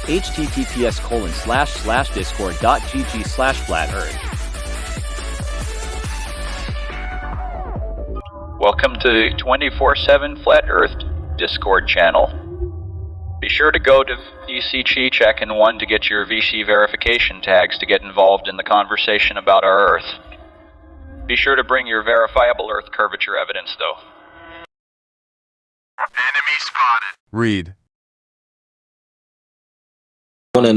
https://discord.gg/flat-earth. Welcome to 24/7 Flat Earth Discord channel. Be sure to go to VC Chi Check and 1 to get your VC verification tags to get involved in the conversation about our Earth. Be sure to bring your verifiable Earth curvature evidence, though. Enemy spotted. Reid. I want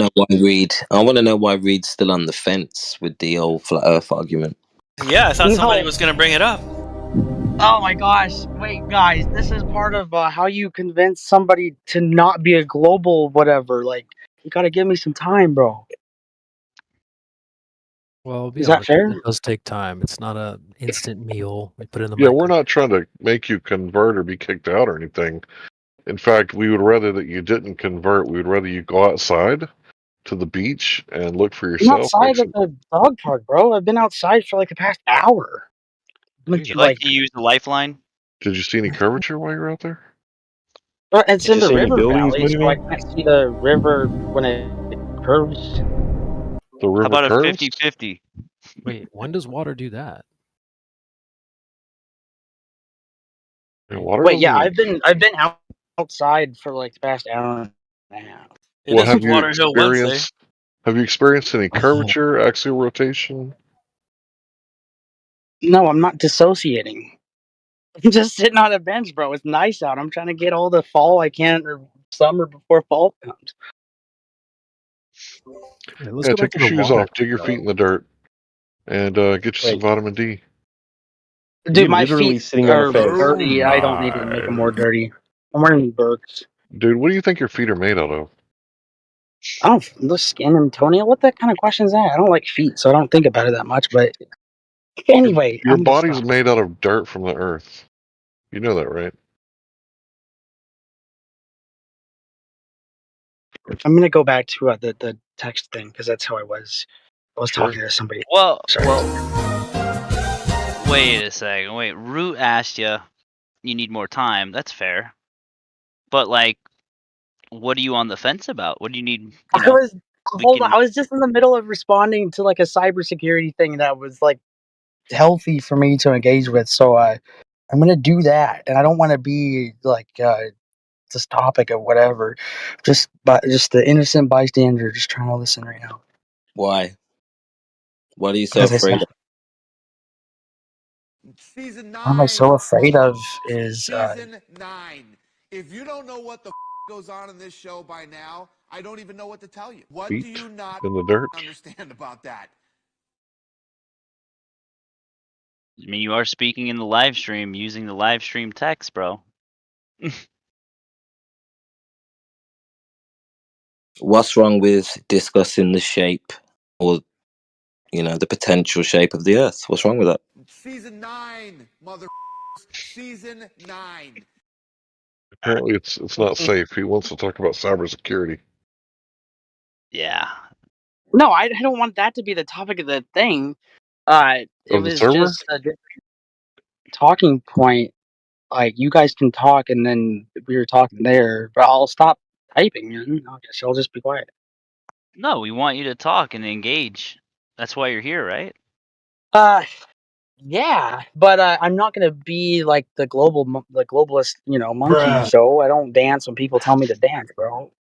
to know why Reid's still on the fence with the old flat Earth argument. Yeah, I thought somebody was going to bring it up. Oh my gosh! Wait, guys, this is part of how you convince somebody to not be a global whatever. Like, you gotta give me some time, bro. Well, Is that fair? It does take time. It's not an instant meal. We put it in the Yeah, we're microwave. not trying to make you convert or be kicked out or anything. In fact, we would rather that you didn't convert. We would rather you go outside to the beach and look for I'm yourself. outside at the dog park, bro. I've been outside for like the past hour. Would you like to use the lifeline? Did you see any curvature while you were out there? It's Did in you the see any river buildings valley, so I moving? can't see the river when it curves. The river How about curves? a 50-50? Wait, when does water do that? Yeah, water Wait, yeah, doesn't- I've been outside for like the past hour and a half. It Well, is have you Water Hill Wednesday. experienced? Have you experienced any curvature, axial rotation? No, I'm not dissociating. I'm just sitting on a bench, bro. It's nice out. I'm trying to get all the fall I can, or summer before fall comes. Yeah, let's Yeah, go back take to your the shoes water. off, dig your feet in the dirt, and get you some Wait. vitamin D. Dude, You're my literally feet sitting on a are fence. dirty. I don't need to make them more dirty. I'm wearing Birks. Dude, what do you think your feet are made out of? I don't the skin and toenail. What that kind of question is that? I don't like feet, so I don't think about it that much. But anyway, Your I'm gonna body's stop. made out of dirt from the earth. You know that, right? I'm gonna go back to the text thing because that's how I was. I was Sure. talking to somebody. Well, Sorry. wait a second. Wait, Root asked you need more time. That's fair. But, like, what are you on the fence about? What do you need? I was just in the middle of responding to like a cybersecurity thing that was like healthy for me to engage with. So I'm gonna do that, and I don't want to be like this topic of whatever. Just the innocent bystander, just trying to listen right now. Why? What are you so Because I afraid said, of? Season 9. what am I so afraid of is Season 9. If you don't know what the goes on in this show by now, I don't even know what to tell you. What Feet do you not in the dirt. understand about that? I mean, you are speaking in the live stream using the live stream text, bro. What's wrong with discussing the shape or, the potential shape of the Earth? What's wrong with that? Season 9, mother. Season 9. Apparently, it's not safe. He wants to talk about cybersecurity. Yeah. no, I don't want that to be the topic of the thing. It Of the was server? just a different talking point. Like you guys can talk, and then we were talking there, but I'll stop typing, and I guess I'll just be quiet. No, we want you to talk and engage. That's why you're here, right? Yeah, but I'm not gonna be like the globalist, monkey Bruh. show. I don't dance when people tell me to dance, bro.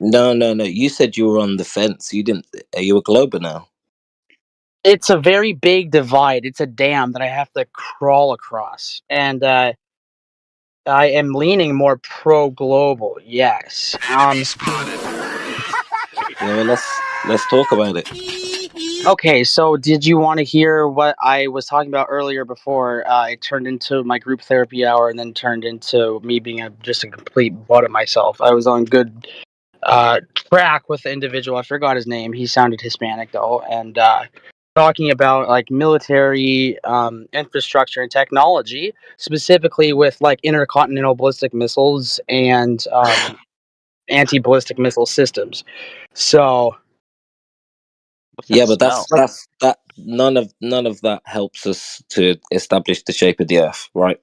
No. You said you were on the fence. You didn't. Are you a glober now? It's a very big divide. It's a dam that I have to crawl across, and I am leaning more pro-global. Yes. Let's talk about it. Okay, so did you want to hear what I was talking about earlier before it turned into my group therapy hour and then turned into me being just a complete butt of myself? I was on good track with the individual. I forgot his name. He sounded Hispanic, though, and talking about, like, military infrastructure and technology, specifically with, like, intercontinental ballistic missiles and anti-ballistic missile systems. So... Yeah, but that none of that helps us to establish the shape of the Earth, right?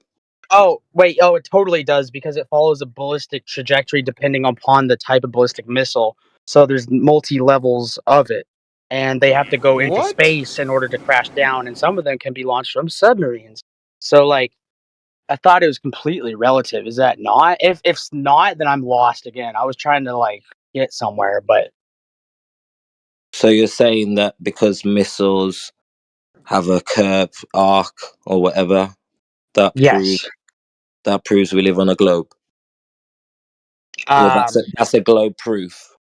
Oh, wait. Oh, it totally does, because it follows a ballistic trajectory depending upon the type of ballistic missile. So there's multi levels of it, and they have to go into What? space in order to crash down, and some of them can be launched from submarines. So like, I thought it was completely relative. Is that not? If it's not, then I'm lost again. I was trying to like get somewhere, but So you're saying that because missiles have a curved arc or whatever, that proves yes. we live on a globe, or that's a globe proof.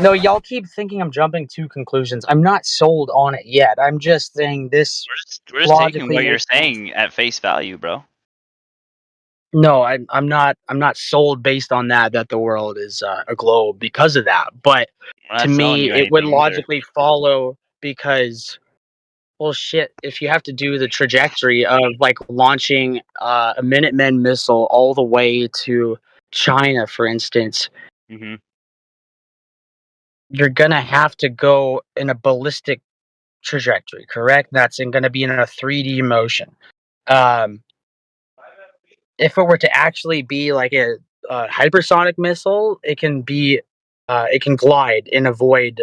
No, y'all keep thinking I'm jumping to conclusions. I'm not sold on it yet. I'm just saying this We're just taking logically what you're makes sense. saying at face value, bro. No, I'm not. I'm not sold based on that the world is a globe because of that. But We're to not selling me, you it would anything either. logically follow because, well, shit. If you have to do the trajectory of like launching a Minutemen missile all the way to China, for instance, Hmm. you're gonna have to go in a ballistic trajectory, correct? That's going to be in a 3D motion. Um, if it were to actually be like a hypersonic missile, it can glide and avoid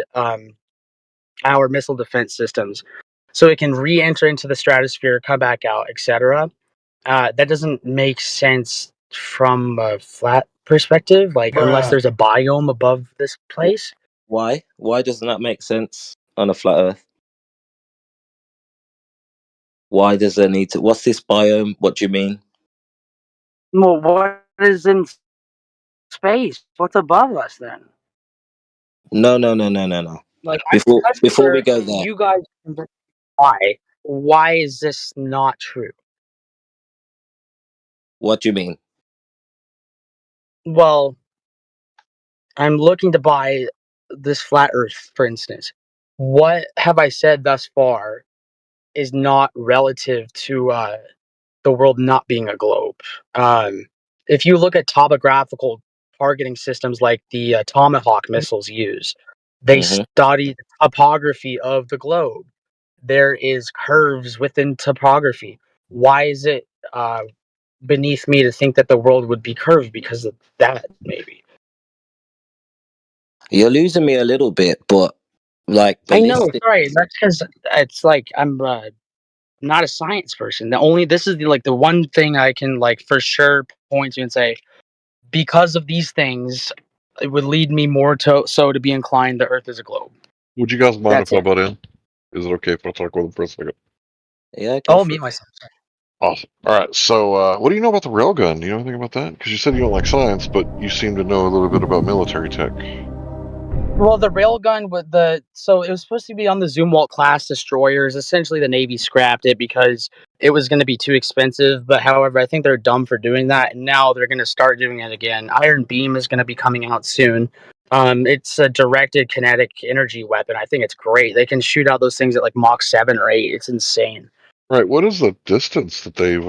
our missile defense systems, so it can re-enter into the stratosphere, come back out, etc. That doesn't make sense from a flat perspective, like unless there's a biome above this place. Why? Why doesn't that make sense on a flat Earth? Why does there need to? What's this biome? What do you mean? Well, what is in space? What's above us then? No, no, no, no, no, no. Like I'm touching Before we Earth, go and there, you guys why? Why is this not true? what do you mean? Well, I'm looking to buy this flat Earth, for instance. What have I said thus far is not relative to the world not being a globe? Um, if you look at topographical targeting systems like the Tomahawk missiles use, they Hmm. study the topography of the globe. There is curves within topography. Why is it beneath me to think that the world would be curved because of that? Maybe. You're losing me a little bit, but like I know. ballistic. Sorry, that's because it's like I'm not a science person. The only this is the one thing I can like for sure point to and say because of these things, it would lead me more to be inclined the Earth is a globe. Would you guys mind That's if I it. butt in? Is it okay if I talk with him for a second? Yeah, go I'll for mute it. myself. Awesome. All right. So, what do you know about the railgun? Do you know anything about that? Because you said you don't like science, but you seem to know a little bit about military tech. Well, the railgun with so it was supposed to be on the Zumwalt class destroyers. Essentially, the Navy scrapped it because it was going to be too expensive. But however, I think they're dumb for doing that, and now they're going to start doing it again. Iron Beam is going to be coming out soon. It's a directed kinetic energy weapon. I think it's great. They can shoot out those things at like Mach 7 or 8. It's insane. Right. What is the distance that they've,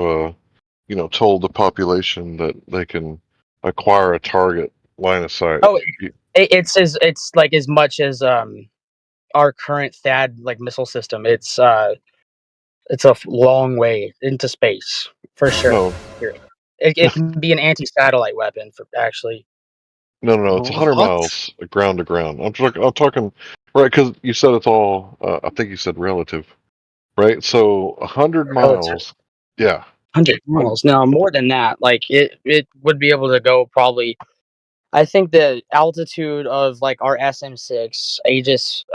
told the population that they can acquire a target line of sight? Oh, it's like as much as our current THAAD like missile system. It's a long way into space for sure. No, It can be an anti-satellite weapon for actually. no. It's 100 What? miles ground to ground. I'm talking, right? Because you said it's all. I think you said relative, right? So 100 Relative miles. Yeah. 100 hun- miles. No, more than that. Like it would be able to go probably. I think the altitude of like our SM-6 Aegis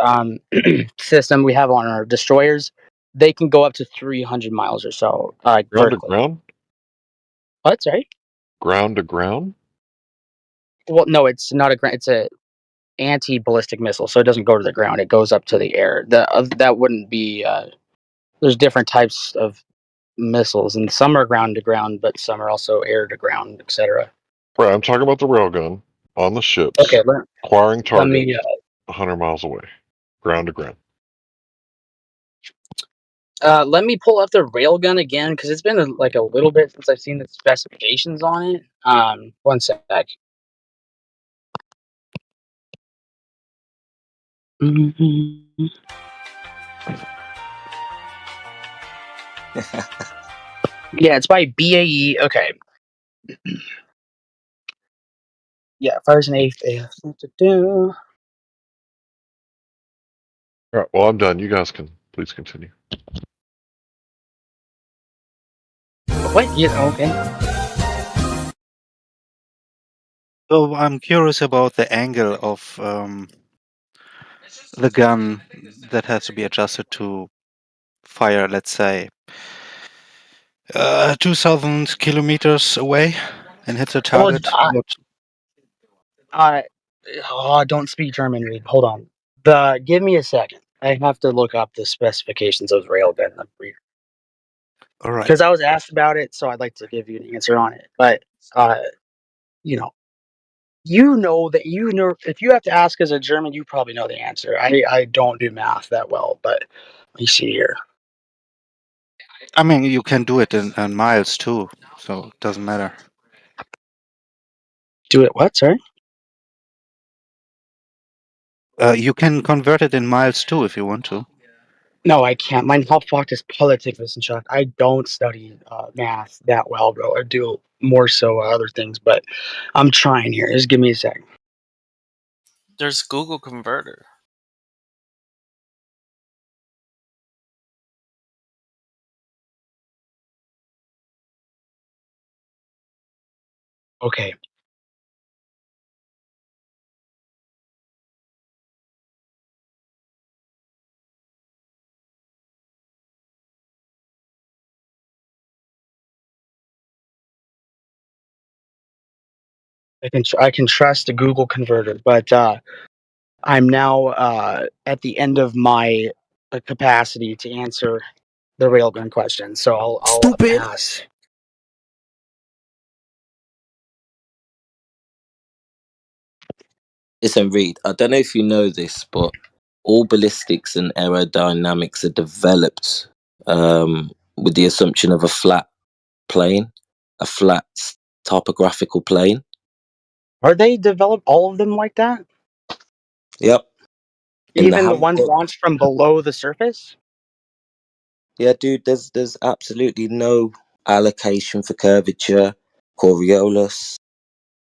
system we have on our destroyers, they can go up to 300 miles or so, Ground to vertically. ground. What? Sorry. Ground to ground. Well, no, it's not it's a anti-ballistic missile, so it doesn't go to the ground. It goes up to the air. That wouldn't be. There's different types of missiles, and some are ground to ground, but some are also air to ground, etc. Right. I'm talking about the railgun on the ships, Okay, acquiring let targets me 100 miles away, ground to ground. let me pull up the railgun again because it's been like a little bit since I've seen the specifications on it. One sec. Mhm. Yeah, it's by BAE. Okay. Yeah, fires an eighth. All right, well, I'm done. You guys can please continue. What? Yeah, okay. So I'm curious about the angle of the gun that has to be adjusted to fire, let's say, 2,000 kilometers away and hit the Well, target. I don't speak German, Reid. Hold on. Give me a second. I have to look up the specifications of railgun. All right. Because I was asked about it, so I'd like to give you an answer on it. But you know, if you have to ask as a German, you probably know the answer. I don't do math that well, but let me see here. I mean, you can do it in miles too, so it doesn't matter. Do it what? Sorry. You can convert it in miles too if you want to. No, I can't. Mein Hauptfach ist Politikwissenschaft. I don't study math that well, bro. I do more so other things, but I'm trying here. Just give me a second. There's Google Converter. Okay. I can trust a Google Converter, but I'm now at the end of my capacity to answer the railgun question, so I'll Stupid. pass. Listen, Reid, I don't know if you know this, but all ballistics and aerodynamics are developed with the assumption of a flat plane, a flat topographical plane. Are they developed all of them like that? Yep. In the Even the ones handbook. launched from below the surface? Yeah, dude, there's absolutely no allocation for curvature, Coriolis.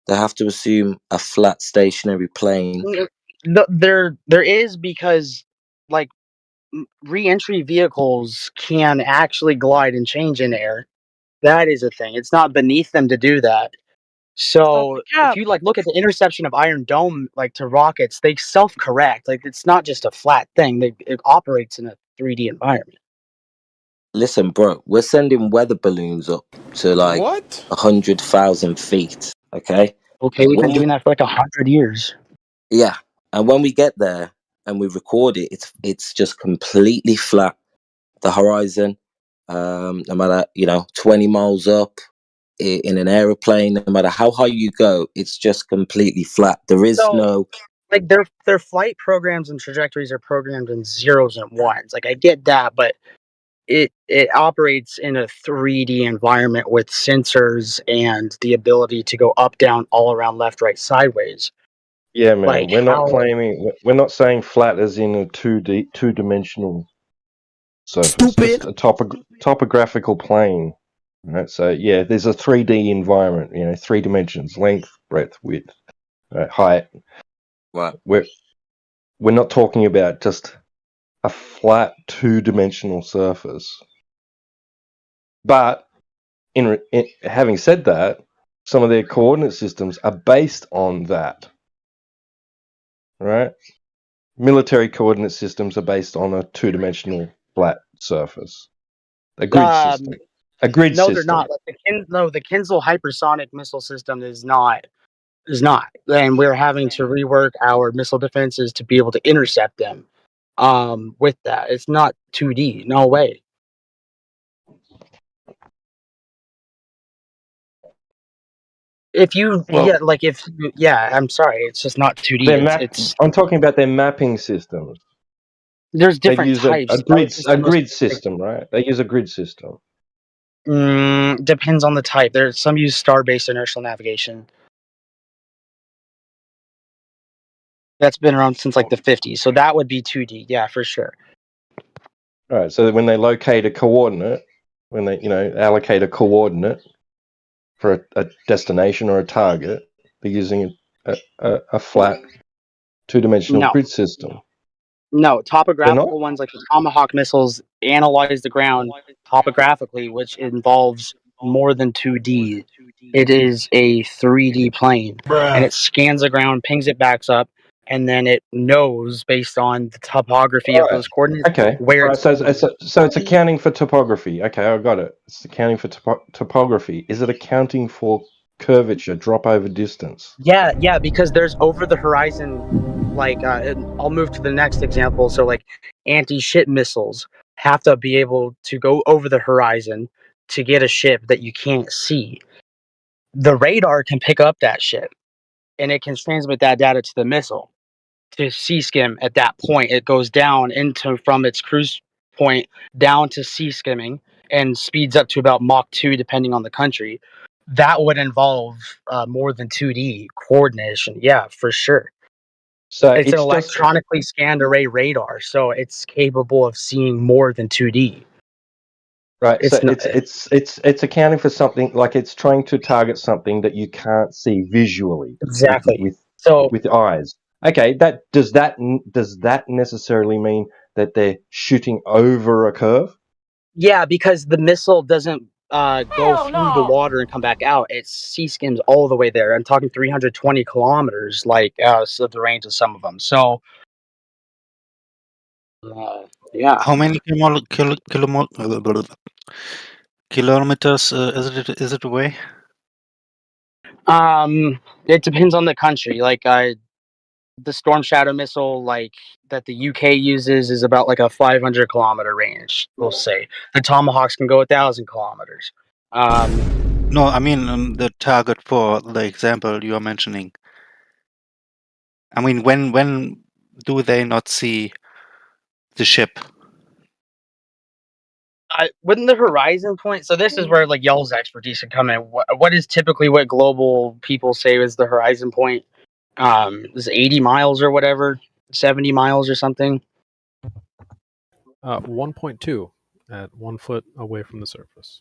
They have to assume a flat stationary plane. There is, because like re-entry vehicles can actually glide and change in air. That is a thing. It's not beneath them to do that. So if you look at the interception of Iron Dome to rockets, they self-correct. It's not just a flat thing. It operates in a 3D environment. Listen, bro, we're sending weather balloons up to What? 100,000 feet. Okay. Okay, we've been doing that for 100 years. Yeah, and when we get there and we record it, it's just completely flat. The horizon, no matter 20 miles up in an aeroplane, no matter how high you go, it's just completely flat. There is no Their flight programs and trajectories are programmed in zeros and ones. I get that, but it operates in a 3D environment with sensors and the ability to go up, down, all around, left, right, sideways. Yeah, man. We're not saying flat as in a two-dimensional surface. Stupid. Just a topographical plane. Right? So yeah, there's a 3D environment. 3 dimensions: length, breadth, width, height. right. We're not talking about just a flat two-dimensional surface. But in having said that, some of their coordinate systems are based on that. Right? Military coordinate systems are based on a two-dimensional flat surface. A grid system. A grid No, system. they're not. The Kinzel hypersonic missile system is not. And we're having to rework our missile defenses to be able to intercept them. With that, it's not 2D. No way. If you, Well, I'm sorry, it's just not 2D. I'm talking about their mapping systems. There's They different use a types. grid system, right? They use a grid system. Depends on the type. There's some use star-based inertial navigation. That's been around since the 50s, so that would be 2D. Yeah, for sure. All right. So when they locate a coordinate, when they allocate a coordinate for a destination or a target, they're using a flat two-dimensional No. grid system. No, They're not. topographical ones like the Tomahawk missiles analyze the ground topographically, which involves more than 2D. It is a 3D plane, and it scans the ground, pings it backs up, and then it knows based on the topography All of right. those coordinates Okay. where All right. it's So, going. so it's accounting for topography. Okay, I got it. It's accounting for topography. Is it accounting for curvature, drop over distance? Yeah, because there's over the horizon, like, and I'll move to the next example. So, like, anti-ship missiles have to be able to go over the horizon to get a ship that you can't see. The radar can pick up that ship, and it can transmit that data to the missile to sea skim. At that point, it goes down into from its cruise point down to sea skimming and speeds up to about Mach 2 depending on the country. That would involve more than 2D coordination. Yeah, for sure. So It's an it's just electronically scanned array radar, so it's capable of seeing more than 2D. right. So It's not it's accounting for something, like it's trying to target something that you can't see visually exactly. with So eyes. Okay. Does that necessarily mean that they're shooting over a curve? yeah, because the missile doesn't go through the water and come back out. It sea skims all the way there. I'm talking 320 kilometers, like so the range of some of them. So yeah, How many kilometers is it away? it depends on the country. Like the Storm Shadow missile, like that the UK uses, is about like a 500 kilometer range. We'll say the Tomahawks can go 1,000 kilometers. No, I mean the target for the example you are mentioning. I mean, when do they not see the ship? Wouldn't the horizon point? So this is where like y'all's expertise can come in. What is typically what global people say is the horizon point? Is 80 miles or whatever, 70 miles or something? 1.2 at 1 foot away from the surface.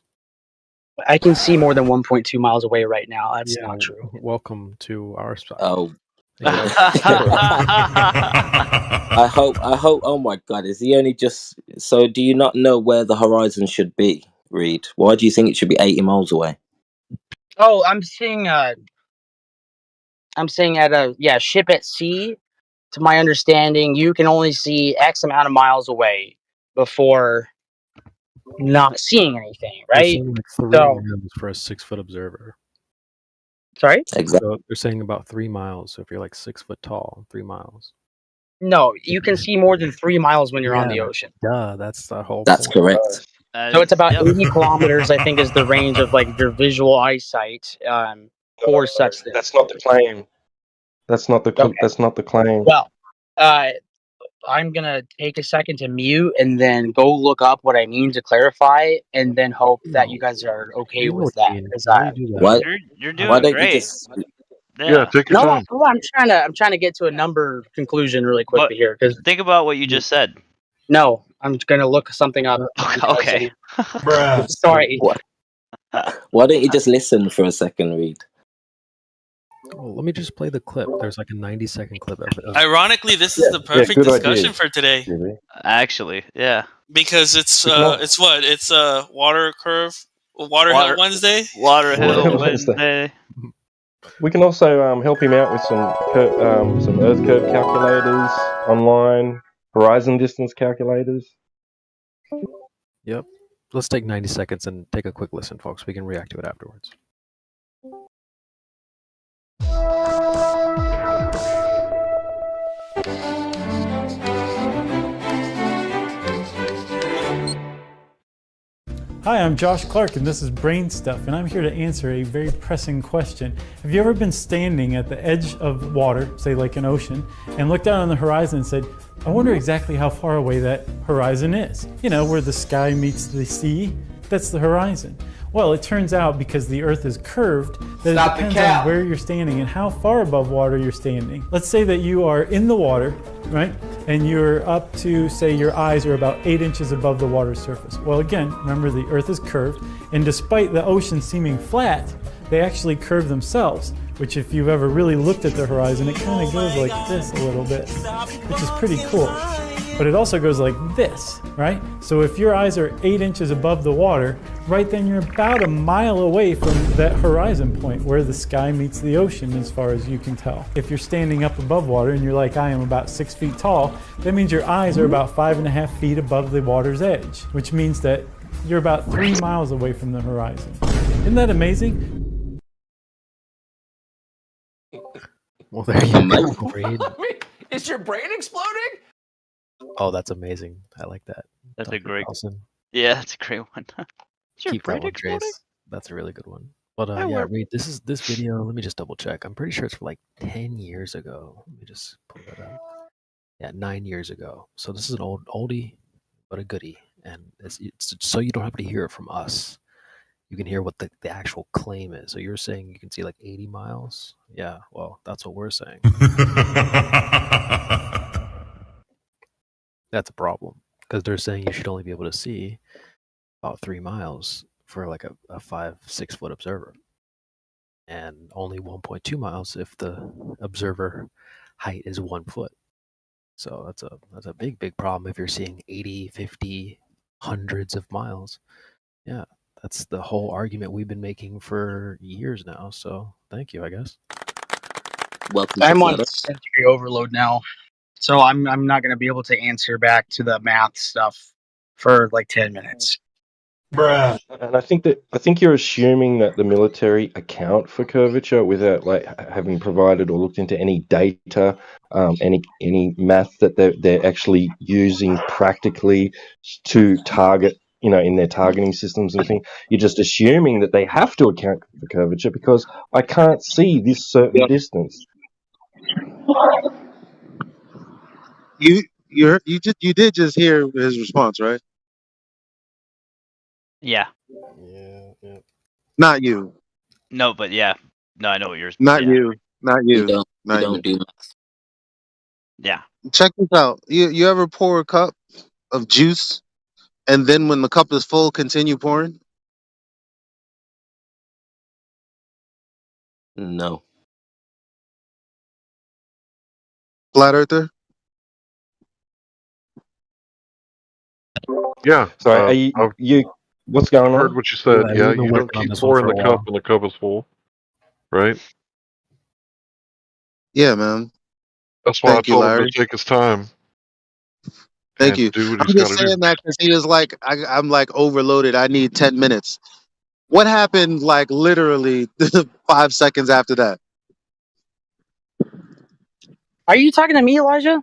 I can see more than 1.2 miles away right now. That's Yeah, not true. welcome to our side. Oh. Yeah. I hope. Oh my God! Is he only just? So, do you not know where the horizon should be, Reid? Why do you think it should be 80 miles away? Oh, I'm seeing at a ship at sea. To my understanding, you can only see X amount of miles away before not seeing anything, They're right? saying like 3 So, miles for a 6-foot observer. sorry? Exactly. So they're saying about 3 miles. So if you're like 6 foot tall, 3 miles. No, you can see more than 3 miles when you're on the ocean. Duh, that's the whole That's point. correct. So it's about Yep. 80 kilometers, I think, is the range of like your visual eyesight for such things. That's not the claim. That's not the Okay. that's not the claim. Well, I'm gonna take a second to mute and then go look up what I mean to clarify, and then hope that you guys are okay You know with what that. you mean. Because Why do you do that? Why? You're Why doing don't you great. just? Yeah, take your no, time. I'm trying to get to a number conclusion really quickly here. Because Think about what you just said. no, I'm gonna look something up. Okay. Sorry. Why don't you just listen for a second, Reid? Oh, let me just play the clip. There's like a 90-second clip of Ironically, this is the perfect good discussion idea. for today Really. Actually, yeah. because it's Because- it's a water curve, Water Hill Wednesday. Water Hill Hill Wednesday. We can also help him out with some Earth curve calculators online, horizon distance calculators. Yep. Let's take 90 seconds and take a quick listen, folks. We can react to it afterwards. Hi, I'm Josh Clark, and this is Brain Stuff, and I'm here to answer a very pressing question. Have you ever been standing at the edge of water, say like an ocean, and looked out on the horizon and said, I wonder exactly how far away that horizon is? You know, where the sky meets the sea, that's the horizon. Well, it turns out because the Earth is curved, that it depends on where you're standing and how far above water you're standing. Let's say that you are in the water, right? And you're up to, say, your eyes are about 8 inches above the water surface. Well, again, remember the Earth is curved, and despite the ocean seeming flat, they actually curve themselves, which if you've ever really looked at the horizon, it kind of goes like this a little bit, which is pretty cool. but it also goes like this, right? So if your eyes are 8 inches above the water, right then you're about a mile away from that horizon point where the sky meets the ocean as far as you can tell. If you're standing up above water and you're like I am about 6 feet tall, that means your eyes are about 5.5 feet above the water's edge, which means that you're about 3 miles away from the horizon. Isn't that amazing? Well, there you go, Reid. Wait, is your brain exploding? Oh, that's amazing. I like that. That's a Dr. great. Carlson. Yeah, that's a great one. Is your Keep that brain one, exploding? Trace. That's a really good one. But I yeah, work- Reid, this video. Let me just double check. I'm pretty sure it's from like 10 years ago. Let me just pull that up. Yeah, 9 years ago. So this is an oldie, but a goodie, and it's so you don't have to hear it from us. You can hear what the actual claim is. So you're saying you can see like 80 miles? Yeah, well, that's what we're saying. That's a problem because they're saying you should only be able to see about 3 miles for like a 5-6 foot observer, and only 1.2 miles if the observer height is 1 foot. So that's a big problem if you're seeing 80, 50, hundreds of miles. Yeah, that's the whole argument we've been making for years now. So thank you, I guess. Welcome I'm to on Flutter. sensory overload now, so I'm not going to be able to answer back to the math stuff for like 10 minutes. And I think you're assuming that the military account for curvature without like having provided or looked into any data, any math that they're actually using practically to target, in their targeting systems and things. You're just assuming that they have to account for curvature because I can't see this certain distance. You did just hear his response, right? Yeah. Yeah. Not you. No, but yeah. No, I know what yours. Not Yeah. you. Not We you. don't Not you. do math. Yeah. Check this out. You ever pour a cup of juice and then when the cup is full, continue pouring? No. Flat earther? Yeah. So are you what's going heard on? what you said. Yeah, Yeah, we've been you don't working on keep this one pouring for the a cup while. when the cup is full, right? Yeah, man. That's why I Thank you, told him Larry. to take his time Thank and you. do what I'm he's got just to do. saying that because he was like, I'm like overloaded. I need 10 minutes. What happened like literally 5 seconds after that? Are you talking to me, Elijah?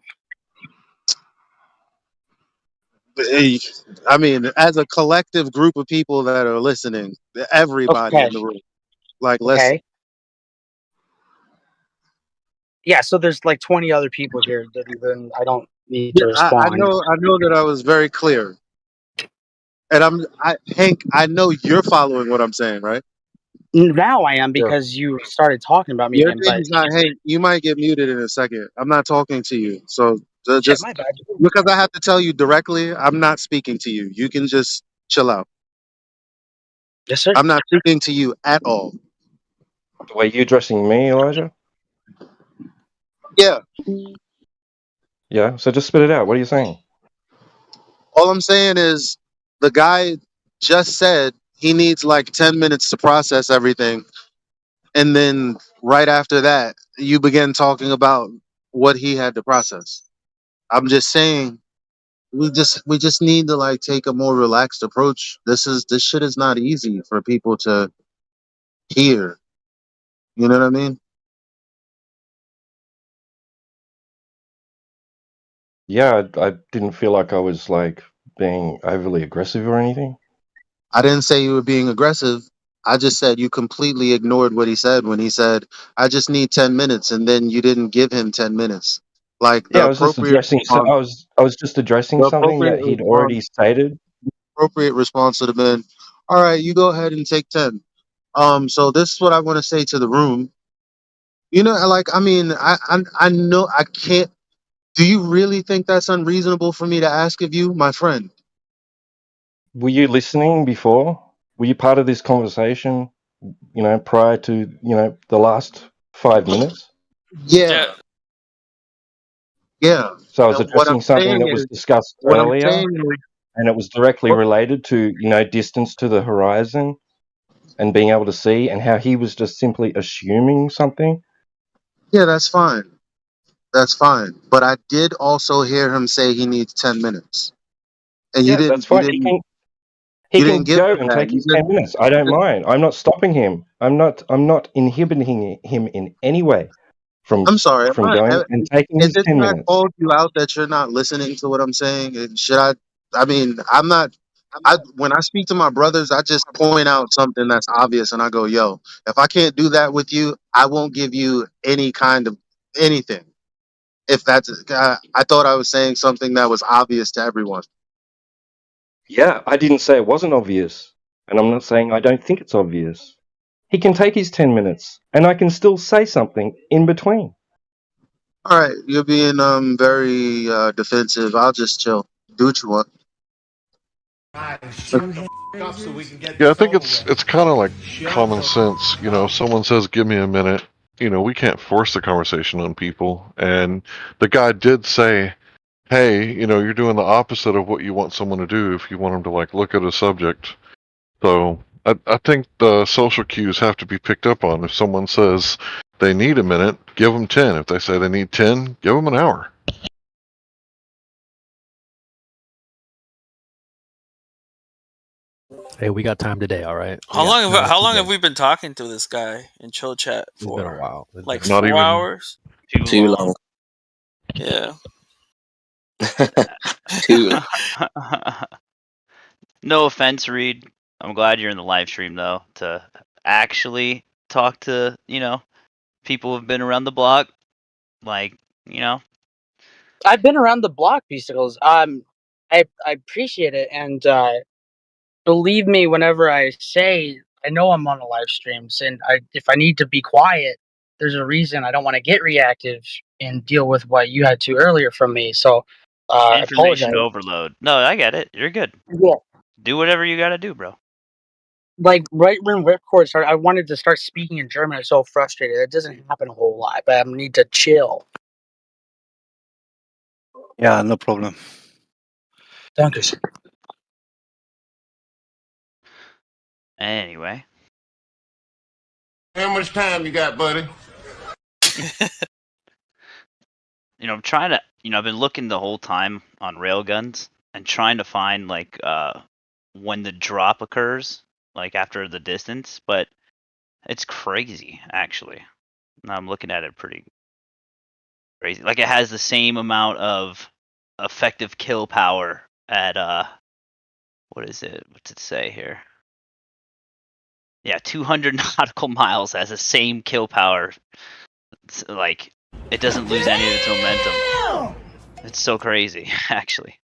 I mean, as a collective group of people that are listening, everybody Okay. in the room, like, listen. Okay. Yeah, so there's like 20 other people here that even I don't need to I respond. know that I was very clear, and Hank. I know you're following what I'm saying, right? Now I am Yeah. because you started talking about me Your again. But name's not Hank. You might get muted in a second. I'm not talking to you, so shit, just my bad. because I have to tell you directly, I'm not speaking to you. You can just chill out. Yes, sir. I'm not speaking to you at all. The way you're addressing me, Elijah? Yeah. Yeah. So just spit it out. What are you saying? All I'm saying is the guy just said he needs like 10 minutes to process everything. And then right after that, you begin talking about what he had to process. I'm just saying we just need to like take a more relaxed approach. This shit is not easy for people to hear. You know what I mean? Yeah, I didn't feel like I was like being overly aggressive or anything. I didn't say you were being aggressive. I just said you completely ignored what he said when he said, I just need 10 minutes, and then you didn't give him 10 minutes. Like Yeah, I was just addressing. So I was just addressing something that he'd already stated. appropriate response would have been, all right, you go ahead and take 10. So this is what I want to say to the room. You know, like, I mean, I know I can't. Do you really think that's unreasonable for me to ask of you, my friend? Were you listening before? Were you part of this conversation? Prior to the last 5 minutes. Yeah. Yeah. So I was And what I'm addressing something saying that was is, discussed what I'm earlier, saying is, and it was directly what, related to, distance to the horizon and being able to see, and how he was just simply assuming something. yeah, that's fine. That's fine. But I did also hear him say he needs 10 minutes. And Yeah, that's you fine. didn't He you didn't can give go him and that. take his 10 minutes. I don't mind. I'm not stopping him. I'm not inhibiting him in any way from I'm sorry. from going and taking Is his it 10 not minutes. called you out that you're not listening to what I'm saying? And should I mean, I'm not. When I speak to my brothers, I just point out something that's obvious, and I go, "Yo, if I can't do that with you, I won't give you any kind of anything." If that's, I thought I was saying something that was obvious to everyone. Yeah, I didn't say it wasn't obvious, and I'm not saying I don't think it's obvious. He can take his 10 minutes, and I can still say something in between. All right, you're being very defensive. I'll just chill. Do what you want. Yeah, I think it's kind of like common sense. Someone says, "Give me a minute." We can't force the conversation on people. And the guy did say, "Hey, you're doing the opposite of what you want someone to do if you want them to like look at a subject." So I think the social cues have to be picked up on. If someone says they need a minute, give them 10. If they say they need 10, give them an hour. Hey, we got time today, all right? How long have we been talking to this guy in chill chat It's been a for? while. Like Not 4 even hours? Too long. Yeah. Too long. No offense, Reid. I'm glad you're in the live stream though to actually talk to people who've been around the block. Like I've been around the block, Beasticles. I appreciate it, and believe me, whenever I say I know I'm on a live streams, and if I need to be quiet, there's a reason. I don't want to get reactive and deal with what you had to earlier from me. So I apologize. information overload. No, I get it. You're good. Yeah. Do whatever you got to do, bro. Like right when Ripcord started, I wanted to start speaking in German. I was so frustrated. It doesn't happen a whole lot, but I need to chill. Yeah, no problem. Danke. Anyway, How much time you got, buddy? I'm trying to, I've been looking the whole time on railguns and trying to find like when the drop occurs, like after the distance, but it's crazy actually. Now I'm looking at it pretty crazy. Like it has the same amount of effective kill power at what is it? What's it say here? Yeah, 200 nautical miles has the same kill power. It's like it doesn't lose any of its momentum. It's so crazy, actually.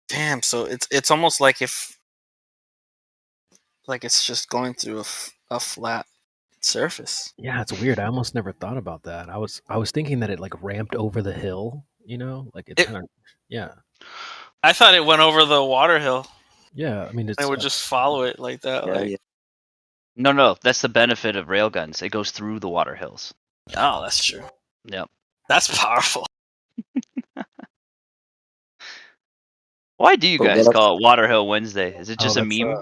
Damn, so it's almost like it's just going through a flat surface. Yeah, it's weird. I almost never thought about that. I was thinking that it like ramped over the hill, like it's kind of yeah. I thought it went over the water hill. Yeah, I mean it's It would just follow it like that. Yeah. No, that's the benefit of railguns. It goes through the water hills. Oh, that's true. Yep. That's powerful. Why do you guys call it Water Hill Wednesday? Is it just a meme?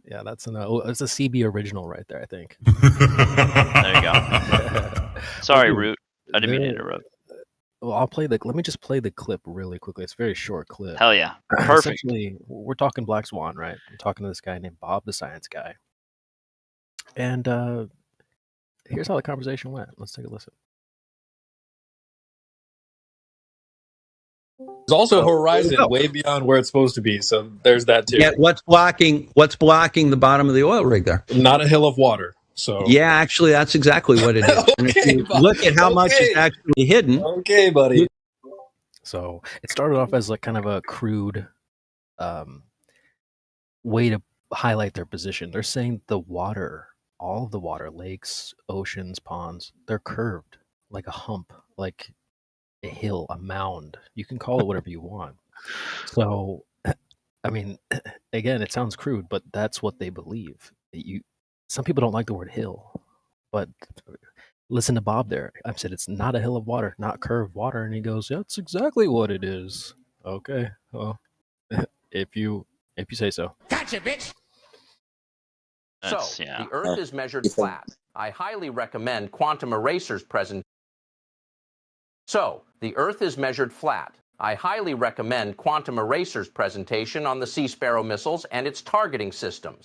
Yeah, that's it's a CB original right there, I think. There you go. Sorry, Root. I didn't mean to interrupt. Well, let me just play the clip really quickly. It's a very short clip. Hell yeah. Perfect. Essentially, we're talking Black Swan, right? I'm talking to this guy named Bob, the science guy. And here's how the conversation went. Let's take a listen. There's also a horizon way beyond where it's supposed to be, so there's that too. Yeah, what's blocking the bottom of the oil rig there? Not a hill of water. So yeah, actually, that's exactly what it is. And if you look at how much is actually hidden. Okay, buddy. So it started off as like kind of a crude way to highlight their position. They're saying the water, all of the water, lakes, oceans, ponds, they're curved like a hump, like a hill, a mound. You can call it whatever you want. So, I mean, again, it sounds crude, but that's what they believe. Some people don't like the word hill, but listen to Bob there. I said, it's not a hill of water, not curved water. And he goes, that's exactly what it is. Okay, well, if you say so. Gotcha, bitch. So, the Earth is measured flat. I highly recommend Quantum Eraser's presentation. So, the Earth is measured flat. I highly recommend Quantum Eraser's presentation on the Sea Sparrow missiles and its targeting systems.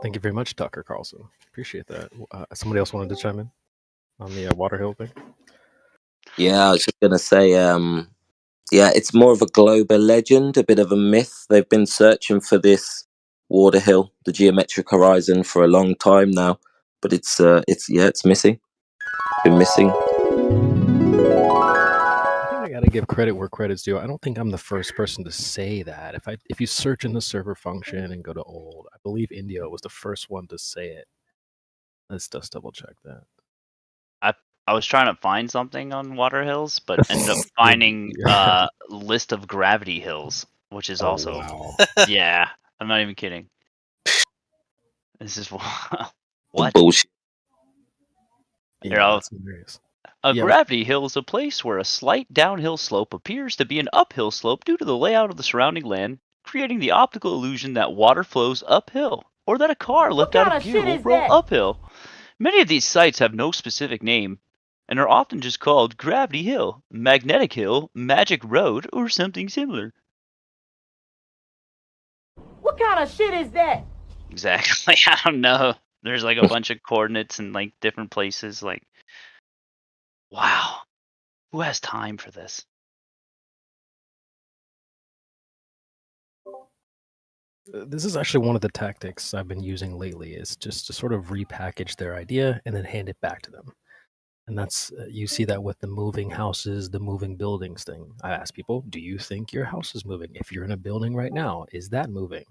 Thank you very much, Tucker Carlson. Appreciate that. Somebody else wanted to chime in on the Water Hill thing? Yeah, I was just going to say, yeah, it's more of a global legend, a bit of a myth. They've been searching for this water hill, the geometric horizon, for a long time now, but it's missing. Been missing. I think I got to give credit where credit's due. I don't think I'm the first person to say that. If you search in the server function and go to old, I believe India was the first one to say it. Let's just double check that. I was trying to find something on water hills, but ended up finding a list of gravity hills, which is also yeah. I'm not even kidding. This is what bullshit. A gravity hill is a place where a slight downhill slope appears to be an uphill slope due to the layout of the surrounding land, creating the optical illusion that water flows uphill, or that a car left out of gear will roll uphill. Many of these sites have no specific name, and are often just called Gravity Hill, Magnetic Hill, Magic Road, or something similar. What kind of shit is that? Exactly. I don't know. There's like a bunch of coordinates in like different places. Like, wow. Who has time for this? This is actually one of the tactics I've been using lately, is just to sort of repackage their idea and then hand it back to them. And that's, you see that with the moving houses, the moving buildings thing. I ask people, do you think your house is moving? If you're in a building right now, is that moving?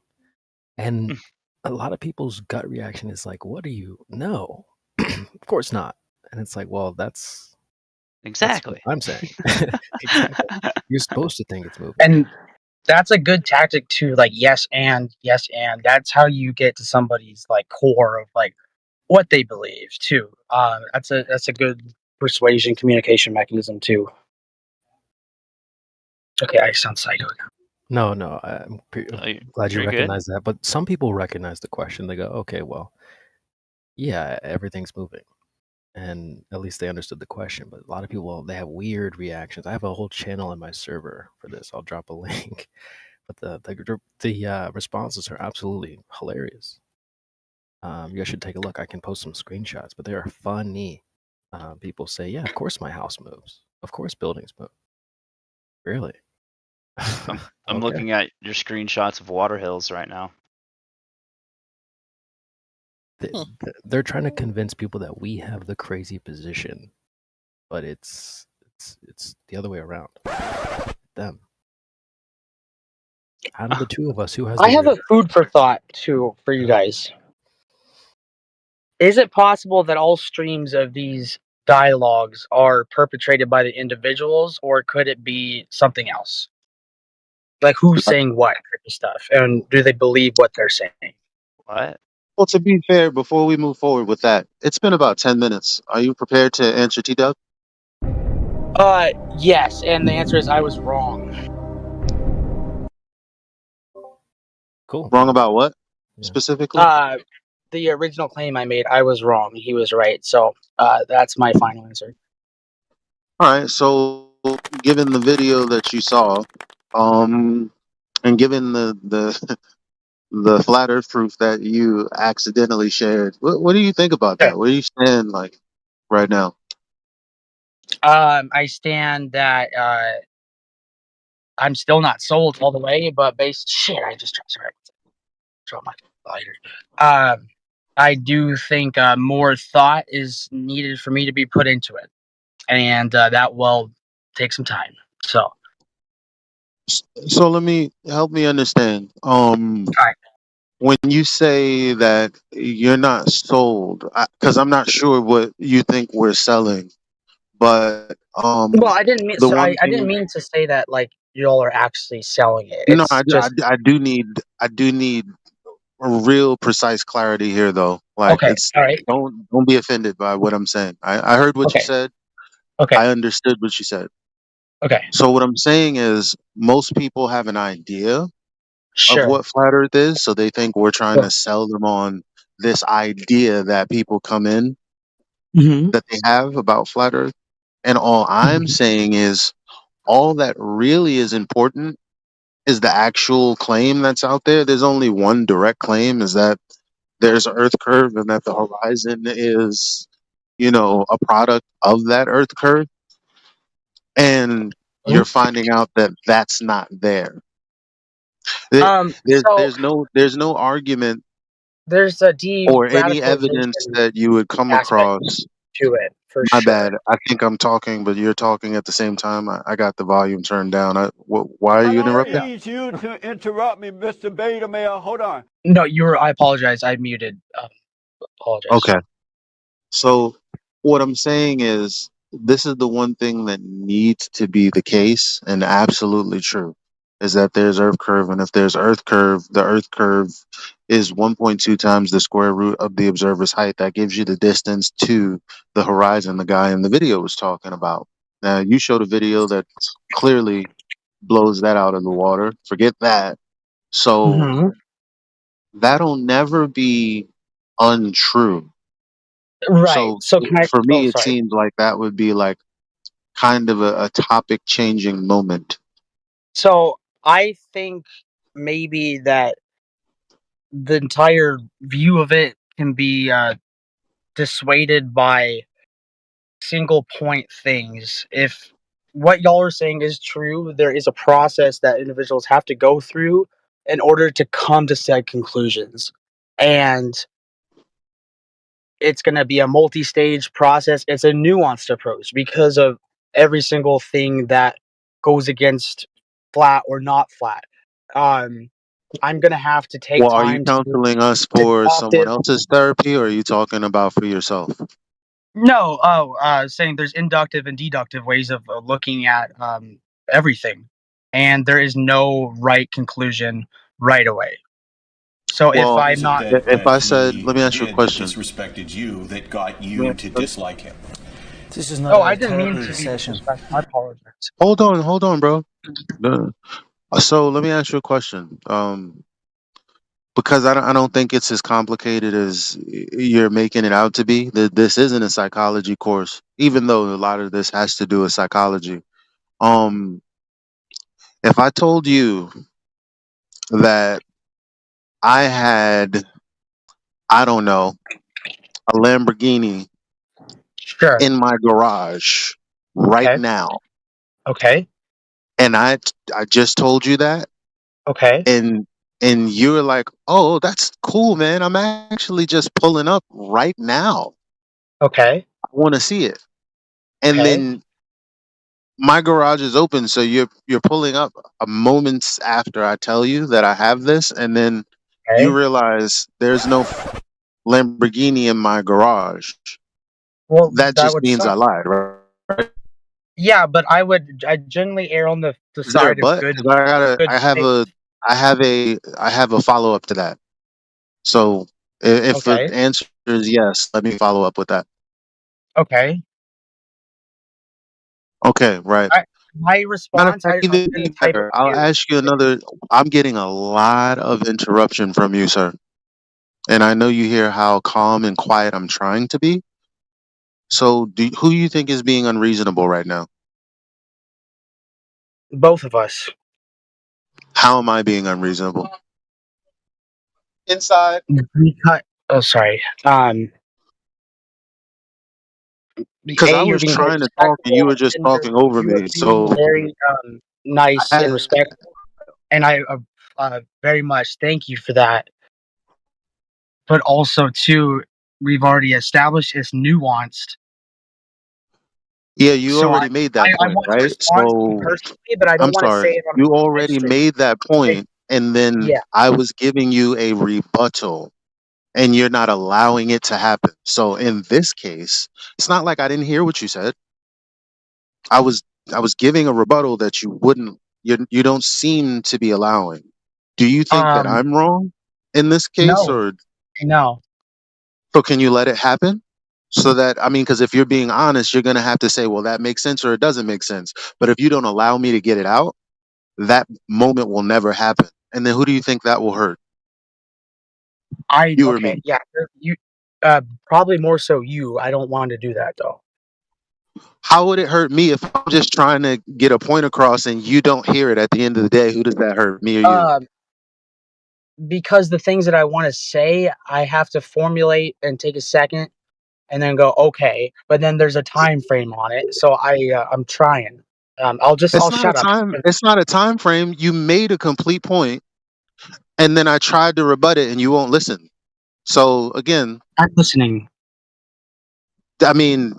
And a lot of people's gut reaction is like, what do you know? Of course not. And it's like, well, that's exactly what I'm saying. Exactly. You're supposed to think it's moving. And that's a good tactic too, like yes and. That's how you get to somebody's like core of like what they believe too. That's a good persuasion communication mechanism too. Okay, I sound psycho now. No, I'm glad you recognize that. But some people recognize the question. They go, okay, well, yeah, everything's moving. And at least they understood the question. But a lot of people, they have weird reactions. I have a whole channel in my server for this. I'll drop a link. But the responses are absolutely hilarious. You guys should take a look. I can post some screenshots, but they are funny. People say, yeah, of course my house moves. Of course buildings move. Really? I'm looking at your screenshots of water hills right now. They're trying to convince people that we have the crazy position, but it's the other way around. Them. Out of the two of us, who has? I have a food for thought too for you guys. Is it possible that all streams of these dialogues are perpetrated by the individuals, or could it be something else? Like who's saying what type of stuff, and do they believe what they're saying? What? Well, to be fair, before we move forward with that, it's been about 10 minutes. Are you prepared to answer T-Dub? Yes, and the answer is I was wrong. Cool. Wrong about what specifically? The original claim I made, I was wrong. He was right. So that's my final answer. All right. So, given the video that you saw, and given the the flat Earth proof that you accidentally shared, what do you think about that? Where do you stand, like, right now? I stand that I'm still not sold all the way, but shit, I just dropped my lighter. I do think more thought is needed for me to be put into it, and that will take some time. So let me help me understand. When you say that you're not sold, because I'm not sure what you think we're selling, but well, I didn't mean. the So one I thing, didn't mean to say that like y'all are actually selling it. no, It's just I do need real precise clarity here, though. Like, Okay. it's All right. don't be offended by what I'm saying. I heard what you Okay. said. Okay. I understood what you said. Okay. So what I'm saying is, most people have an idea of Sure. what flat Earth is, so they think we're trying Sure. to sell them on this idea that people come in Mm-hmm. that they have about flat Earth. And all I'm saying is, all that really is important is the actual claim that's out there. There's only one direct claim, is that there's an Earth curve and that the horizon is, a product of that Earth curve. And you're finding out that that's not there. There- So there's no argument there's a or any evidence de-radicalization that you would come aspect across. to it, for My sure. bad. I think I'm talking, but you're talking at the same time. I got the volume turned down. Why are you interrupting? I need you to interrupt me, Mr. Beta Male. Hold on. No, I apologize. I muted. Apologize. Okay. So what I'm saying is, this is the one thing that needs to be the case and absolutely true, is that there's Earth curve, and if there's Earth curve, the Earth curve is 1.2 times the square root of the observer's height. That gives you the distance to the horizon the guy in the video was talking about. Now, you showed a video that clearly blows that out of the water. Forget that. So Mm-hmm. that'll never be untrue. Right. So So can I? for Oh, me, it sorry. seems like that would be like kind of a topic changing moment. So I think maybe that the entire view of it can be dissuaded by single point things. If what y'all are saying is true, there is a process that individuals have to go through in order to come to said conclusions. And it's going to be a multi-stage process. It's a nuanced approach because of every single thing that goes against flat or not flat. I'm going to have to take Well, are you time counseling us to for adopt someone it. else's therapy, or are you talking about for yourself? No, saying there's inductive and deductive ways of looking at everything, and there is no right conclusion right away. So if Well, I'm not, if I said, let me ask you a question. Disrespected you that got Yeah, you to dislike him. This is not oh, a I didn't mean therapy to be session. disrespectful. I apologize. hold on, bro. So let me ask you a question. Because I don't think it's as complicated as you're making it out to be. This isn't a psychology course, even though a lot of this has to do with psychology. Um, if I told you that I had, I don't know, a Lamborghini Sure. in my garage right Okay. now, Okay. and I just told you that, Okay. and you were like, "Oh, that's cool, man. I'm actually just pulling up right now. Okay. I want to see it." And Okay. then my garage is open, so you're pulling up a moments after I tell you that I have this, and then you Okay. realize there's no Lamborghini in my garage. Well, That that just would means I suck. lied, right? Yeah, but I generally err on the Is there a side of but? good, Because good faith. I have a follow up to that. So if the Okay. answer is yes, let me follow up with that. Okay. Okay, right. My Matter of response, fact, I'm even gonna type it better. I'll to ask you another. I'm getting a lot of interruption from you, sir. And I know you hear how calm and quiet I'm trying to be. So, who you think is being unreasonable right now? both of us. How am I being unreasonable? Inside. Oh, sorry. Because I You're was being very trying to talk and you respectful, were just and talking over you're me. being So, very nice and I, respectful, and I very much thank you for that. But also, too, we've already established it's nuanced. yeah, you So already made that I point, want to right? respond to you So, personally, but I I'm don't want to say sorry. it on You a live already stream. made that If, point, and then yeah. I was giving you a rebuttal, and you're not allowing it to happen. So, in this case, it's not like I didn't hear what you said. I was I was giving a rebuttal that you don't seem to be allowing. Do you think that Um. I'm wrong in this case, No, or no. so can you let it happen? So that, I mean, because if you're being honest, you're gonna have to say, well, that makes sense or it doesn't make sense. But if you don't allow me to get it out, that moment will never happen. And then who do you think that will hurt? You or Okay, me? yeah, you, probably more so you. I don't want to do that though. How would it hurt me if I'm just trying to get a point across and you don't hear it at the end of the day? Who does that hurt, me or you? Because the things that I want to say, I have to formulate and take a second and then go, okay. But then there's a time frame on it, so I'm trying. I'll It's not a shut up. time. It's not a time frame. You made a complete point, and then I tried to rebut it, and you won't listen. So again, I'm listening. I mean,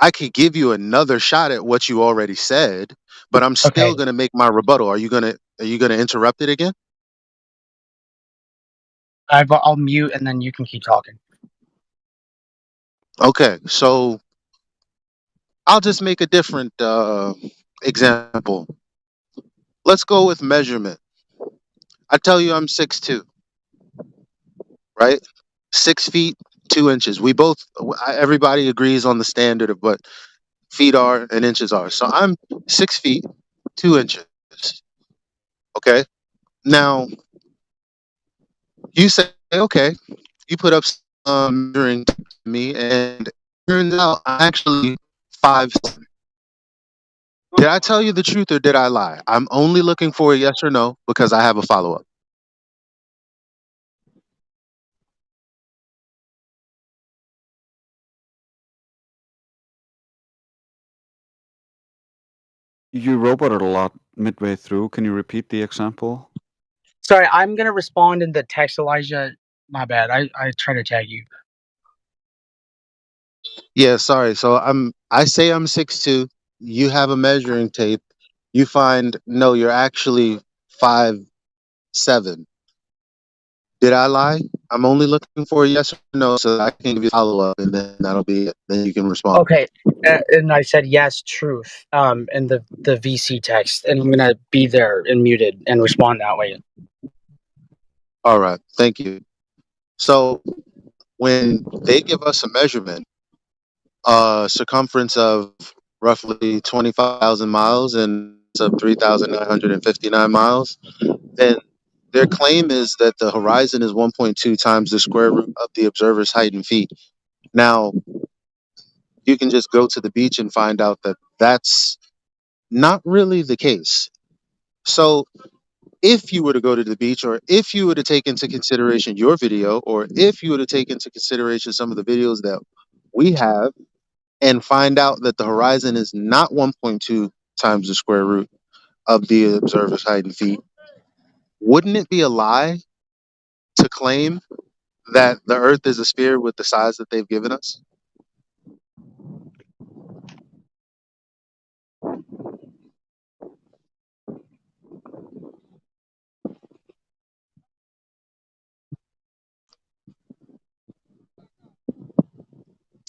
I could give you another shot at what you already said, but I'm still Okay, gonna make my rebuttal. Are you gonna interrupt it again? I'll mute and then you can keep talking. Okay, so I'll just make a different example. Let's go with measurement. I tell you I'm 6'2", right? 6 feet 2 inches. We both, everybody agrees on the standard of what feet are and inches are. So I'm 6 feet 2 inches. Okay. Now you say, okay, you put up measuring to me, and it turns out I'm actually 5'7". Did I tell you the truth or did I lie? I'm only looking for a yes or no because I have a follow up. You roboted a lot midway through. Can you repeat the example? Sorry, I'm gonna respond in the text, Elijah. My bad. I try to tag you. Yeah, sorry. So I say I'm 6'2". You have a measuring tape. You find no, you're actually 5'7". Did I lie? I'm only looking for a yes or no so that I can give you follow up, and then that'll be it. Then you can respond. Okay, and I said yes, truth. In the VC text, and I'm gonna be there and muted and respond that way. All right. Thank you. So when they give us a measurement, circumference of roughly 25,000 miles and of 3,959 miles, then their claim is that the horizon is 1.2 times the square root of the observer's height in feet. Now, you can just go to the beach and find out that that's not really the case. So, if you were to go to the beach, or if you were to take into consideration your video, or if you were to take into consideration some of the videos that we have, and find out that the horizon is not 1.2 times the square root of the observer's height in feet, wouldn't it be a lie to claim that the Earth is a sphere with the size that they've given us?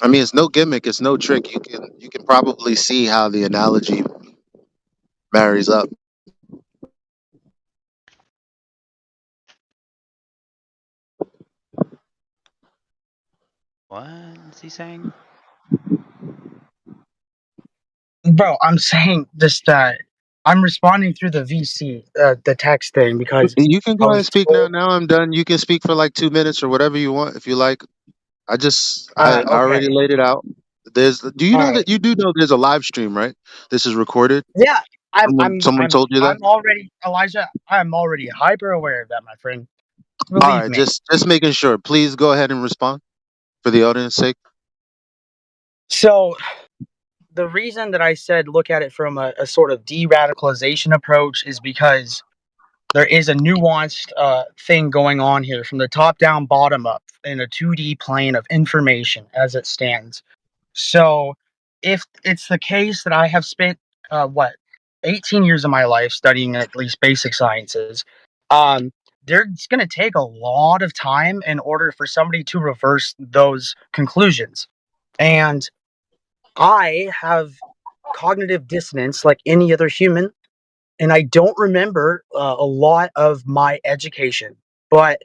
I mean, it's no gimmick, it's no trick. You can probably see how the analogy marries up. What is he saying? Bro, I'm saying just I'm responding through the VC, the text thing because You can I go ahead and was speak now. told. Now I'm done. You can speak for like 2 minutes or whatever you want if you like. I already Okay, laid it out. Do you all know right. that you do know there's a live stream, right? This is recorded. Yeah, Someone told you that? I'm already Elijah. I'm already hyper aware of that, my friend. All Believe right, me. just making sure. Please go ahead and respond for the audience sake. So the reason that I said look at it from a sort of de-radicalization approach is because there is a nuanced thing going on here from the top down, bottom up in a 2D plane of information as it stands. So, if it's the case that I have spent what 18 years of my life studying at least basic sciences, um, there's going to take a lot of time in order for somebody to reverse those conclusions. And I have cognitive dissonance like any other human, and I don't remember a lot of my education. But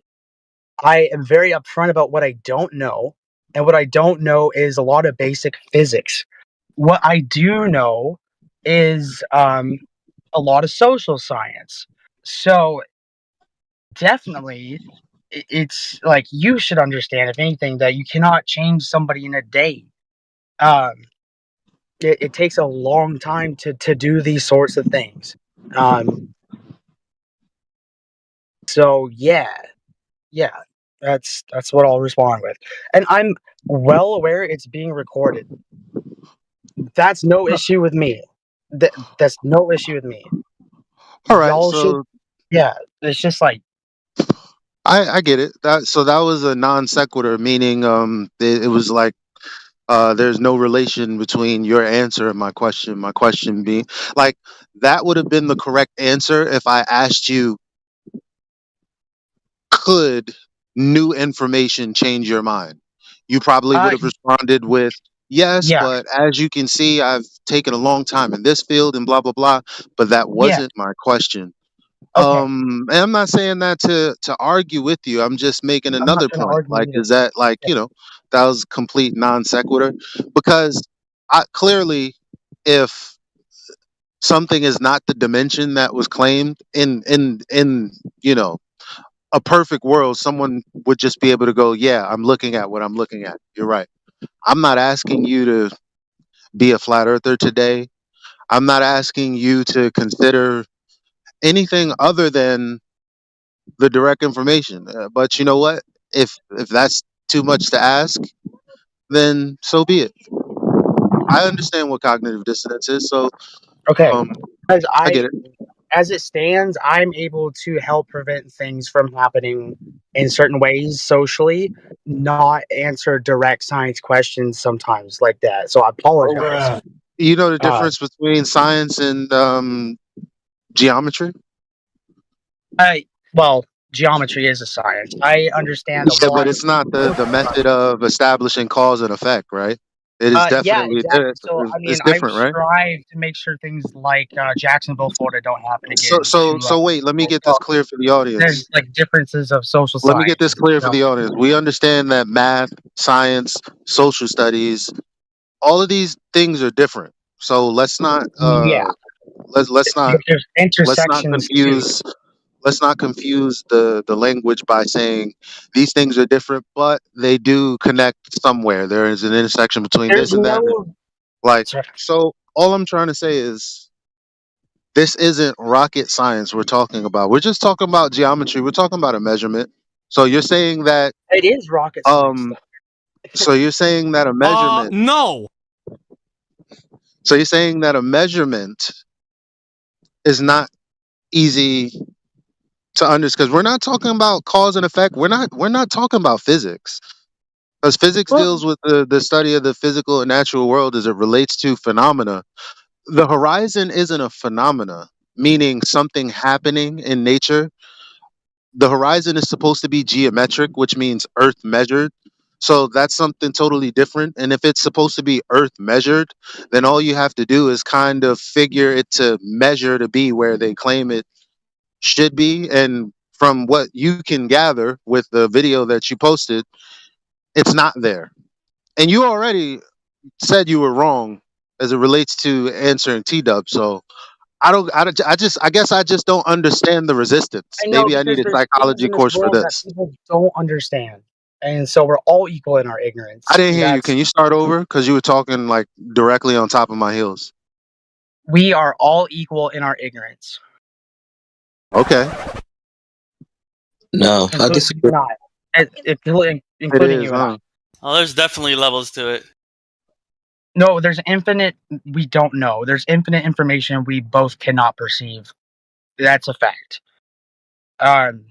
I am very upfront about what I don't know, and what I don't know is a lot of basic physics. What I do know is a lot of social science. So definitely, it's like you should understand, if anything, that you cannot change somebody in a day. Um, it takes a long time to do these sorts of things. So yeah, that's what I'll respond with, and I'm well aware it's being recorded. That's no issue with me. That's no issue with me. All right, Y'all should, so yeah. It's just like, I get it. That was a non sequitur, meaning it was like there's no relation between your answer and my question. My question being like that would have been the correct answer if I asked you, could new information change your mind? You probably would have responded with yes, yeah, but as you can see, I've taken a long time in this field and blah blah blah. But that yeah. wasn't my question. Okay, And I'm not saying that to argue with you. I'm just making I'm not another trying to point. argue Like, either. is that like, Yeah. that was complete non sequitur? Because I clearly, if something is not the dimension that was claimed in a perfect world, someone would just be able to go, yeah, I'm looking at what I'm looking at. You're right. I'm not asking you to be a flat earther today. I'm not asking you to consider anything other than the direct information. But you know what? If that's too much to ask, then so be it. I understand what cognitive dissonance is, so Okay, um, as I get it. as it stands, I'm able to help prevent things from happening in certain ways socially, not answer direct science questions sometimes like that. So I apologize. You know the Uh, difference between science and geometry? well, geometry is a science. I understand a Yeah, but lot of it's not the social method science. of establishing cause and effect, right? It is Yeah, definitely exactly. So, I mean, it's I've different, right? strived to make sure things like Jacksonville, Florida, don't happen So again. so so wait, let me get this So clear for the there's audience. like differences of social Let me get this sciences. clear for the audience. We understand that math, science, social studies, all of these things are different. So Yeah, let's not there's let's not intersections too. confuse the language by saying these things are different, but they do connect somewhere. There is an intersection between this There's and that. no. Like, Sorry. so all I'm trying to say is this isn't rocket science we're talking about. We're just talking about geometry. We're talking about a measurement. So you're saying that It is rocket science, um though. so you're saying that a measurement No. so you're saying that a measurement is not easy to understand, because we're not talking about cause and effect. We're not talking about physics. Because physics Well, deals with the study of the physical and natural world as it relates to phenomena. The horizon isn't a phenomena, meaning something happening in nature. The horizon is supposed to be geometric, which means earth measured. So that's something totally different. And if it's supposed to be earth measured, then all you have to do is kind of figure it to measure to be where they claim it should be. And from what you can gather with the video that you posted, it's not there. And you already said you were wrong as it relates to answering T Dub. So I guess I just don't understand the resistance. I know, Maybe I need because a there's things psychology in this course for world that this. people don't understand, and so we're all equal in our I ignorance. didn't hear you. That's Can you start over? Because you were talking like directly on top of my heels. We are all equal in our ignorance, Okay. No, I including you disagree. and I, It including is, you and I. huh? Oh, there's definitely levels to it. No, there's infinite. We don't know. There's infinite information we both cannot perceive. That's a fact. Um.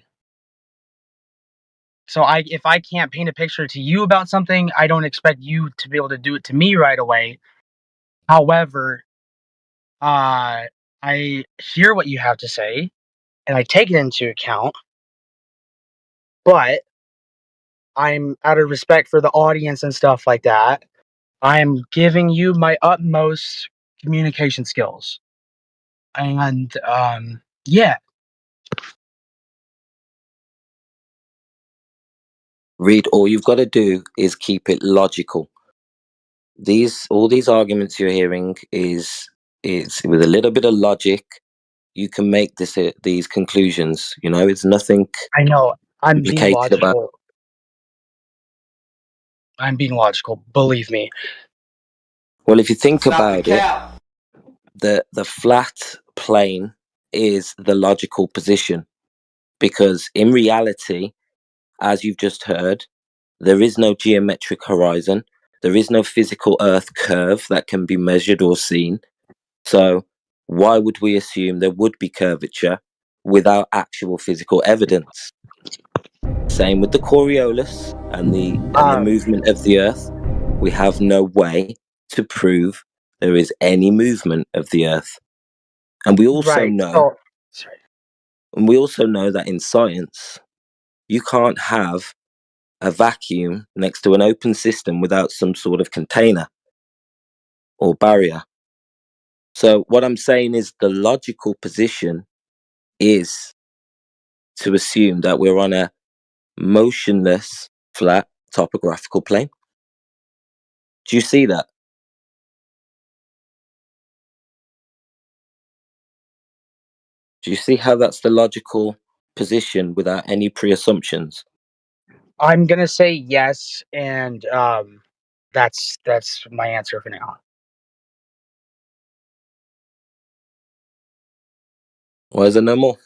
So if I can't paint a picture to you about something, I don't expect you to be able to do it to me right away. However, I hear what you have to say and I take it into account, but I'm out of respect for the audience and stuff like that. I'm giving you my utmost communication skills. And yeah, Reid, all you've got to do is keep it logical. All these arguments you're hearing is with a little bit of logic, you can make these conclusions. You know, it's nothing. I know. I'm being complicated logical. about. I'm being logical. Believe me. Well, if you think Stop about the it, cap. the flat plane is the logical position, because in reality, as you've just heard, there is no geometric horizon. There is no physical Earth curve that can be measured or seen. So why would we assume there would be curvature without actual physical evidence? Same with the Coriolis and the movement of the Earth. We have no way to prove there is any movement of the Earth. And we also know that in science, you can't have a vacuum next to an open system without some sort of container or barrier. So what I'm saying is the logical position is to assume that we're on a motionless, flat topographical plane. Do you see that? Do you see how that's the logical position without any pre-assumptions? I'm gonna say yes, and that's my answer for now. Why is there no more?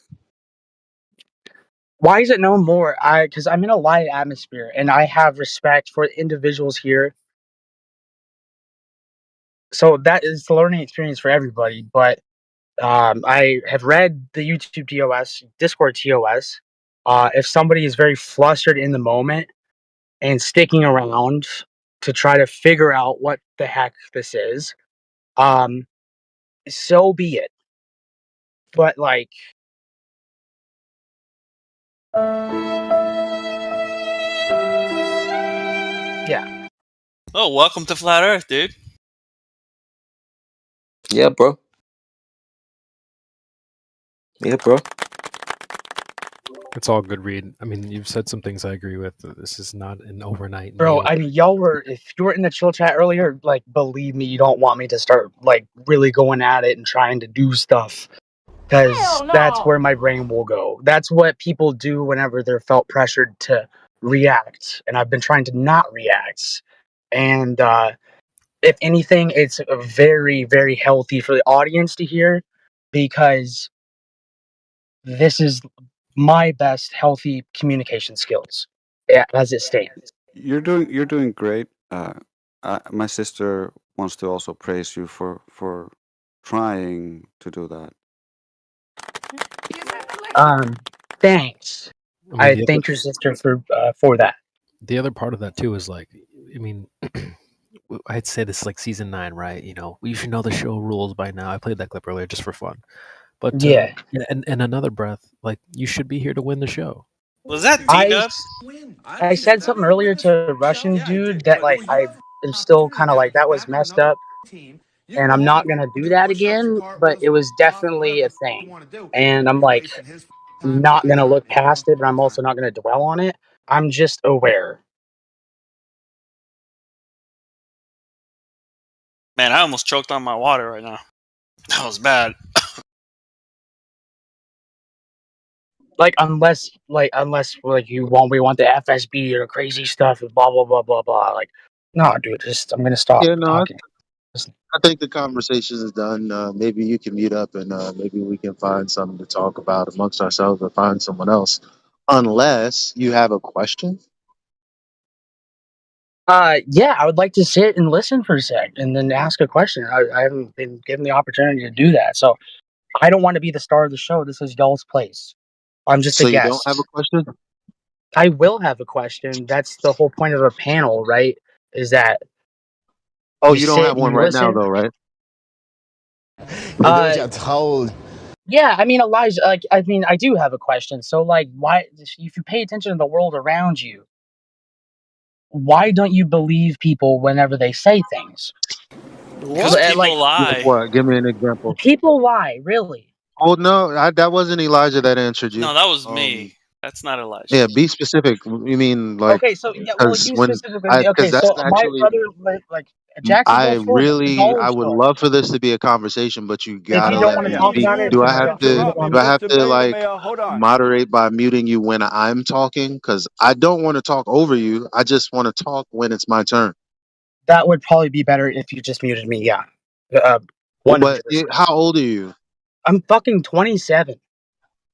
Why is it no more? Because I'm in a light atmosphere, and I have respect for individuals here. So that is the learning experience for everybody. But I have read the YouTube TOS, Discord TOS. If somebody is very flustered in the moment and sticking around to try to figure out what the heck this is, so be it. But like, yeah. Oh, welcome to Flat Earth, dude. Yeah, bro. Yeah, bro. It's all good, Reid. I mean, you've said some things I agree with. This is not an overnight. Bro, I mean, y'all were, if you were in the chill chat earlier, like, believe me, you don't want me to start, like, really going at it and trying to do stuff. Because that's where my brain will go. That's what people do whenever they're felt pressured to react. And I've been trying to not react. And if anything, it's very, very healthy for the audience to hear, because this is my best healthy communication skills as it stands. You're doing great. My sister wants to also praise you for trying to do that. Thanks. I mean, I thank your sister for that. The other part of that too is like, I mean, I'd say this is like season 9, right? You know, we should know the show rules by now. I played that clip earlier just for fun, but yeah. And another breath, like you should be here to win the show. Was that D-Dub? I said something earlier to a Russian dude that like I am still kind of like that was messed up, and I'm not gonna do that again. But it was definitely a thing, and I'm like not gonna look past it, but I'm also not gonna dwell on it. I'm just aware. Man, I almost choked on my water right now. That was bad. Like unless we want the FSB or crazy stuff and blah blah blah blah blah. Like, no, dude, just I'm gonna stop Yeah, no, talking. I think the conversation is done. Maybe you can meet up and maybe we can find something to talk about amongst ourselves or find someone else. Unless you have a question. Yeah, I would like to sit and listen for a sec and then ask a question. I haven't been given the opportunity to do that, so I don't want to be the star of the show. This is y'all's place. I'm just So a you guest. don't have a question? I will have a question. That's the whole point of a panel, right? Is that You don't sit have one and you right now, listen. though, right? Yeah, I mean, Elijah, like, I mean, I do have a question. So, like, why, if you pay attention to the world around you, why don't you believe people whenever they say things? Because people lie. What? Give me an example. People lie, really. Oh no, that wasn't Elijah that answered you. No, that was me. That's not Elijah. Yeah, be specific. You mean like? Okay, so yeah, well, Because you when specifically. I Okay, because that's so my actually brother, like Jacksonville, Florida, the dollar I would store. love for this to be a conversation, but you If gotta you don't let want to me talk speak. about it, Do I then have don't to? move on. Do I have Mr. to Beta like Male, hold on. moderate by muting you when I'm talking? Because I don't want to talk over you. I just want to talk when it's my turn. That would probably be better if you just muted me. Yeah, 100%. How old are you? I'm fucking 27.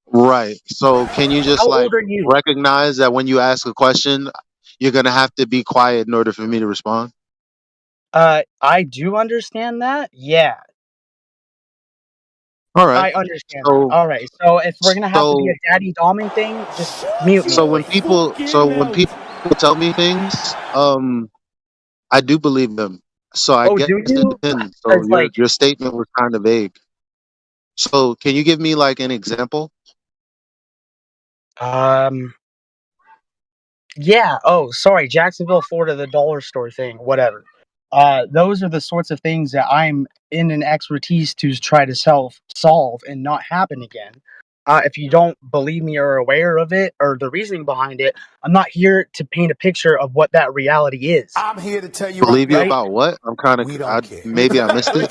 Right. So can you just How like old are you? recognize that when you ask a question, you're gonna have to be quiet in order for me to respond? I do understand that. Yeah, All right. I understand that. So All right. So if we're gonna have to be so a daddy doming thing, just mute me. so when people tell me things, I do believe them. So I Oh, guess do it you? depends. So Because like, your statement was kind of vague. So can you give me like an example? um, yeah. Oh, sorry, Jacksonville, Florida, the dollar store thing. Whatever. Those are the sorts of things that I'm in an expertise to try to solve and not happen again. If you don't believe me or are aware of it or the reasoning behind it, I'm not here to paint a picture of what that reality is. I'm here to tell you Believe you right? about what? I'm kind of. Maybe I missed it.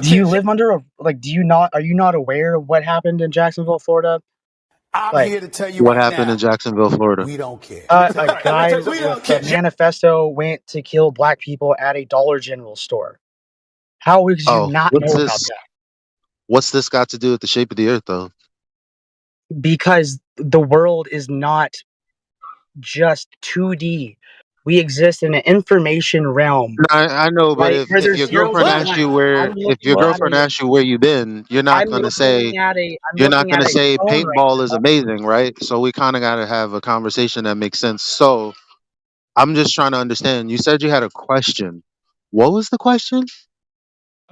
Do you live under a like? Do you not? Are you not aware of what happened in Jacksonville, Florida? I'm Like, here to tell you What right happened in now. Jacksonville, Florida? We don't care. a guy with a manifesto went to kill black people at a Dollar General store. How would you Oh, not know about that? what's this got to do with the shape of the earth, though? Because the world is not just 2D. We exist in an information realm. I know, but Right? Where if there's your zeros girlfriend and asks you ones. if your girlfriend asks you where you've been, I'm looking at a phone right paintball is now. amazing, right? So we kind of got to have a conversation that makes sense. So I'm just trying to understand. You said you had a question. What was the question?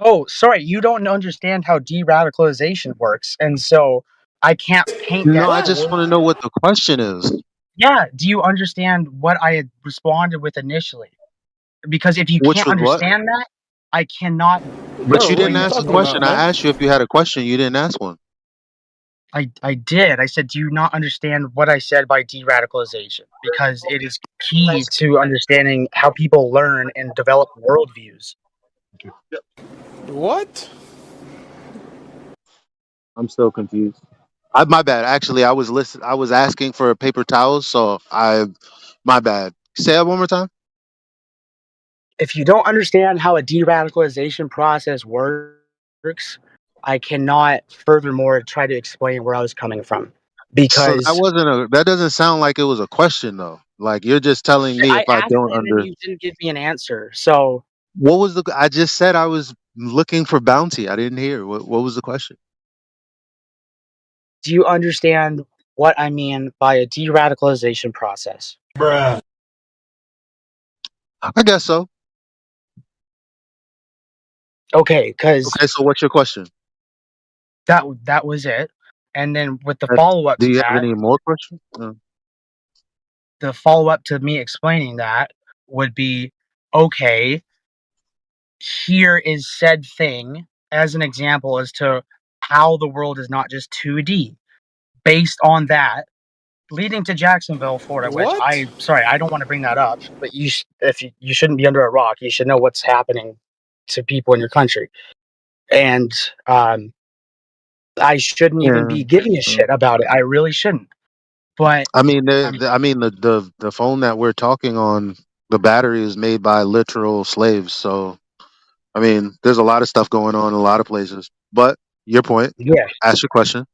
Oh, sorry, you don't understand how de-radicalization works, and so I can't paint No, that I just want to know what the question is. Yeah, do you understand what I had responded with initially? Because if you Which can't was what? understand that, I cannot But you didn't explain it ask to a you. question. I asked you if you had a question. You didn't ask one. I did. I said, do you not understand what I said by de-radicalization? Because it is key to understanding how people learn and develop worldviews. What? I'm still confused. My bad. Actually, I was asking for paper towels, so my bad. Say that one more time. If you don't understand how a de-radicalization process works, I cannot furthermore try to explain where I was coming from. So Because that doesn't sound like it was a question though. Like you're just telling me if I I asked don't it and under you didn't give me an answer. So what was I just said I was looking for bounty. I didn't hear. What was the question? do you understand what I mean by a de-radicalization process? Bruh. I guess so. Okay, because Okay, so what's your question? that was it. And then with the follow-up Do to you have that, any more questions? the follow-up to me explaining that would be, okay, here is said thing as an example as to how the world is not just 2D. Based on that, leading to Jacksonville, Florida, which What? I don't want to bring that up, but you shouldn't be under a rock. You should know what's happening to people in your country, and I shouldn't even Yeah. be giving a shit about it. I really shouldn't. But I mean, the phone that we're talking on, the battery is made by literal slaves. So, I mean, there's a lot of stuff going on in a lot of places. But your point. yeah, Ask your question.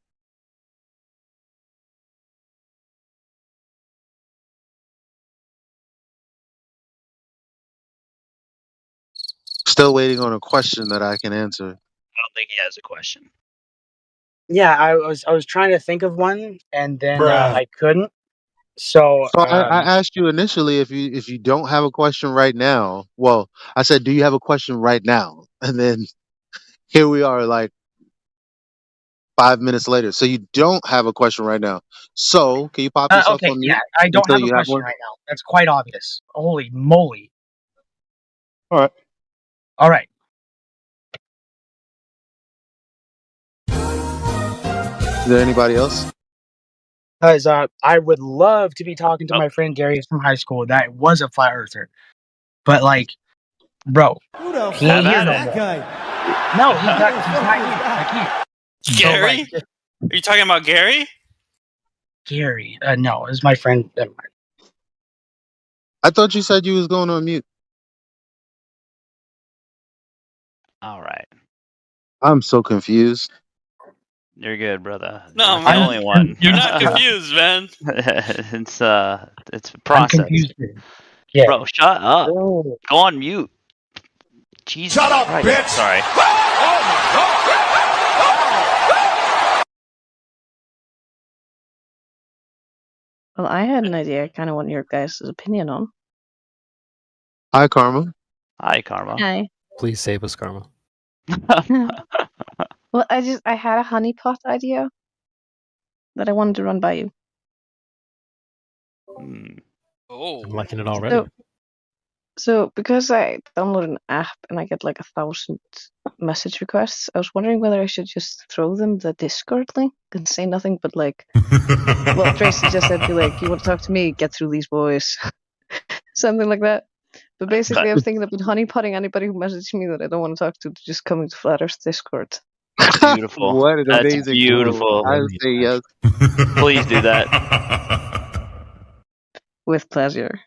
Still waiting on a question that I can answer. I don't think he has a question. yeah, I was trying to think of one, and then Bruh. I couldn't. So So I asked you initially if you don't have a question right now. Well, I said, do you have a question right now? And then here we are, like 5 minutes later. So you don't have a question right now. So can you pop yourself okay, on yeah, mute I don't until have a you have question one? right now. That's quite obvious. Holy moly! All right. All right. Is there anybody else? Because I would love to be talking to my friend Darius from high school that was a flat earther. But like, bro, he ain't here no more. No, he's not here. I can't. Gary? But, like, Are you talking about Gary? Gary. No, it's my friend. I thought you said you was going on mute. All right. I'm so confused. You're good, brother. No, You're not the man. only one. You're not confused, man. it's a I'm process. confused. Yeah. Bro, shut up. Oh. Go on mute. Jesus Shut up, Christ. bitch! Sorry. Well, I had an idea I kind of want your guys' opinion on. Hi, Karma. Hi, Karma. Hi. Please save us, Karma. Well, I had a honeypot idea that I wanted to run by you. Oh. I'm liking it already. So because I downloaded an app and I get like 1,000 message requests, I was wondering whether I should just throw them the Discord link and say nothing but like, well, Tracy just said, be like, you want to talk to me? Get through these boys. Something like that. But basically, I was thinking about honeypotting anybody who messaged me that I don't want to talk to just come into Flat Earth Discord. Beautiful. What an That's amazing beautiful. move. I say yes. Please do that. With pleasure.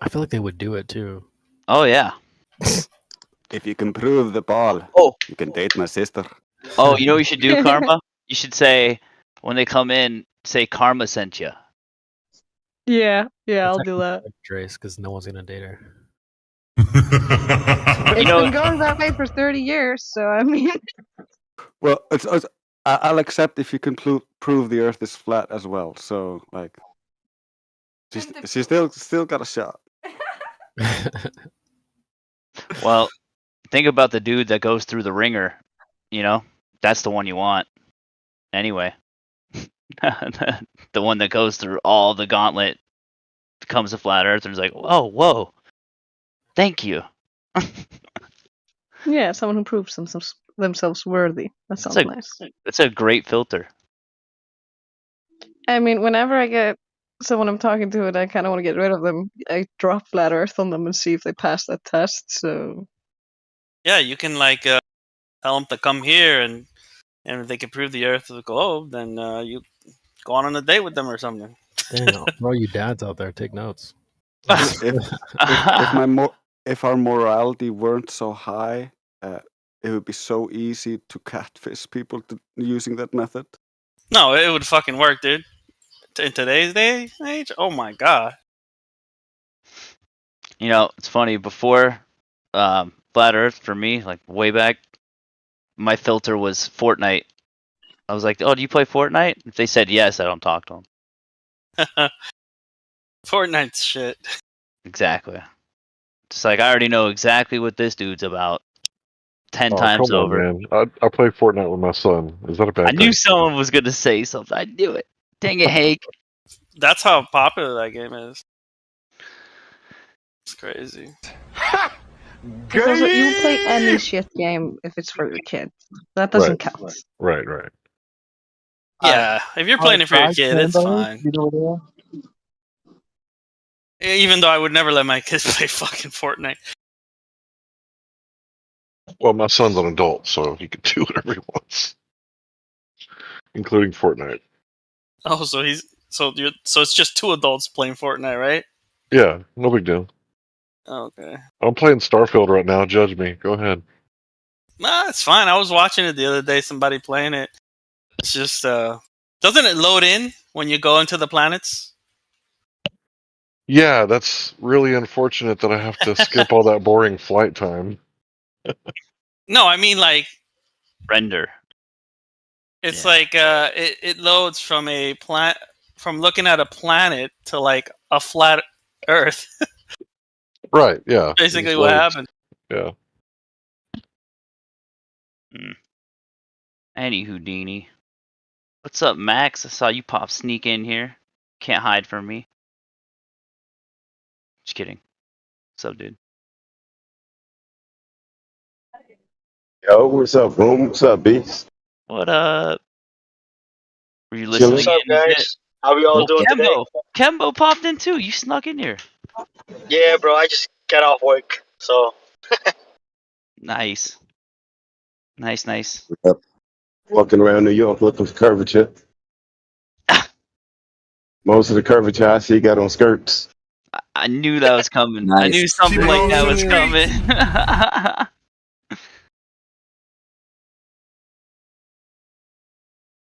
I feel like they would do it too. Oh, yeah. If you can prove the ball, you can date my sister. Oh, you know what you should do, Karma? You should say, when they come in, say Karma sent you. Yeah, I'll do that. Trace, because no one's gonna date her. It's been going that way for 30 years, so I mean. Well, I'll accept if you can prove the Earth is flat as well. So, like, she still got a shot. Well, think about the dude that goes through the ringer. You know, that's the one you want. Anyway, the one that goes through all the gauntlet, becomes a flat earther, and is like, whoa, thank you. Yeah, someone who proves themselves worthy. That sounds nice. It's a great filter. I mean, whenever I get someone I'm talking to and I kind of want to get rid of them, I drop Flat Earth on them and see if they pass that test. So Yeah, you can like tell them to come here, and if they can prove the Earth is a globe, then you go on a date with them or something. Dang, all you dads out there, take notes. If our morality weren't so high, it would be so easy to catfish people using that method. No, it would fucking work, dude. In today's age, oh my god. You know, it's funny. Before Flat Earth, for me, like way back, my filter was Fortnite. I was like, "Oh, do you play Fortnite?" If they said yes, I don't talk to them. Fortnite's shit. Exactly. Just like I already know exactly what this dude's about. 10 times come on, over. man. I play Fortnite with my son. Is that a bad I thing? knew someone was gonna say something. I knew it. Dang it, Hake. That's how popular that game is. It's crazy. because you play any shit game if it's for your kid. That doesn't count. Right. Yeah, if you're playing it for your kid, it's fine. Even though I would never let my kids play fucking Fortnite. Well, my son's an adult, so he can do whatever he wants, including Fortnite. Oh, so it's just two adults playing Fortnite, right? Yeah, no big deal. Okay. I'm playing Starfield right now. Judge me. Go ahead. Nah, it's fine. I was watching it the other day. Somebody playing it. It's just doesn't it load in when you go into the planets? Yeah, that's really unfortunate that I have to skip all that boring flight time. No, I mean like render. It's like it loads from from looking at a planet to like a flat Earth. Right, yeah. Basically what happened. Yeah. Any Houdini. What's up, Max? I saw you pop sneak in here. Can't hide from me. Just kidding. What's up, dude? Yo, what's up, boom? What's up, beast? What up? Were you Chilling. listening What's up, in? Is guys? it? How we all Oh, doing today? Kembo popped in too. You snuck in here. Yeah, bro. I just got off work, so. Nice. Nice. Yep. Walking around New York looking for curvature. Most of the curvature I see got on skirts. I knew that was coming. I Nice. knew something like that was coming.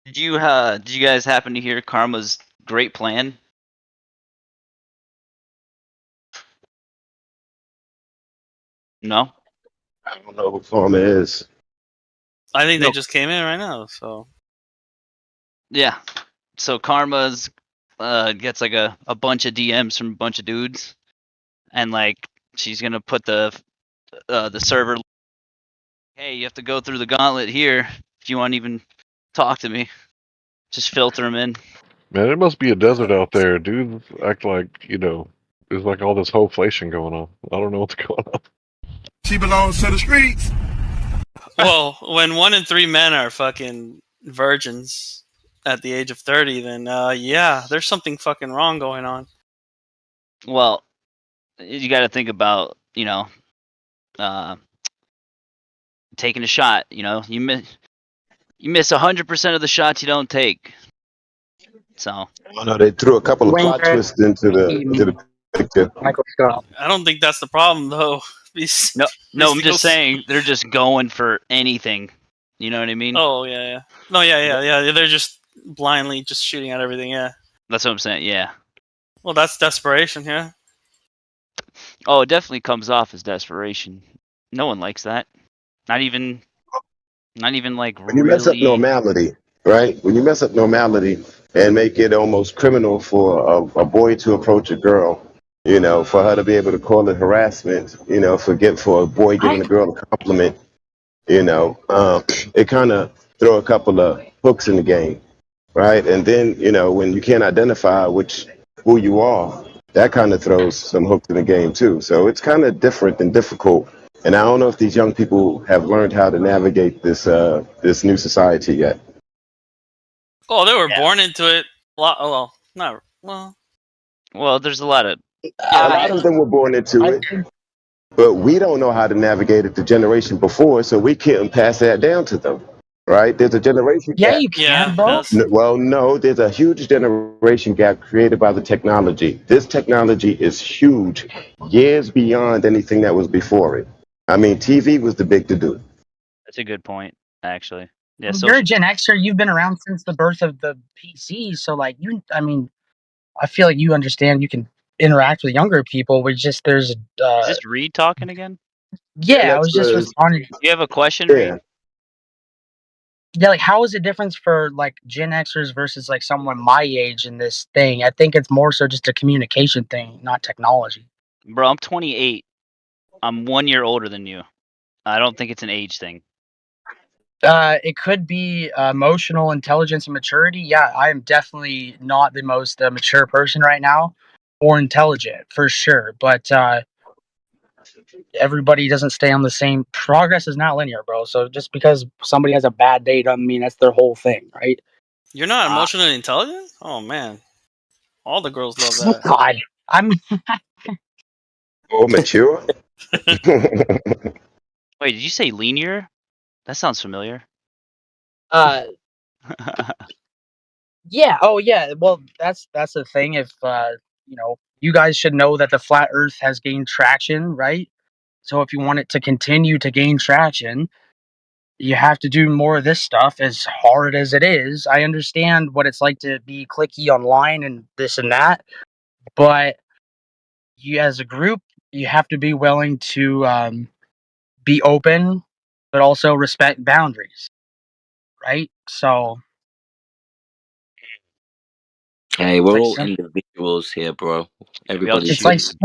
Did you guys happen to hear Karma's great plan? No? I don't know who Karma is. I think No. they just came in right now, so. Yeah. So Karma's gets like a bunch of DMs from a bunch of dudes, and like she's gonna put the server. Hey, you have to go through the gauntlet here if you want to even talk to me. Just filter them in. Man, it must be a desert out there. Dudes act like, there's like all this whole-flation going on. I don't know what's going on. She belongs to the streets. Well, when 1 in 3 men are fucking virgins at the age of 30, then yeah, there's something fucking wrong going on. Well, you got to think about, taking a shot. You miss 100% of the shots you don't take. So. Oh no, they threw a couple of plot twists into the picture. I don't think that's the problem, though. No, I'm just saying they're just going for anything. You know what I mean? Oh yeah. No, yeah. They're just blindly just shooting at everything. Yeah. That's what I'm saying. Yeah. Well, that's desperation. Yeah. Oh, it definitely comes off as desperation. No one likes that. Not even like When you mess up normality, right? When you mess up normality and make it almost criminal for a boy to approach a girl, for her to be able to call it harassment, for a boy giving a girl a compliment, it kind of throw a couple of hooks in the game, right? And then, when you can't identify who you are, that kind of throws some hooks in the game too. So it's kind of different and difficult. And I don't know if these young people have learned how to navigate this new society yet. Oh, they were born into it. Well, not well. Well, there's a lot of. A lot of them were born into it, but we don't know how to navigate it the generation before, so we couldn't pass that down to them, right? There's a generation Yeah, gap. you can, bro. Well, no, there's a huge generation gap created by the technology. This technology is huge, years beyond anything that was before it. I mean, TV was the big to-do. That's a good point, actually. Yeah, You're a Gen Xer. You've been around since the birth of the PC, so like I feel like you understand. You can interact with younger people. Is this Reid talking again? Yeah, I was just responding. You have a question, Reid? Yeah, like how is it different for like Gen Xers versus like someone my age in this thing? I think it's more so just a communication thing, not technology. Bro, I'm 28. I'm 1 year older than you. I don't think it's an age thing. It could be emotional intelligence and maturity. Yeah, I am definitely not the most mature person right now, or intelligent for sure. But everybody doesn't stay on the same. Progress is not linear, bro. So just because somebody has a bad day doesn't mean that's their whole thing, right? You're not emotionally intelligent? Oh man, all the girls love that. Oh God, I'm. Oh, mature. Wait, did you say linear? That sounds familiar. Yeah. Oh, yeah. Well, that's the thing. If you guys should know that the flat Earth has gained traction, right? So if you want it to continue to gain traction, you have to do more of this stuff. As hard as it is, I understand what it's like to be cliquey online and this and that, but you, as a group, you have to be willing to be open, but also respect boundaries, right? So. Hey, we're Like all some- individuals here, bro. Everybody's It's like, different.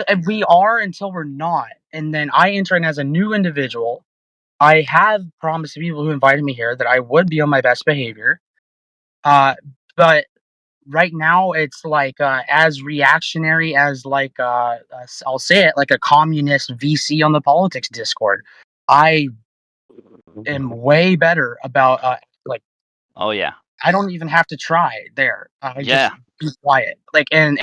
well, we are until we're not. And then I enter in as a new individual. I have promised people who invited me here that I would be on my best behavior. But right now it's like as reactionary as like I'll say it, like a communist VC on the politics Discord. I am way better about like. Oh yeah. I don't even have to try there. I Yeah. just be quiet. Like and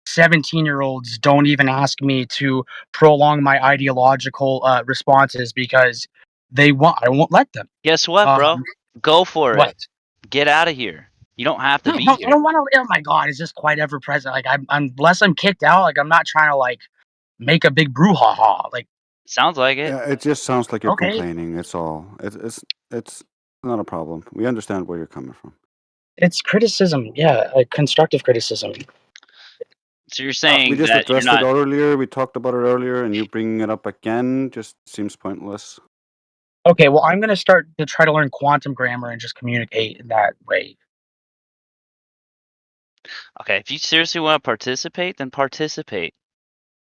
17-year-olds don't even ask me to prolong my ideological responses because I won't let them. Guess what, bro? Go for What? it. Get out of here. You don't have to No, be no, I here. don't want to. Oh my god, it's just quite ever present. Like unless I'm kicked out, like I'm not trying to like make a big brouhaha. Like Sounds like it. Yeah, it just sounds like you're Okay. complaining. It's all. It's not a problem. We understand where you're coming from. It's criticism, yeah, like constructive criticism. So you're saying We just that you're addressed not. it earlier. We talked about it earlier, and you bringing it up again just seems pointless. Okay, well, I'm gonna start to try to learn quantum grammar and just communicate in that way. Okay, if you seriously want to participate, then participate.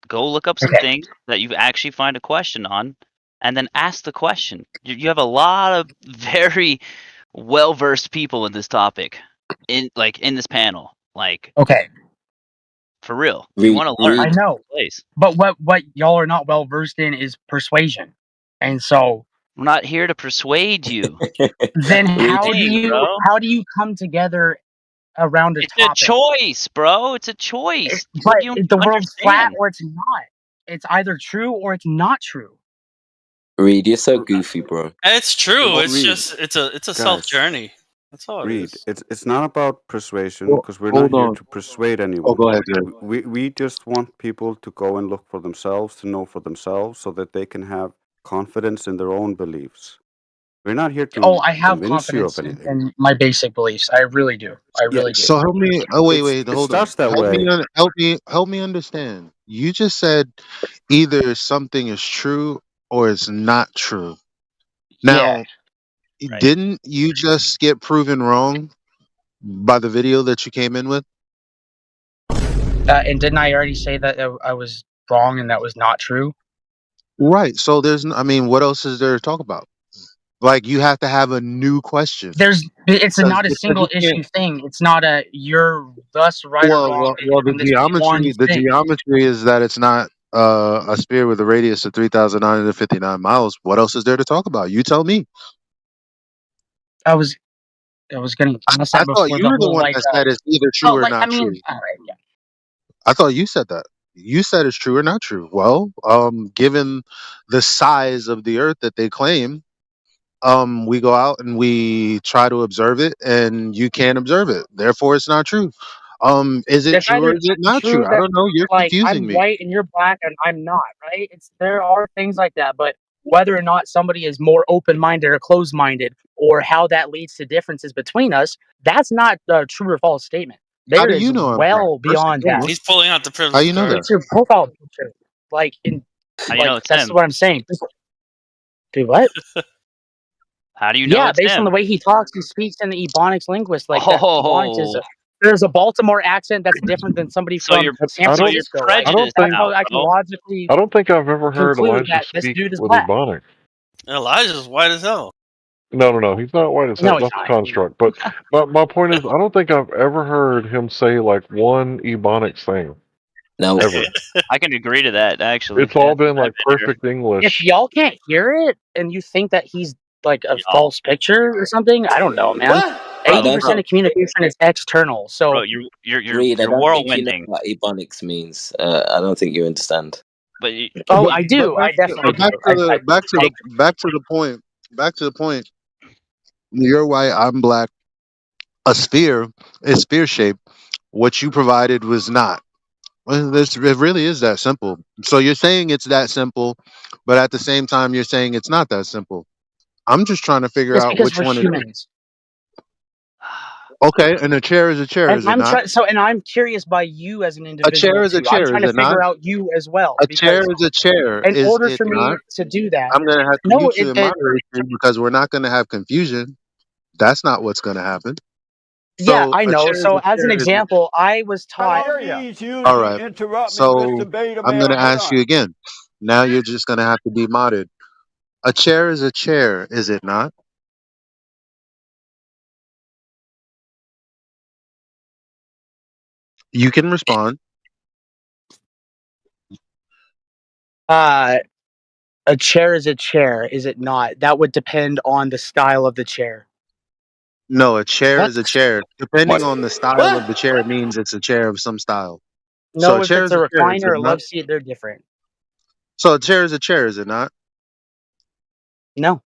Go look up some Okay. things that you actually find a question on, and then ask the question. You have a lot of very well-versed people in this topic, in this panel. Like, Okay. for real, you want to learn. I know, Please. but what y'all are not well versed in is persuasion, and so We're not here to persuade you. then how bro. do you come together around a It's topic? a choice, bro. It's a choice. But What do you the world's flat understand? or it's not. It's either true or it's not true. Reid, you're so goofy, bro. It's true. It's Reid, just it's a guys, self journey. That's all it Reid, is. it's not about persuasion Well, because we're not hold here on. to persuade Oh, anyone. go ahead, Jay. We just want people to go and look for themselves, to know for themselves, so that they can have confidence in their own beliefs. We're not here to Oh, I have convince you of confidence anything. in my basic beliefs. I really do. I Yeah, really do. So help me. Oh wait, it hold on. starts that way. Help me understand. You just said either something is true or it's not true. Yeah. Now, didn't you just get proven wrong by the video that you came in with? And didn't I already say that I was wrong and that was not true? Right. So I mean, what else is there to talk about? Like you have to have a new question. It's not a Because single you can't. issue thing. It's not a you're thus right or wrong based Well, on this one the thing. geometry is that it's not a sphere with a radius of 3,959 miles. What else is there to talk about? You tell me. I was gonna ask I that thought before you the were the whole one like that said it's either true or not true. all right, yeah. I thought you said that. You said it's true or not true. Well, given the size of the Earth that they claim, we go out and we try to observe it, and you can't observe it. Therefore, it's not true. Is it It's true or either is it not true true? I that don't know. You're like confusing I'm me. white and you're black and I'm not, right? There are things like that, but whether or not somebody is more open-minded or closed-minded or how that leads to differences between us, that's not a true or false statement. How There do is you know I'm black? well First and beyond that. foremost, He's pulling out the how privilege you know card. that? It's your profile picture. How do you know it's That's him? what I'm saying. Dude, what? How do you know Yeah, it's based on him? the way he talks, he speaks in the Ebonics linguist. Like that Ebonics is Oh, there's a Baltimore accent that's different than somebody so from you're San I don't. Francisco. Like I don't prejudiced that's think. how now, I can bro. logically I don't think I've ever heard conclude Elijah that this speak dude is with black. Ebonics. Elijah's white as hell. No. He's not white as hell. No, he's That's a not. construct. But my point is, I don't think I've ever heard him say like one Ebonics thing. No, Ever. I can agree to that. Actually, It's all been I've like been here. perfect English. If y'all can't hear it and you think that he's like a false picture or something, I don't know, man. I 80% don't think, of communication is external. So Bro, you're Reid, I don't think you know whirlwinding. what Ebonics means. I don't think you understand. But you, oh, But I do. I definitely do. back to the point. Back to the point. You're white. I'm black. A sphere is sphere shaped. What you provided was not. Well, it really is that simple. So you're saying it's that simple, but at the same time, you're saying it's not that simple. I'm just trying to figure it's out because which we're one it is. humans. Okay, and a chair is a chair, And is it not? and I'm curious by you as an A chair individual is a too. I'm chair, trying is to it not? figure out you as well A chair because is a chair, in is order it for me not? to do that, I'm gonna have to no, mute you in it moderation because we're not gonna have confusion. That's not what's gonna happen. yeah, So I a know. chair is So a as an chair, is it? example, I was taught. Don't need you All to right. interrupt me, So Mr. Beta I'm Male. gonna Hold ask on. you again. Now you're just gonna have to be modded. A chair is a chair, is it not? You can respond. Uh, A chair is a chair, is it not? That would depend on the style of the chair. No, a chair What? is a chair. Depending What? on the style What? of the chair, it means it's a chair of some style. So No, a if chair it's is a a chair, is recliner it or not? love seat, they're different. So a chair is a chair, is it not? No.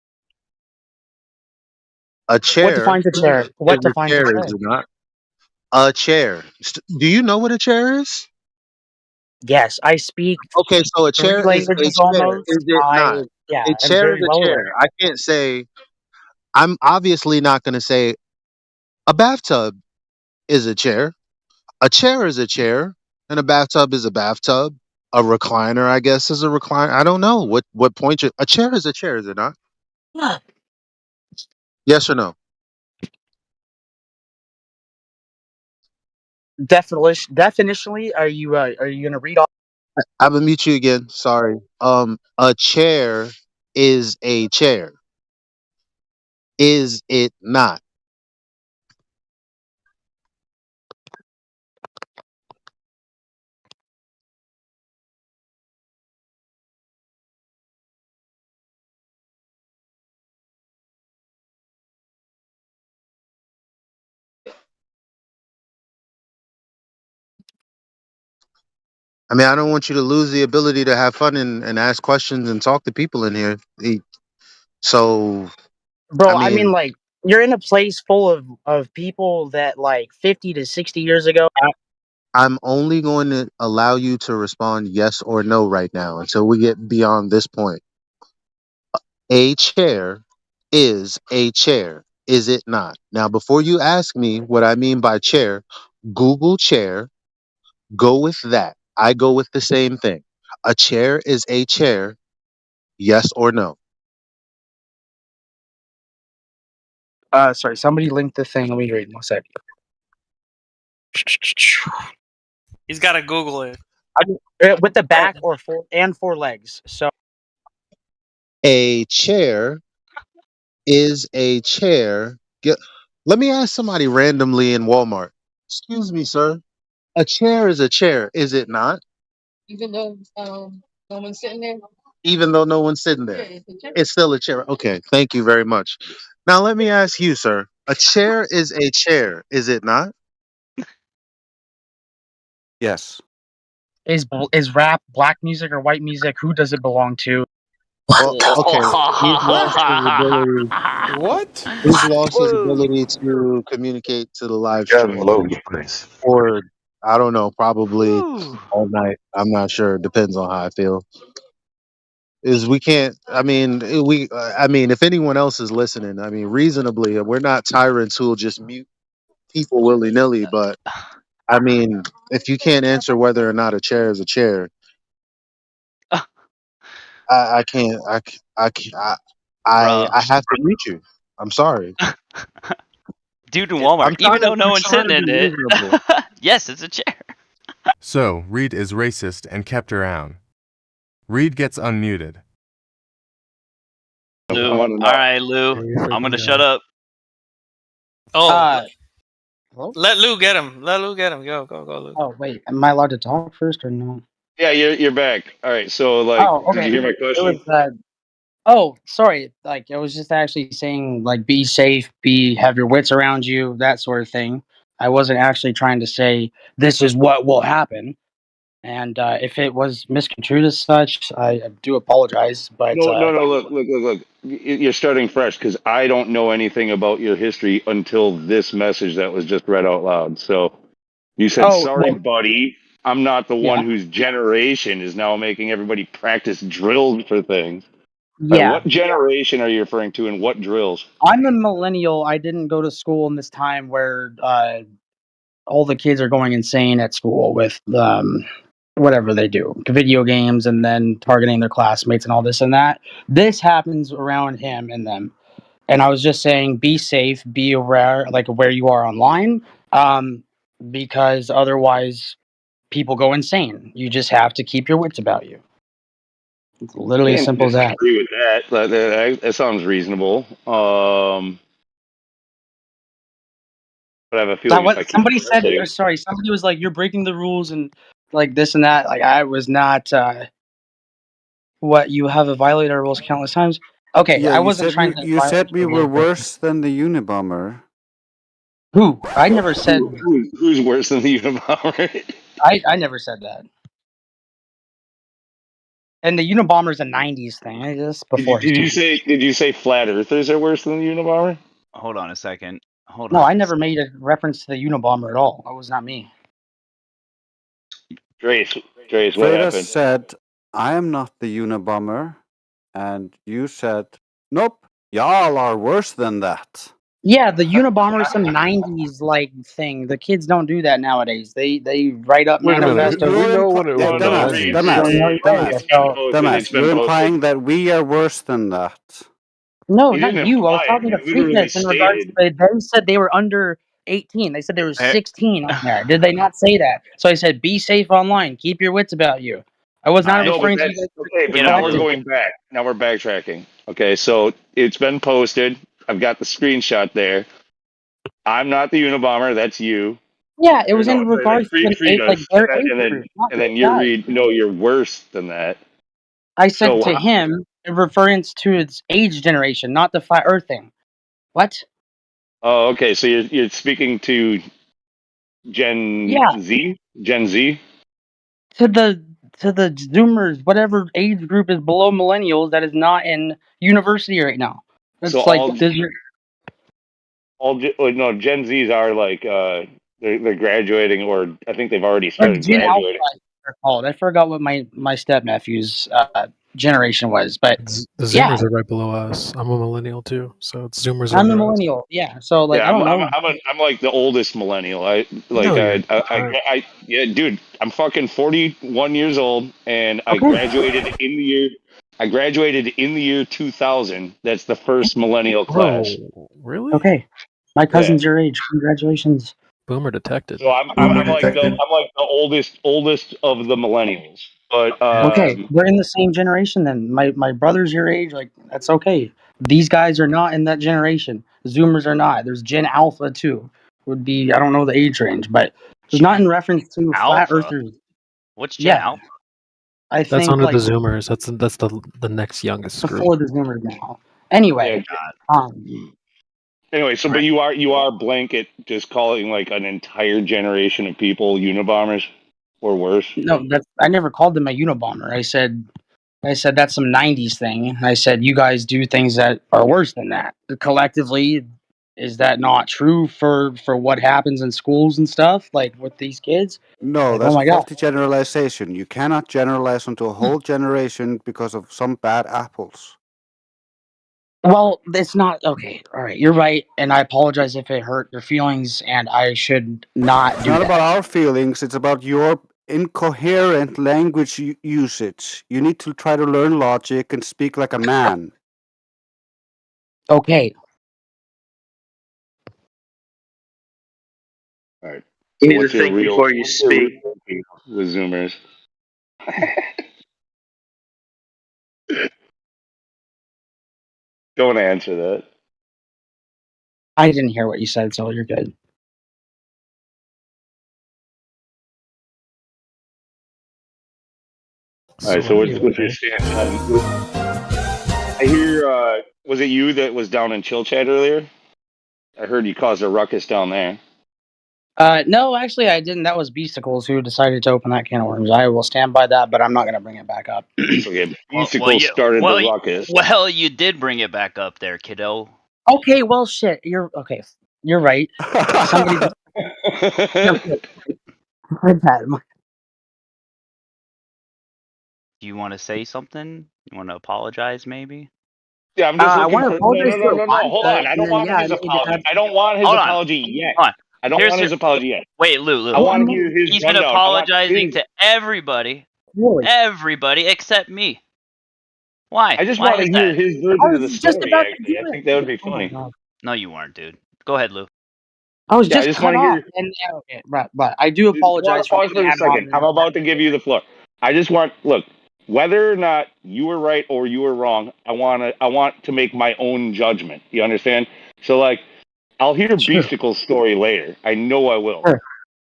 A What chair defines a chair? is What a defines a chair, chair? is it not? A chair. Do you know what a chair is? Yes, I speak Okay, so a 3 chair is a languages chair, is almost. it not? Yeah, A I'm chair is very a well chair. aware. I can't say, I'm obviously not going to say a bathtub is a chair. A chair is a chair, and a bathtub is a bathtub. A recliner, I guess, is a recliner. I don't know what point a chair is a chair, is it not? Yes or no? Definitionally, are you gonna read off? I'm gonna mute you again. Sorry. A chair is a chair. Is it not? I mean, I don't want you to lose the ability to have fun and ask questions and talk to people in here. So, I Bro, I mean, mean, like, you're in a place full of people that, like, 50 to 60 years ago. I'm only going to allow you to respond yes or no right now until we get beyond this point. A chair is a chair, is it not? Now, before you ask me what I mean by chair, Google chair, go with that. I go with the same thing. A chair is a chair, yes or no? Sorry, somebody linked the thing. Let me read one sec. He's got to Google it. With the back or four legs. So A chair is a chair. Let me ask somebody randomly in Walmart. Excuse me, sir. A chair is a chair, is it not? Even though no one's sitting there? Even though no one's sitting there. Yeah, it's still a chair. Okay, thank you very much. Now let me ask you, sir. A chair is a chair, is it not? Yes. is rap black music or white music? Who does it belong to? Well, okay. He's lost his ability. What? He's lost his Whoa. ability to communicate to the live Guys stream. all over the place. Or I don't know, probably Woo. all night. I'm not sure. It depends on how I feel. Is we can't. I mean, we. I mean, if anyone else is listening, I mean, reasonably, we're not tyrants who'll just mute people willy nilly. But I mean, if you can't answer whether or not a chair is a chair, I can't. Bro. I have to mute you. I'm sorry. Dude in Walmart, I'm even trying to. though no I'm one's trying sitting to be in it. reasonable. Yes, it's a chair. So, Reid is racist and kept around. Reid gets unmuted. Lou. I want to All know. right, Lou. I'm going to shut up. Oh, Hello? let Lou get him. Let Lou get him. Go, Lou. Oh wait, am I allowed to talk first or no? Yeah, you're back. All right. So, like, Oh, did okay. you hear my It question? was oh, sorry. Like I was just actually saying, like, be safe, have your wits around you, that sort of thing. I wasn't actually trying to say this is what will happen. And if it was misconstrued as such, I do apologize. But No. Look. You're starting fresh because I don't know anything about your history until this message that was just read out loud. So you said, oh, sorry, well, buddy. I'm not the one yeah, whose generation is now making everybody practice drills for things. All right, yeah. what generation are you referring to and what drills? I'm a millennial. I didn't go to school in this time where all the kids are going insane at school with whatever they do, video games, and then targeting their classmates and all this and that. This happens around him and them. And I was just saying, be safe, be aware, like where you are online, because otherwise people go insane. You just have to keep your wits about you. It's literally as Can't simple as that. disagree with that. That sounds reasonable. But I have a That feeling if I what keep somebody said. pressing, Sorry, somebody was like, "You're breaking the rules," and like this and that. Like I was not. What, you have violated our rules countless times? Okay, Yeah, I you wasn't said trying to you violate said we the were rules. worse than the Unabomber. Who? I never said. Who's worse than the Unabomber? I never said that. And the Unabomber's a '90s thing. I just before. Did you say flat earthers are worse than the Unabomber? Hold on a second. Hold No, on. I never made a reference to the Unabomber at all. That was not me. Trace, what Freda happened? said, "I am not the Unabomber," and you said, "Nope, y'all are worse than that." Yeah, the Unabomber is some '90s like thing. The kids don't do that nowadays. They write up Wait a minute. manifestos. We know what it was. It's been You're posted. implying that we are worse than that. No, He not didn't you. I was imply it. talking to He literally Freakness in regards to they said they were under 18. They said there was 16 on there. Did they not say that? So I said, be safe online. Keep your wits about you. I was not No, but referring to you that's guys okay. But Get now him, we're Lou. going back. Now we're backtracking. Okay, so it's been posted. I've got the screenshot there. I'm not the Unabomber. That's you. Yeah, it Or was no, in regards to an Free like does, their age group, not and just then you that. read. No, you're worse than that. I said So to him in reference to its age generation, not the flat Earth thing. What? oh, okay. So you're speaking to Gen Yeah, Z. Gen Z. to the Zoomers, whatever age group is below millennials that is not in university right now. So It's like no, Gen Zs are like they're graduating, or I think they've already like started Gen Alpha, graduating. they're called. I forgot what my stepnephew's generation was, but The yeah, Zoomers are right below us. I'm a millennial too, so it's Zoomers I'm a over us. millennial. Yeah, so like Yeah, I don't know. I'm like the oldest millennial. I like No, you're yeah, dude. I'm fucking 41 years old, and I Okay. graduated in the year. I graduated in the year 2000. That's the first millennial class. Bro, really? Okay, my Yeah. cousin's your age. Congratulations. Boomer detected. So I'm like the oldest of the millennials. But Okay, we're in the same generation then. My brother's your age. Like that's okay. These guys are not in that generation. Zoomers are not. There's Gen Alpha too. Would be I don't know the age range, but it's not in reference to flat Alpha? earthers. What's Gen Yeah, Alpha? I That's think under like the Zoomers. That's the next youngest group. before the Zoomers now. Anyway, yeah. Anyway, so but you are blanket just calling like an entire generation of people Unabombers or worse. no, that's I never called them a Unabomber. I said that's some '90s thing. I said you guys do things that are worse than that. Collectively, is that not true for what happens in schools and stuff like with these kids? No, Like, oh that's a my god. faulty generalization. You cannot generalize onto a whole generation because of some bad apples. Well, it's not okay. All right, you're right, and I apologize if it hurt your feelings, and I should not It's do not that. about our feelings, it's about your incoherent language usage. You need to try to learn logic and speak like a man. Okay. All right. You So need to think before you speak. With Zoomers? Don't answer that. I didn't hear what you said, so you're good. All right. So what's your stance on? I hear. Was it you that was down in Chill Chat earlier? I heard you caused a ruckus down there. No, actually, I didn't. That was Beasticles who decided to open that can of worms. I will stand by that, but I'm not going to bring it back up. Okay, Beasticle started the ruckus. Well, you did bring it back up there, kiddo. Okay, well, shit. You're okay. You're right. Somebody. My bad. Do you want to say something? You want to apologize, maybe? Yeah, I'm just I looking want to for. apologize to No. Hold on. I and don't then want yeah, his I made apology. I don't want his Hold on. apology yet. Hold on. I don't want his apology yet. Wait, Lou. I want to hear his He's been rundown. apologizing to everybody. Really? Everybody except me. Why? I just Why want to is hear that? his I version of the was just story. about to Actually, do I it. think that would be Oh my funny. god. No, you weren't, dude. Go ahead, Lou. I was Yeah, I just just cut want to off, hear. and okay, but I do apologize for Pause being for a ad second. I'm moderator. about to give you the floor. I just want look. Whether or not you were right or you were wrong, I want to make my own judgment. You understand? So like, I'll hear Beasticle's story later. I know I will. Sure.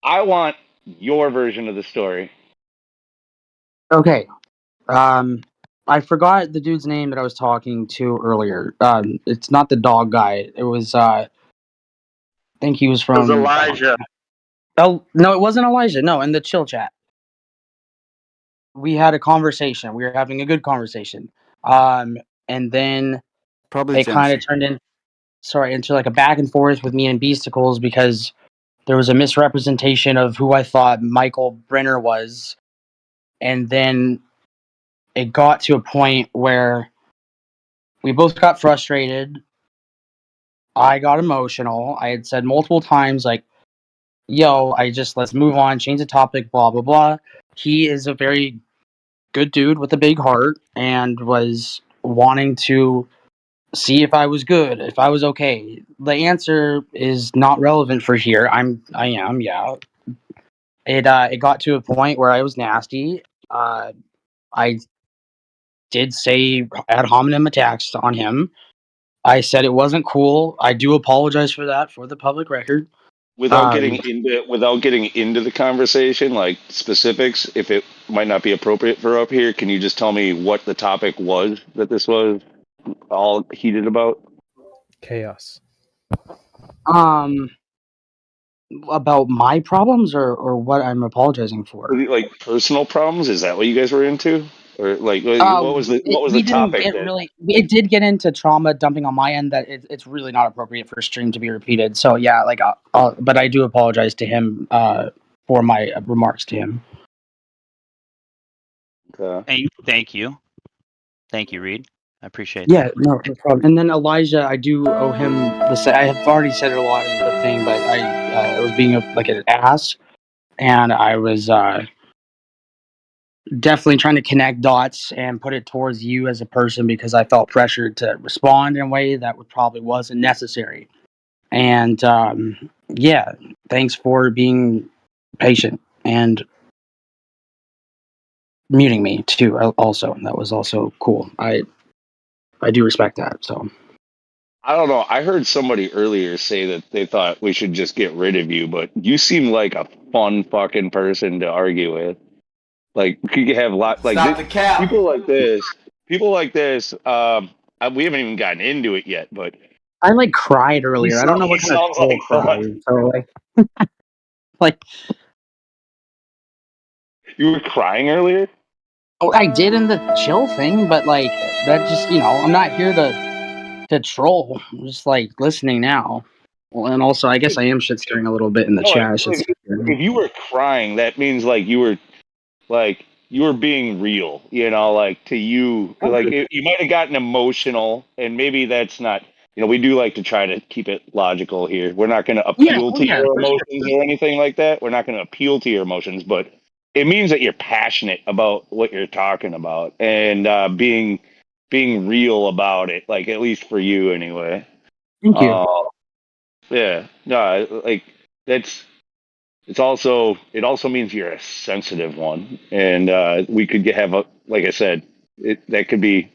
I want your version of the story. Okay. I forgot the dude's name that I was talking to earlier. It's not the dog guy. It was I think he was It was from. Elijah. Oh no, it wasn't Elijah. No, in the chill chat, we had a conversation. We were having a good conversation. And then Probably it kind of Jensen. turned into like a back and forth with me and Beasticles because there was a misrepresentation of who I thought Michael Brenner was, and then it got to a point where we both got frustrated. I got emotional. I had said multiple times, like, yo, let's move on, change the topic, blah, blah, blah. He is a very good dude with a big heart and was wanting to see if I was good, if I was okay. The answer is not relevant for here. I am, yeah. It got to a point where I was nasty. I did say ad hominem attacks on him. I said it wasn't cool. I do apologize for that for the public record. Without getting into the conversation, like specifics, if it might not be appropriate for up here, can you just tell me what the topic was that this was all heated about? Chaos. About my problems or what I'm apologizing for. Like personal problems? Is that what you guys were into, or like what was the topic? It did get into trauma dumping on my end that it's really not appropriate for a stream to be repeated. So yeah, like, but I do apologize to him for my remarks to him. Thank you, Reid. I appreciate Yeah, that. no problem. And then Elijah, I do owe him I have already said it a lot in the thing, but I was being like an ass, and I was definitely trying to connect dots and put it towards you as a person because I felt pressured to respond in a way that probably wasn't necessary. And yeah, thanks for being patient and muting me too. Also, that was also cool. I do respect that. So I don't know. I heard somebody earlier say that they thought we should just get rid of you, but you seem like a fun fucking person to argue with. Like we could have Stop the cap. people like this. People like this. We haven't even gotten into it yet, but I like cried earlier. I don't know what kind of sounds troll like cry. fun. So like You were crying earlier? Oh, I did in the chill thing, but like that just I'm not here to troll. I'm just like listening now. Well, and also I guess I am shit stirring a little bit in the No, chat. if you were crying, that means you were being real, like to you, like you might have gotten emotional, and maybe that's not, we do like to try to keep it logical here. We're not going to appeal to your emotions or anything like that. We're not going to appeal to your emotions, but it means that you're passionate about what you're talking about and being real about it, like at least for you anyway. Thank you. Yeah, no, like that's. It also means you're a sensitive one, and we could like I said, that could be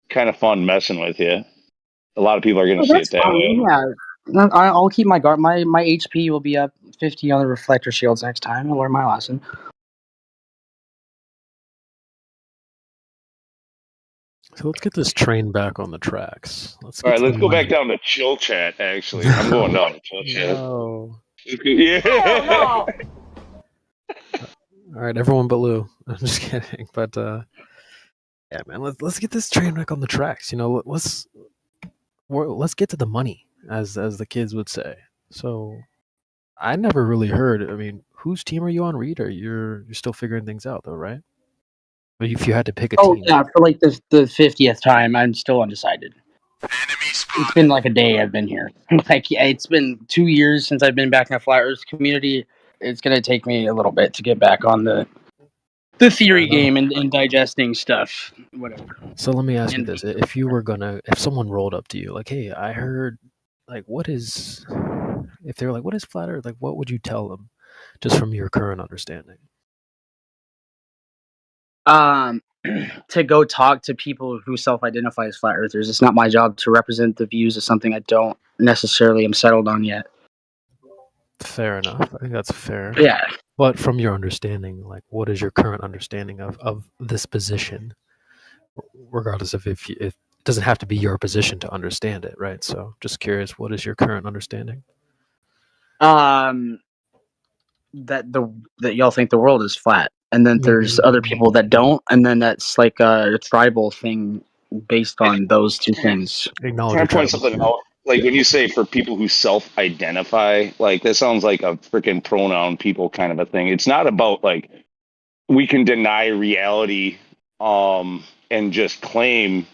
kind of fun messing with you. A lot of people are going to see it that way. Yeah, I'll keep my guard. My HP will be up 50 on the reflector shields next time. I'll learn my lesson. So let's get this train back on the tracks. All right, let's go back down to chill chat. Actually, I'm going down to chill chat. No. Yeah. All right, everyone but Lou. I'm just kidding, but yeah, man, let's get this train back on the tracks. Let's get to the money, as the kids would say. So, I never really heard. I mean, whose team are you on, Reid? Or you're still figuring things out, though, right? But if you had to pick a team, yeah, for like the 50th time, I'm still undecided. It's been like a day I've been here. Like, yeah, it's been 2 years since I've been back in the Flat Earth community. It's gonna take me a little bit to get back on the theory game and digesting stuff, whatever. So let me ask you this: if someone rolled up to you like, "Hey, I heard, like, if they were like, what is flat Earth? Like, what would you tell them, just from your current understanding?" To go talk to people who self-identify as flat earthers. It's not my job to represent the views of something I don't necessarily am settled on yet. Fair enough. I think that's fair. Yeah. But from your understanding, like, what is your current understanding of this position? regardless of if it doesn't have to be your position to understand it, right? So just curious, what is your current understanding? That y'all think the world is flat, and then there's other people that don't, and then that's like a tribal thing based on those two things. Can I point something out? Like when you say for people who self-identify, like that sounds like a freaking pronoun people kind of a thing. It's not about like we can deny reality and just claim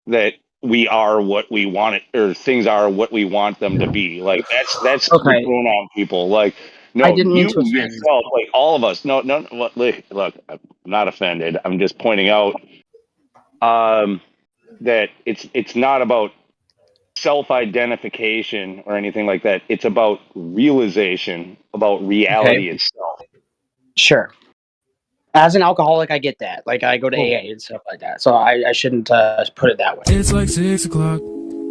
that we are what we want it, or things are what we want them to be. Like that's the pronoun people. Like no, I didn't mean you to offend. yourself, like all of us. No, look, I'm not offended. I'm just pointing out that it's not about self-identification or anything like that. It's about realization about reality itself. Sure. As an alcoholic, I get that. Like I go to AA and stuff like that, so I shouldn't put it that way. It's like 6 o'clock.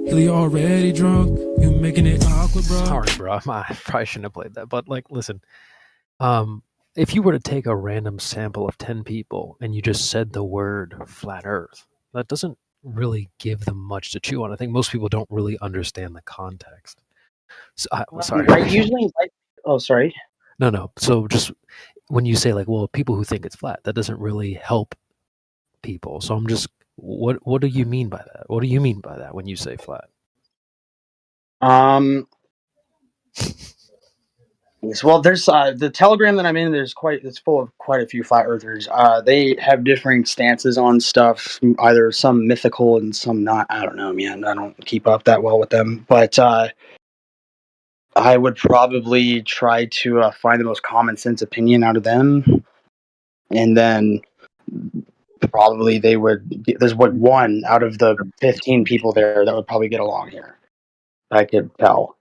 Hilly already drunk. You making it awkward, bro. Sorry, bro. I probably shouldn't have played that. But like, listen, if you were to take a random sample of 10 people and you just said the word flat Earth, that doesn't really give them much to chew on. I think most people don't really understand the context. So, sorry. I usually like. Oh, sorry. No. So just when you say like, well, people who think it's flat, that doesn't really help people. So I'm just, what do you mean by that? What do you mean by that when you say flat? Well, there's the Telegram that I'm in. It's full of quite a few flat earthers. They have differing stances on stuff, either some mythical and some not. I don't know, man. I don't keep up that well with them, but I would probably try to find the most common sense opinion out of them, and then probably they would. There's one out of the 15 people there that would probably get along here. I could tell.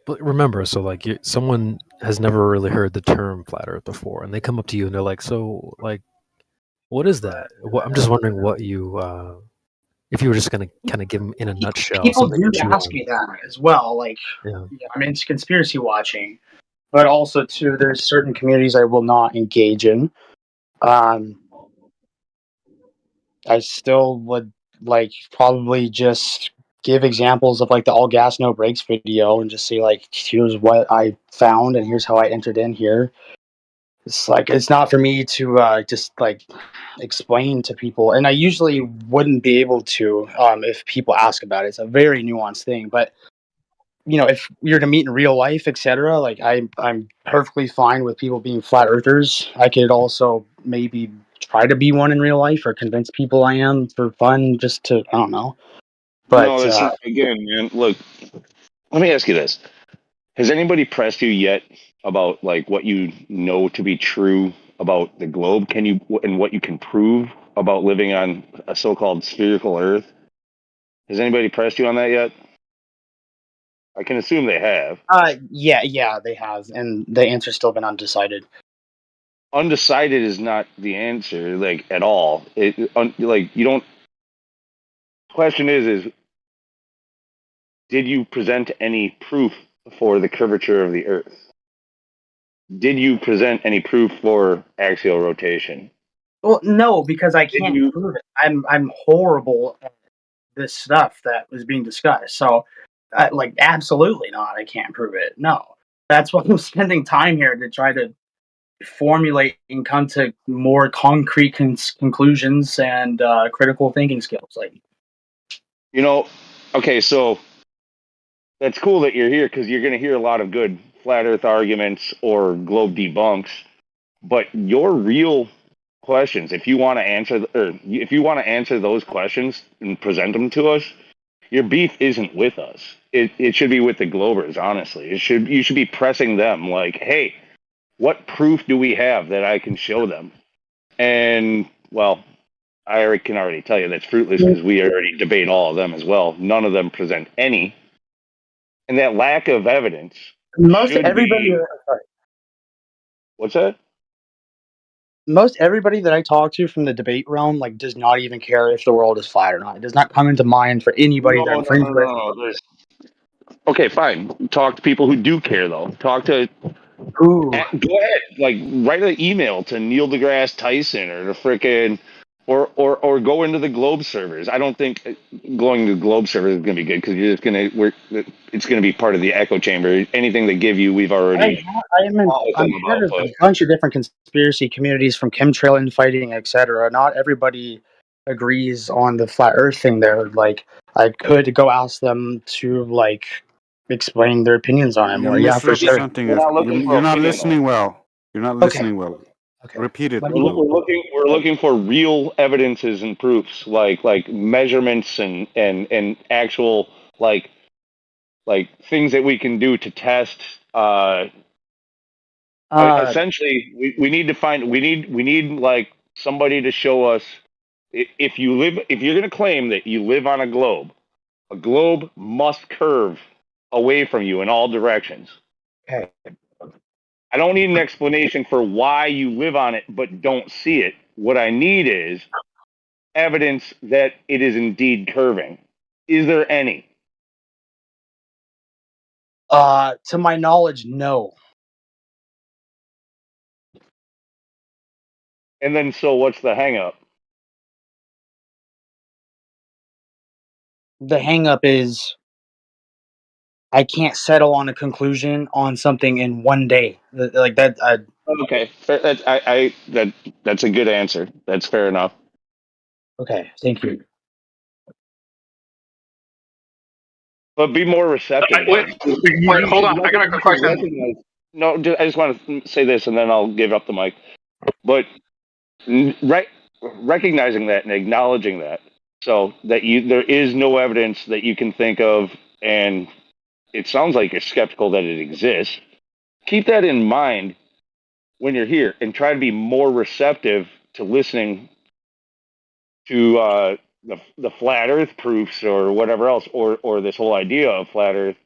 But remember, so like someone has never really heard the term flat Earth before, and they come up to you and they're like, "So, like, what is that?" I'm just wondering what you, if you were just gonna kind of give them in a nutshell. People do ask me that as well. Like, I'm into conspiracy watching, but also too, there's certain communities I will not engage in. I still would like probably just give examples of like the all gas no brakes video and just say like, here's what I found and here's how I entered in here. It's like it's not for me to just like explain to people, and I usually wouldn't be able to if people ask about it. It's a very nuanced thing, but you know, if you're to meet in real life, etc., like I'm perfectly fine with people being flat earthers. I could also maybe try to be one in real life or convince people I am for fun, just to I don't know. But No, that's not, again, man. Look, let me ask you this: has anybody pressed you yet about like what you know to be true about the globe? Can you and what you can prove about living on a so-called spherical Earth? Has anybody pressed you on that yet? I can assume they have. Yeah, they have, and the answer's still been undecided. Undecided is not the answer, like at all. Like you don't. Question is did you present any proof for the curvature of the Earth? Did you present any proof for axial rotation? Well, no, because I can't prove it. I'm horrible at this stuff that was being discussed. So, like, absolutely not. I can't prove it. No, that's why I'm spending time here to try to formulate and come to more concrete conclusions and critical thinking skills. Like, you know, okay, so that's cool that you're here because you're going to hear a lot of good flat Earth arguments or globe debunks. But your real questions, if you want to answer, or if you want to answer those questions and present them to us, your beef isn't with us. It should be with the Globers. Honestly, you should be pressing them like, hey, what proof do we have that I can show them? And well, I can already tell you that's fruitless because we already debate all of them as well. None of them present any, and that lack of evidence. Most everybody. Sorry. What's that? Most everybody that I talk to from the debate realm like does not even care if the world is flat or not. It does not come into mind for anybody that I'm friends with. Okay, fine. Talk to people who do care, though. Talk to. Ooh. Go ahead. Like, write an email to Neil deGrasse Tyson or the frickin' or or go into the globe servers. I don't think going to the globe servers is going to be good because you're just going to it's going to be part of the echo chamber. Anything they give you, we've already. I'm part of a bunch of different conspiracy communities, from chemtrail infighting, etc. Not everybody agrees on the flat Earth thing. There, like, I could go ask them to like explain their opinions on it You're more. Yeah, for sure. misrepresenting it. You're not listening well. You're not Okay. listening well. Okay. Repeat it. Let We're, me- we're looking for real evidences and proofs, like measurements and actual like things that we can do to test. Essentially, we need to find we need like somebody to show us if you're going to claim that you live on a globe must curve away from you in all directions. Okay. I don't need an explanation for why you live on it but don't see it. What I need is evidence that it is indeed curving. Is there any? To my knowledge, no. And then so what's the hang up? The hang up is I can't settle on a conclusion on something in one day. Like that. Okay, that's a good answer. That's fair enough. Okay, thank you. But be more receptive. Wait, hold on. I got a question. No, I just want to say this, and then I'll give up the mic. But recognizing that and acknowledging that, so that there is no evidence that you can think of, and it sounds like you're skeptical that it exists. Keep that in mind when you're here, and try to be more receptive to listening to the flat Earth proofs or whatever else, or this whole idea of flat Earth,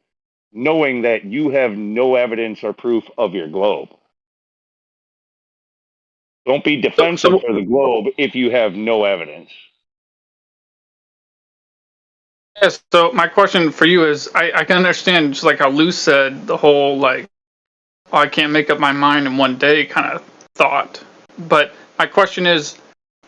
knowing that you have no evidence or proof of your globe. Don't be defensive for the globe if you have no evidence. Yes. So my question for you is, I can understand, just like how Lou said, the whole like, oh, I can't make up my mind in one day kind of thought. But my question is,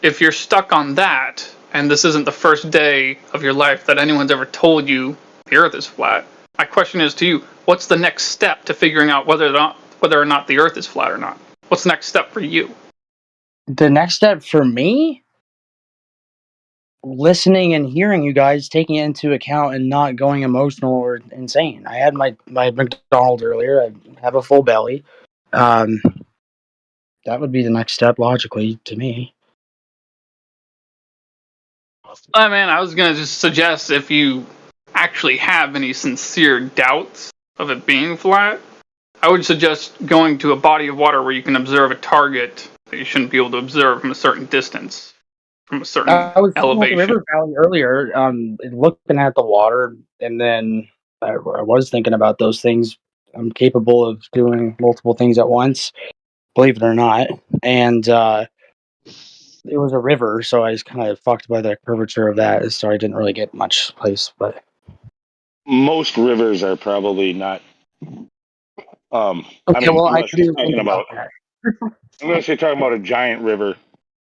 if you're stuck on that, and this isn't the first day of your life that anyone's ever told you the Earth is flat, my question is to you: what's the next step to figuring out whether or not the Earth is flat or not? What's the next step for you? The next step for me, listening and hearing you guys, taking it into account and not going emotional or insane. I had my McDonald's earlier. I have a full belly. That would be the next step, logically, to me. Man, I was gonna just suggest, if you actually have any sincere doubts of it being flat, I would suggest going to a body of water where you can observe a target that you shouldn't be able to observe from a certain distance, from a certain I was looking at the elevation. river valley earlier, looking at the water, and then I was thinking about those things. I'm capable of doing multiple things at once, believe it or not. And it was a river, so I was kind of fucked by the curvature of that, so I didn't really get much place. But Most rivers are probably not. okay, I mean, well, I unless didn't you're think talking about about, that. unless you're talking about a giant river.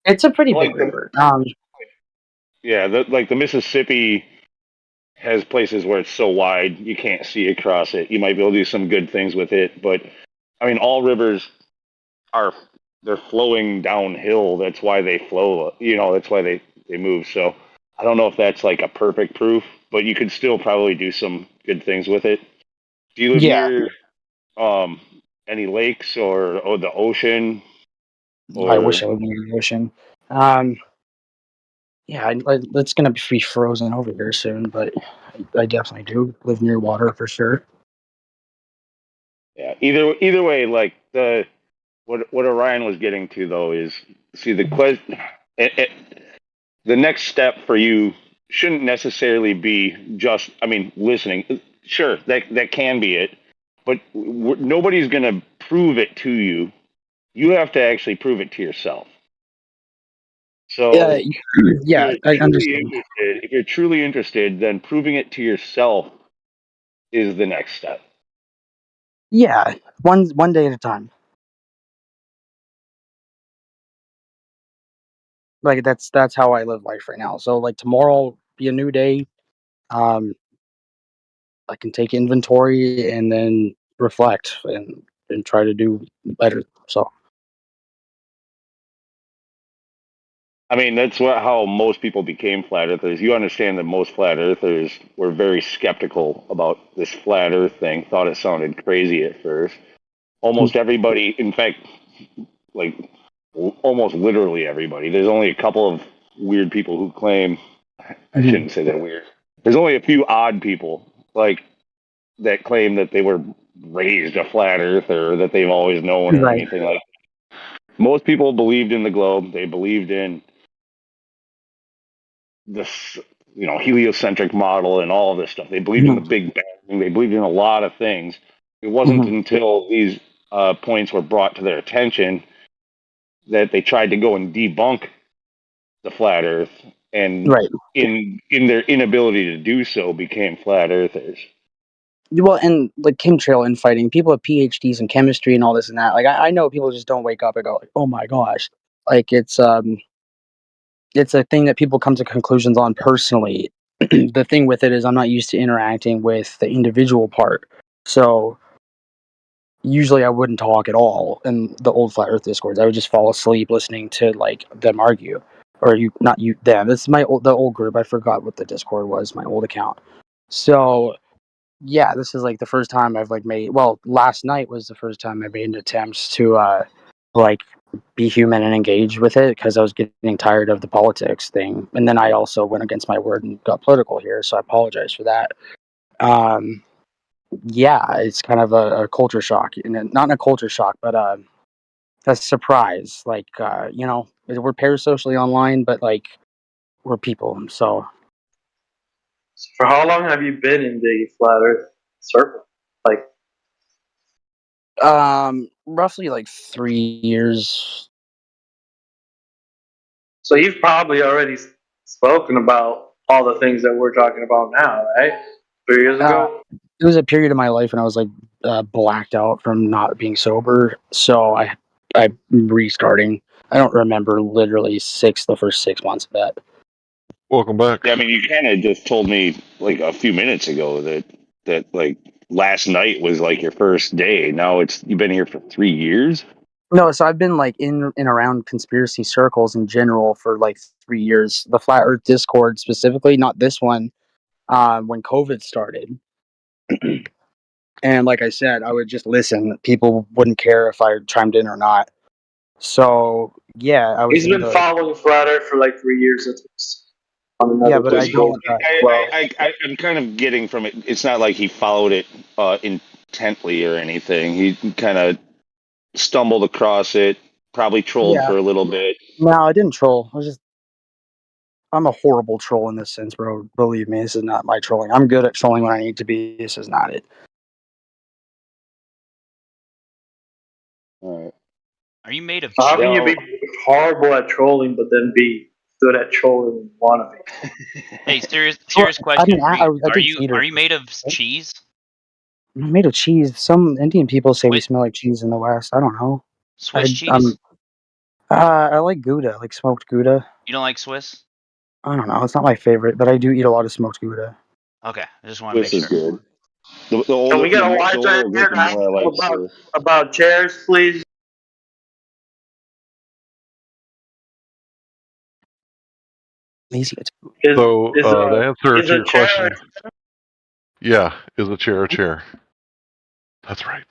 It's a pretty Like big river. Yeah, like the Mississippi has places where it's so wide you can't see across it. You might be able to do some good things with it, but I mean, all rivers they're flowing downhill. That's why they flow. That's why they move. So I don't know if that's like a perfect proof, but you could still probably do some good things with it. Do you live Yeah. near any lakes or the ocean? I wish I lived near the ocean. Yeah, it's gonna be frozen over here soon, but I definitely do live near water for sure. Yeah. Either way, like what Orion was getting to though is, see, the question. The next step for you shouldn't necessarily be just, I mean, listening. Sure, that can be it, but nobody's going to prove it to you. You have to actually prove it to yourself. So, yeah, I understand. if you're truly interested, then proving it to yourself is the next step. Yeah, one day at a time. Like that's how I live life right now. So like tomorrow be a new day. Um, I can take inventory and then reflect and try to do better. So I mean, that's how most people became flat earthers. You understand that most flat earthers were very skeptical about this flat earth thing, thought it sounded crazy at first. Almost everybody, in fact, like almost literally everybody. There's only a couple of weird people who claim, I shouldn't say they're weird. There's only a few odd people like that claim that they were raised a flat earther or that they've always known or right. anything like that. Most people believed in the globe. They believed in this, heliocentric model and all of this stuff. They believed in the Big Bang. They believed in a lot of things. It wasn't until these points were brought to their attention that they tried to go and debunk the flat Earth, and Right. in their inability to do so, became flat earthers. Well, and like chemtrail infighting, people have PhDs in chemistry and all this and that. Like I know people just don't wake up and go, like, "Oh my gosh!" Like it's a thing that people come to conclusions on personally. The thing with it is I'm not used to interacting with the individual part, so usually I wouldn't talk at all in the old flat Earth discords. I would just fall asleep listening to like them argue, or you not you them. This is the old group. I forgot what the Discord was. My old account. So yeah, this is like the first time I've like made. Well, last night was the first time I made an attempt to like be human and engage with it because I was getting tired of the politics thing, and then I also went against my word and got political here. So I apologize for that. Um, yeah, it's kind of a culture shock, and not a culture shock, but a surprise. Like we're parasocially online, but like we're people. So For how long have you been in the flat Earth circle? Like, roughly like 3 years. so you've probably already spoken about all the things that we're talking about now, right? 3 years ago. It was a period of my life when I was like blacked out from not being sober. So I'm restarting. I don't remember literally the first 6 months of that. Welcome back. Yeah, I mean, you kind of just told me like a few minutes ago that like last night was like your first day. Now you've been here for 3 years. No, so I've been like in and around conspiracy circles in general for like 3 years. The Flat Earth Discord specifically, not this one. When COVID started, and like I said, I would just listen. People wouldn't care if I chimed in or not. So yeah, I was He's in been the following flat Earth for like 3 years at least. On yeah, another but I Discord. don't. I'm kind of getting from it. It's not like he followed it intently or anything. He kind of stumbled across it, probably trolled Yeah, for a little bit. no, I didn't troll. I'm a horrible troll in this sense, bro. Believe me, this is not my trolling. I'm good at trolling when I need to be. This is not it. All right. Are you made of How cheese? can you be horrible at trolling but then be good at trolling wannabe? Hey, serious Well, question. I Are did you theater. are you made of cheese? I'm made of cheese. Some Indian people say we Wait. smell like cheese in the West. I don't know. Swiss cheese? I like Gouda, like smoked Gouda. You don't like Swiss? I don't know. It's not my favorite, but I do eat a lot of smoked Gouda. Okay, I just want to make This is sure. good. The Can we get the Elijah older I in get, here the to ask more I him like about chairs, please? Lazy. So the answer is to a your chair question, yeah, is a chair a chair? That's right.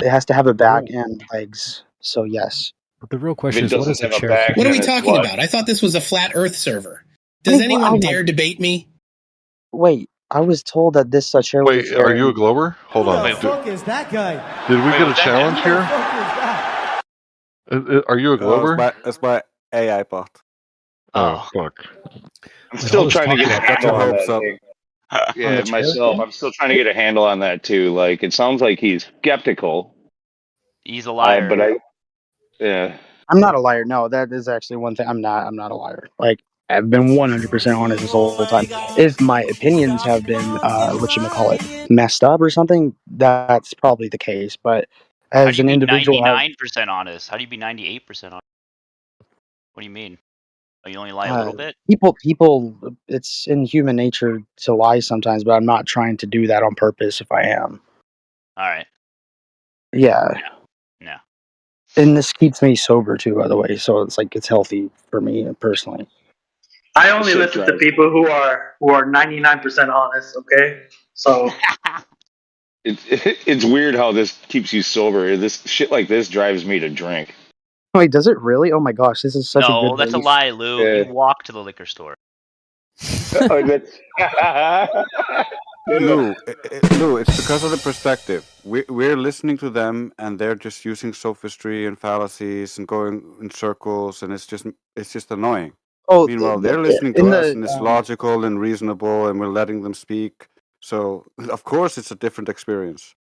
It has to have a back and legs. So yes. But the real If question it is, what doesn't is a have a chair back, for? What are we then it's talking what? about? I thought this was a flat Earth server. Does anyone dare debate me? Wait, I was told that this chair was a Wait, chair. are you a Glober? Hold on. the Did, is that guy? did we get a was that challenge him? here? Are you a Glober? It's my AI bot. Oh, fuck. I'm Wait, all still this trying to talk get a about Get your handle on hopes that up. thing. On Yeah, the chair myself. thing? I'm still trying to get a handle on that too. Like, it sounds like he's skeptical. He's a liar. But yeah. I'm not a liar. No, that is actually one thing. I'm not a liar. Like I've been 100% honest this whole time. If my opinions have been messed up or something, that's probably the case. But How as do you an be individual, 99% honest? How do you be 98% honest? What do you mean? Oh, you only lie a little bit? People, it's in human nature to lie sometimes, but I'm not trying to do that on purpose if I am. All right. Yeah. No. And this keeps me sober too, by the way, so it's like it's healthy for me personally. I only Shit listen to drives. people who are 99% honest. Okay, so It's weird how this keeps you sober. This shit like this drives me to drink. Wait, does it really? Oh my gosh, this is such a good No, that's a relief. lie, Lou. Yeah. You walk to the liquor store. Oh, that's- Lou, Lou, it's because of the perspective. We're listening to them, and they're just using sophistry and fallacies and going in circles, and it's just annoying. Oh, Meanwhile, they're listening to in us, the and it's logical and reasonable, and we're letting them speak. So, of course, it's a different experience.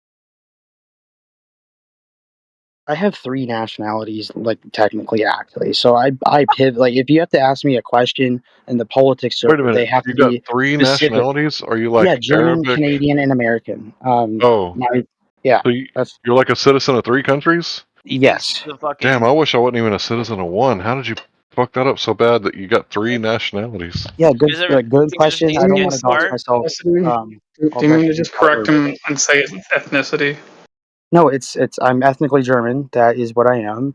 I have 3 nationalities, like technically, actually. So I pivot. Like, if you have to ask me a question in the politics Wait a circle, they minute. have You to got be 3 specific. nationalities? Are you Yeah, like German, Arabic? Canadian, and American. Oh. Yeah, So that's you're like a citizen of 3 countries? He thinks yes. he's a fucking. Damn, I wish I wasn't even a citizen of 1. How did you fuck that up so bad that you got 3 nationalities? Yeah, good, Is there- good think question. he's I don't getting want to dox smart? myself. Do I'll you mean to definitely just cover. correct him and say his ethnicity? No, it's I'm ethnically German. That is what I am.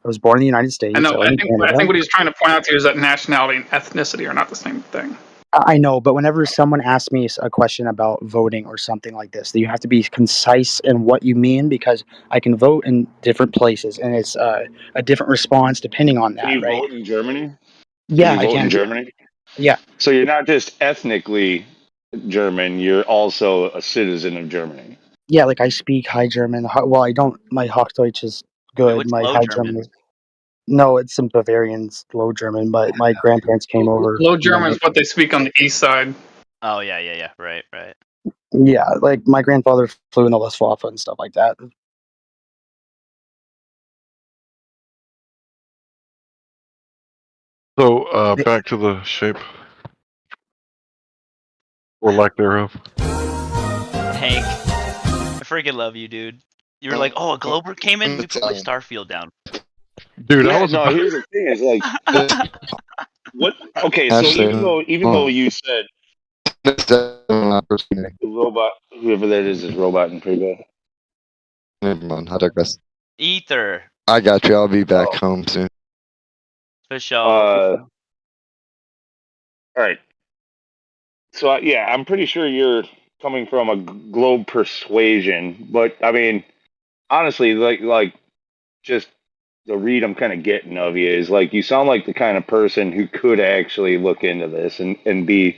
I was born in the United I States. know. I live in I Canada. think what he's trying to point out to you is that nationality and ethnicity are not the same thing. I know, but whenever someone asks me a question about voting or something like this, you have to be concise in what you mean, because I can vote in different places, and it's a different response depending on Can that, you right? vote in Germany? Can Yeah, you I vote in can. Germany? Yeah, So you're not just ethnically German, you're also a citizen of Germany. yeah. Like I speak High German. Well, I don't. My Hochdeutsch is Wait, good. what's My Low High German? German is no. It's some Bavarian Low German, but my grandparents came over. Low German is what they speak on the east side. Oh yeah. Right. Yeah, like my grandfather flew in the Luftwaffe and stuff like that. So, back to the shape. Or lack thereof. Hank, I freaking love you, dude. You were like, oh, a Glober came in. We put my Starfield down. Dude, I Yeah, was no, about... here's the thing is like what okay, so even though you said robot, whoever that is robot in pre-bed. Never mind, I digress. Ether. I got you. I'll be back Oh. home soon. For sure. All right. So yeah, I'm pretty sure you're coming from a globe persuasion, but I mean, honestly, like just the read I'm kind of getting of you is like you sound like the kind of person who could actually look into this and be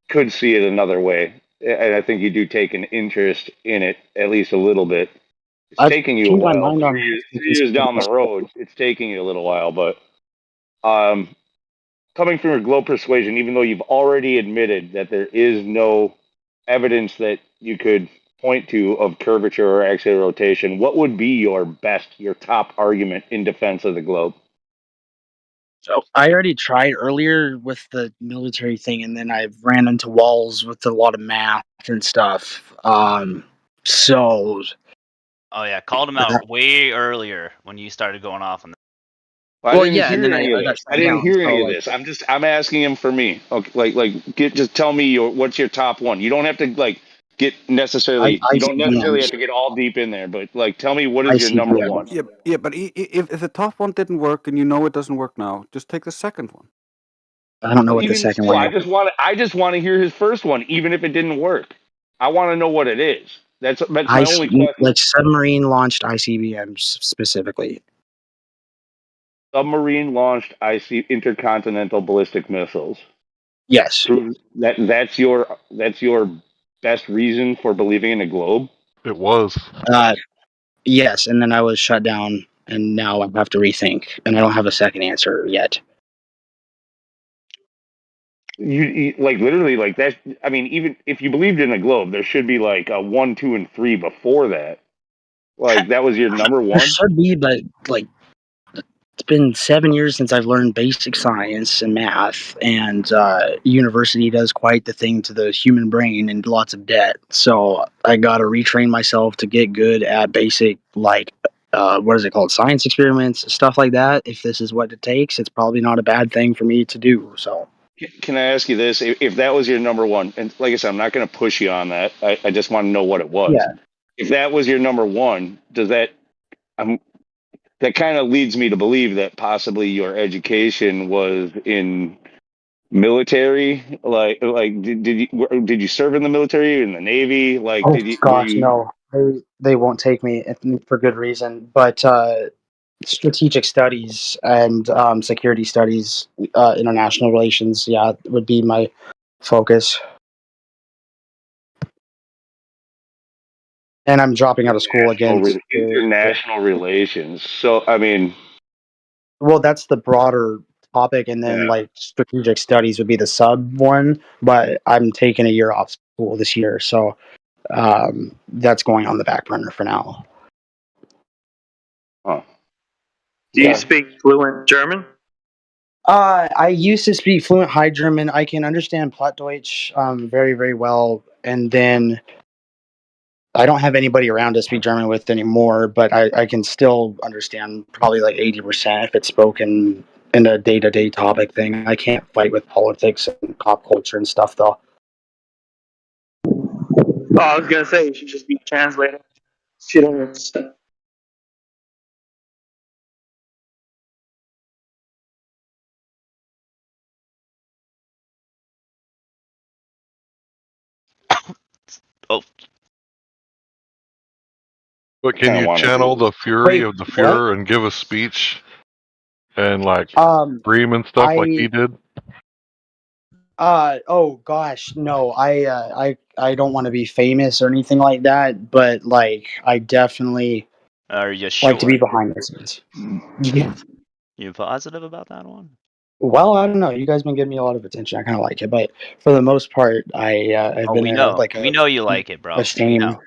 could see it another way. And I think you do take an interest in it at least a little bit. It's I've taking you a changed my while. mind on 3 years down the road, it's taking you a little while, but coming from your glow persuasion, even though you've already admitted that there is no evidence that you could point to of curvature or axial rotation, what would be your top argument in defense of the globe? So I already tried earlier with the military thing, and then I ran into walls with a lot of math and stuff. So Oh yeah, called him out way earlier when you started going off on that. Well, I didn't yeah, and then hear any of I got this. I shut didn't down. hear So any of like, this. I'm asking him for me. Okay, just tell me what's your top one. You don't have to get necessarily. You don't necessarily have ICBMs. to get all deep in there, but tell me what is your number one. Yeah, but if the top one didn't work and you know it doesn't work now, just take the second one. I don't know what the Even second still, one I is. just want to hear his first one, even if it didn't work. I want to know what it is. That's my only question. Like submarine launched ICBMs specifically. Submarine launched intercontinental ballistic missiles. Yes. That's your best reason for believing in a globe. It was. Yes, and then I was shut down, and now I have to rethink, and I don't have a second answer yet. You like literally like that. I mean, even if you believed in a globe, there should be like a 1, 2, and 3 before that. Like that was your number There one. should be, but like it's been 7 years since I've learned basic science and math, and university does quite the thing to the human brain and lots of debt. So I got to retrain myself to get good at basic like what is it called? Science experiments, stuff like that. If this is what it takes, it's probably not a bad thing for me to do. So, Can I ask you this? If that was your number one, and like I said, I'm not going to push you on that. I just want to know what it was. yeah. If that was your number one, does that that kind of leads me to believe that possibly your education was in military? Like did you serve in the military, in the Navy? Like Oh were gosh, you? no, they won't take me for good reason. But strategic studies and security studies, international relations, yeah, would be my focus. And I'm dropping out of school again. International relations. So I mean, Well, that's the broader topic, and then yeah. like strategic studies would be the sub one. But I'm taking a year off school this year, so that's going on the back burner for now. Huh. Do you speak fluent German? I used to speak fluent High German. I can understand Plattdeutsch very, very well, and then I don't have anybody around to speak German with anymore. But I can still understand probably like 80% if it's spoken in a day-to-day topic thing. I can't fight with politics and pop culture and stuff though. Oh, I was gonna say you should just be translating. She don't understand. Oh, But can Kinda you wanna channel do. the fury Wait, of the what? Fuhrer and give a speech and like Um, scream and stuff like he I did? oh gosh, no, I don't want to be famous or anything like that, but like I definitely are you like to sure? be behind the scenes. Yeah. You positive about that one? Well, I don't know. You guys been giving me a lot of attention. I kind of like it, but for the most part, I've Oh, been we know. like We know you like it, bro. We ashamed. know.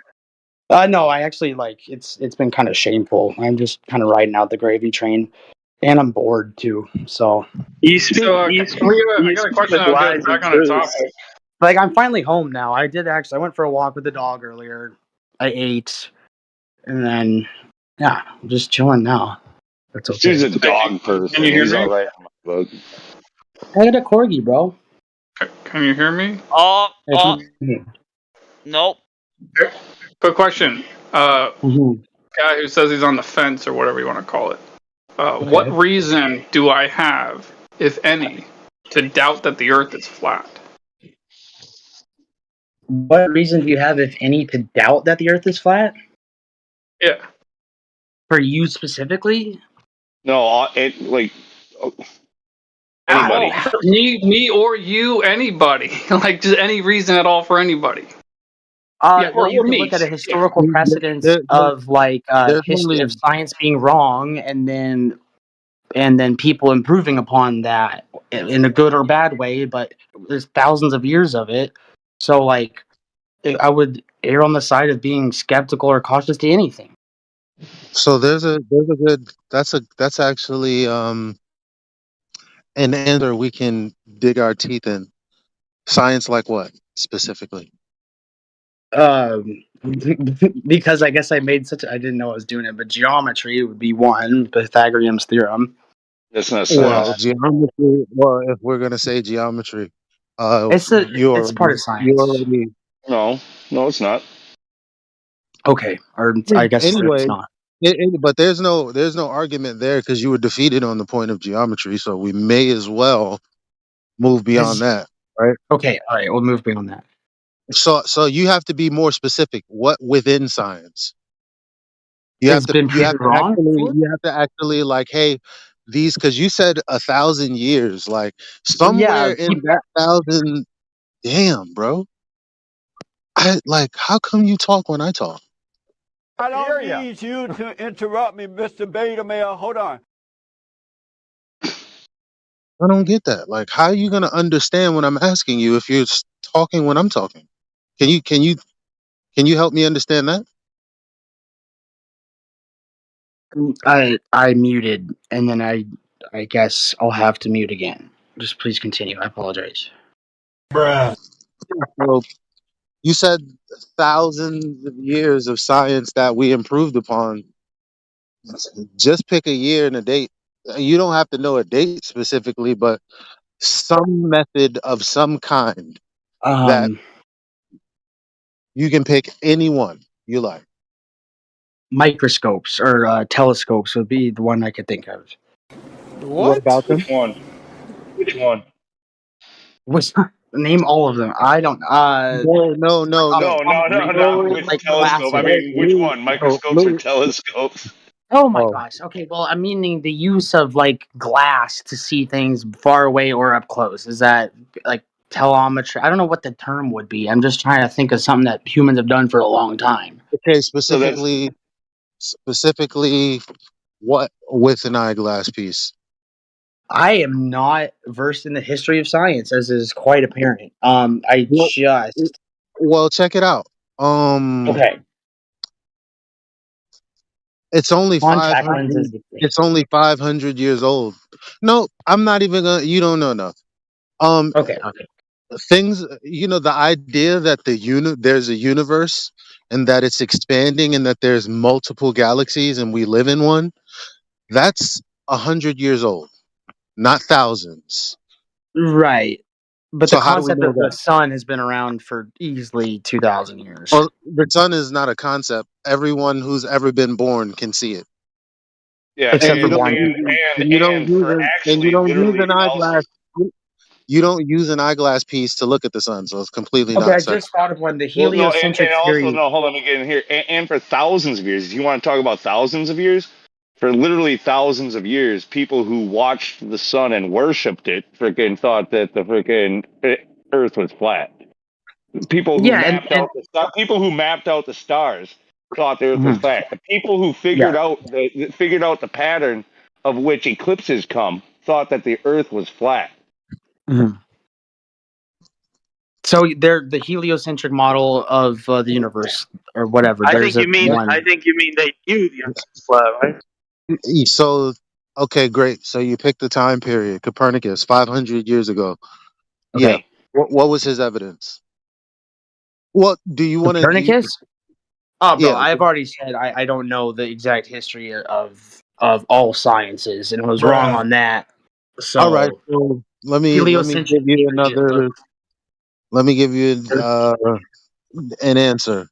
No, I actually like it's been kind of shameful. I'm just kind of riding out the gravy train, and I'm bored too. So So I You got a speak question. with I'll get lies us and back on the truths. topic. like I'm finally home now. I did actually. I went for a walk with the dog earlier. I ate, and then yeah, I'm just chilling now. That's This dude's okay. a dog Can person. you hear He's me? all right in my book. I got a corgi, bro. Can you hear me? Nope. Quick question. Guy who says he's on the fence or whatever you want to call it. What Okay. reason do I have, if any, to doubt that the Earth is flat? What reason do you have, if any, to doubt that the Earth is flat? Yeah. For you specifically? No, it like anybody. Me or you, anybody. Like just any reason at all for anybody. Yeah, Well, you or can me. look at a Yeah. historical precedence of like There's history only of science being wrong, and then people improving upon that in a good or bad way. But there's thousands of years of it, so like I would err on the side of being skeptical or cautious to anything. so there's a good that's actually an answer we can dig our teeth in. Science like what specifically? Um, because I guess I didn't know I was doing it, but geometry would be one, Pythagorean's theorem. That's not Well, science. geometry. Well, if we're gonna say geometry, It's part of you science. already. No, it's not. Okay, or I guess Anyway, it's not. but there's no argument there because you were defeated on the point of geometry, so we may as well move beyond that, right? Okay, all right, we'll move beyond that. So you have to be more specific. What within science? You have It's to been you have proven to wrong actually before? you have to actually like, hey, these because you said 1,000 years, like Yeah, somewhere in that thousand. Damn, bro. I like. How come you talk when I talk? I don't need you to interrupt me, Mr. Beta Male. Hold on. I don't get that. Like, how are you gonna understand when I'm asking you if you're talking when I'm talking? Can you help me understand that? I muted, and then I guess I'll have to mute again. Just please continue. I apologize. Bruh. So you said thousands of years of science that we improved upon. Just pick a year and a date. You don't have to know a date specifically, but some method of some kind that you can pick any one you like. Microscopes or telescopes would be the one I could think of. What about them? Which one? Which one? What's name all of them? I don't. No. Which Like telescope? I glasses. mean, which one? Microscopes or Lou. telescopes? Oh my Oh, gosh. Okay, well, I'm meaning the use of like glass to see things far away or up close. Is that like telemetry? I don't know what the term would be. I'm just trying to think of something that humans have done for a long time. okay. So that's Specifically, what with an eyeglass piece? I am not versed in the history of science, as is quite apparent. I Well, just well, check it out. okay. It's only Contact 500. lenses. It's only 500 years old. No, I'm not even gonna. You don't know enough. Um, Okay. things. The idea that there's a universe and that it's expanding and that there's multiple galaxies and we live in one. That's 100 years old, not thousands. Right. But the So how do we concept know of the that? sun has been around for easily 2,000 years. Well, the sun is not a concept. Everyone who's ever been born can see it. yeah, And Except for you don't blind use people. for and you actually don't use literally an eyeglass. thousands. You don't use an eyeglass piece to look at the sun, so it's completely Okay, I not such. just thought of one. The Well, no, heliocentric and also theory. no. Hold on, let me get in here. And for thousands of years, you want to talk about thousands of years? For literally thousands of years, people who watched the sun and worshipped it freaking thought that the freaking Earth was flat. Yeah, and People who mapped out the stars thought the Earth was mhm, flat. The people who yeah. figured out the pattern of which eclipses come thought that the Earth was flat. Mhm. So they're the heliocentric model of the universe or whatever. I There's think a you mean one. they knew the Earth was flat, right? So, okay, great. So you picked the time period, Copernicus, 500 years ago. Yeah. Okay, What was his evidence? What do you want to? Copernicus. Oh, bro, Yeah. I've already said I don't know the exact history of all sciences, and I was wrong Bruh. on that. All right. So So let me heliocentric give you theory is another. Let me give you an answer.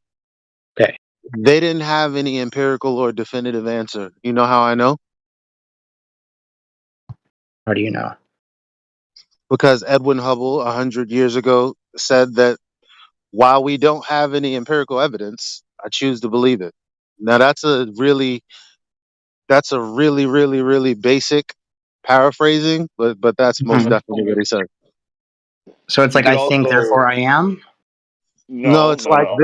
okay. They didn't have any empirical or definitive answer. You know how I know? How do you know? Because Edwin Hubble 100 years ago said that while we don't have any empirical evidence, I choose to believe it. Now that's a really basic paraphrasing, but that's most Mhm. definitely what he said. So it's You like could I think, also therefore I am. No, no, it's no, like no.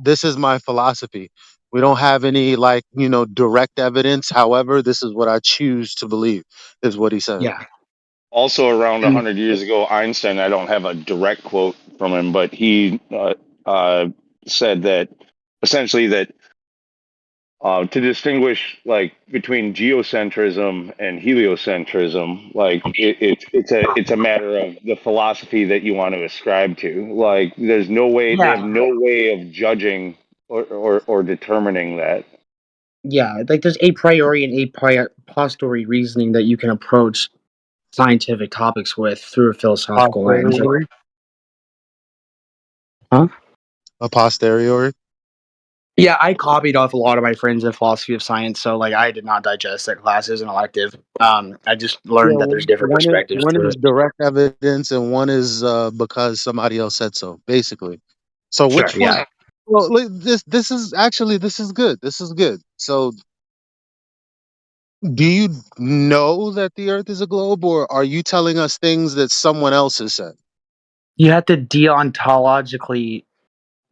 this is my philosophy. We don't have any direct evidence. However, this is what I choose to believe, is what he said. Yeah. Also, around And 100 years ago, Einstein, I don't have a direct quote from him, but he said that essentially that to distinguish like between geocentrism and heliocentrism, like it's a matter of the philosophy that you want to ascribe to. Like, they have yeah, no way of judging or determining that. yeah, like there's a priori and posteriori reasoning that you can approach scientific topics with through a philosophical lens. Posteriori, Huh? a posteriori. Yeah, I copied off a lot of my friends in philosophy of science, so like I did not digest that class as an elective. I just Yeah, learned that there's different perspectives one to is it. direct evidence and one is because somebody else said so. Basically, so Sure, which one? yeah. Well, this is good. This is good. So, do you know that the Earth is a globe, or are you telling us things that someone else has said? You have to deontologically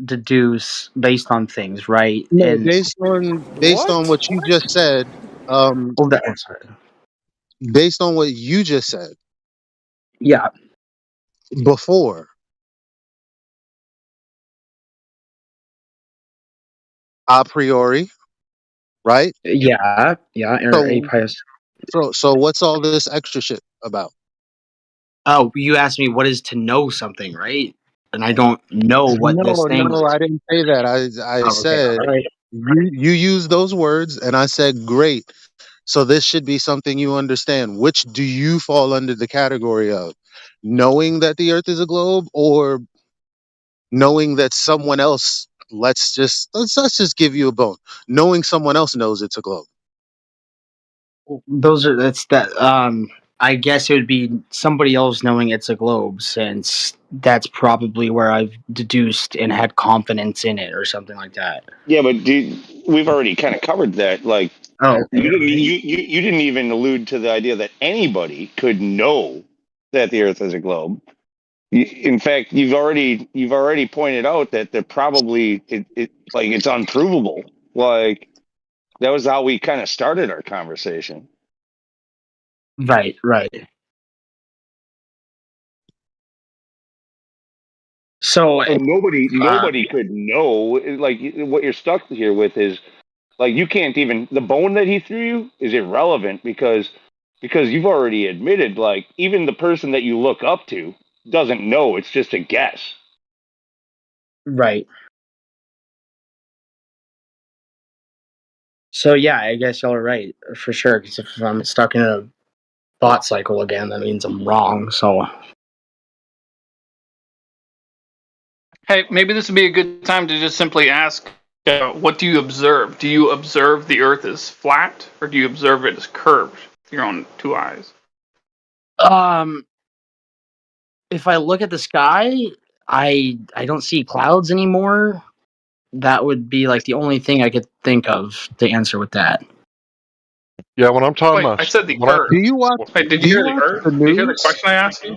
deduce based on things, right? No, And based on what you just said. oh, I'm sorry. Based on what you just said Yeah, before, a priori, right? yeah, or a So, price. so what's all this extra shit about? Oh, you asked me what is to know something, right? And I don't know what this No, thing no, is. I didn't say that. I Oh, okay, said all right. You use those words, and I said, great. So this should be something you understand. Which do you fall under the category of? Knowing that the Earth is a globe, or knowing that someone else? Let's just give you a bone. Knowing someone else knows it's a globe. That's that. I guess it would be somebody else knowing it's a globe, since that's probably where I've deduced and had confidence in it, or something like that. Yeah, but we've already kind of covered that. Like, Oh, you didn't even allude to the idea that anybody could know that the Earth is a globe. In fact, you've already pointed out that they're probably like it's unprovable. Like that was how we kind of started our conversation. right. So nobody could know. Like what you're stuck here with is like you can't even the bone that he threw you is irrelevant because you've already admitted like even the person that you look up to doesn't know. It's just a guess. Right. So yeah, I guess y'all are right for sure. Because if I'm stuck in a thought cycle again, that means I'm wrong. So Hey, maybe this would be a good time to just simply ask, what do you observe? Do you observe the Earth as flat, or do you observe it as curved with your own two eyes? if I look at the sky, I don't see clouds anymore. That would be like the only thing I could think of to answer with that. Yeah, when I'm talking Wait, about I said the when I Earth. Do you watch? Wait, did Do you you hear the watch Earth? the Did you hear the news? question I asked you?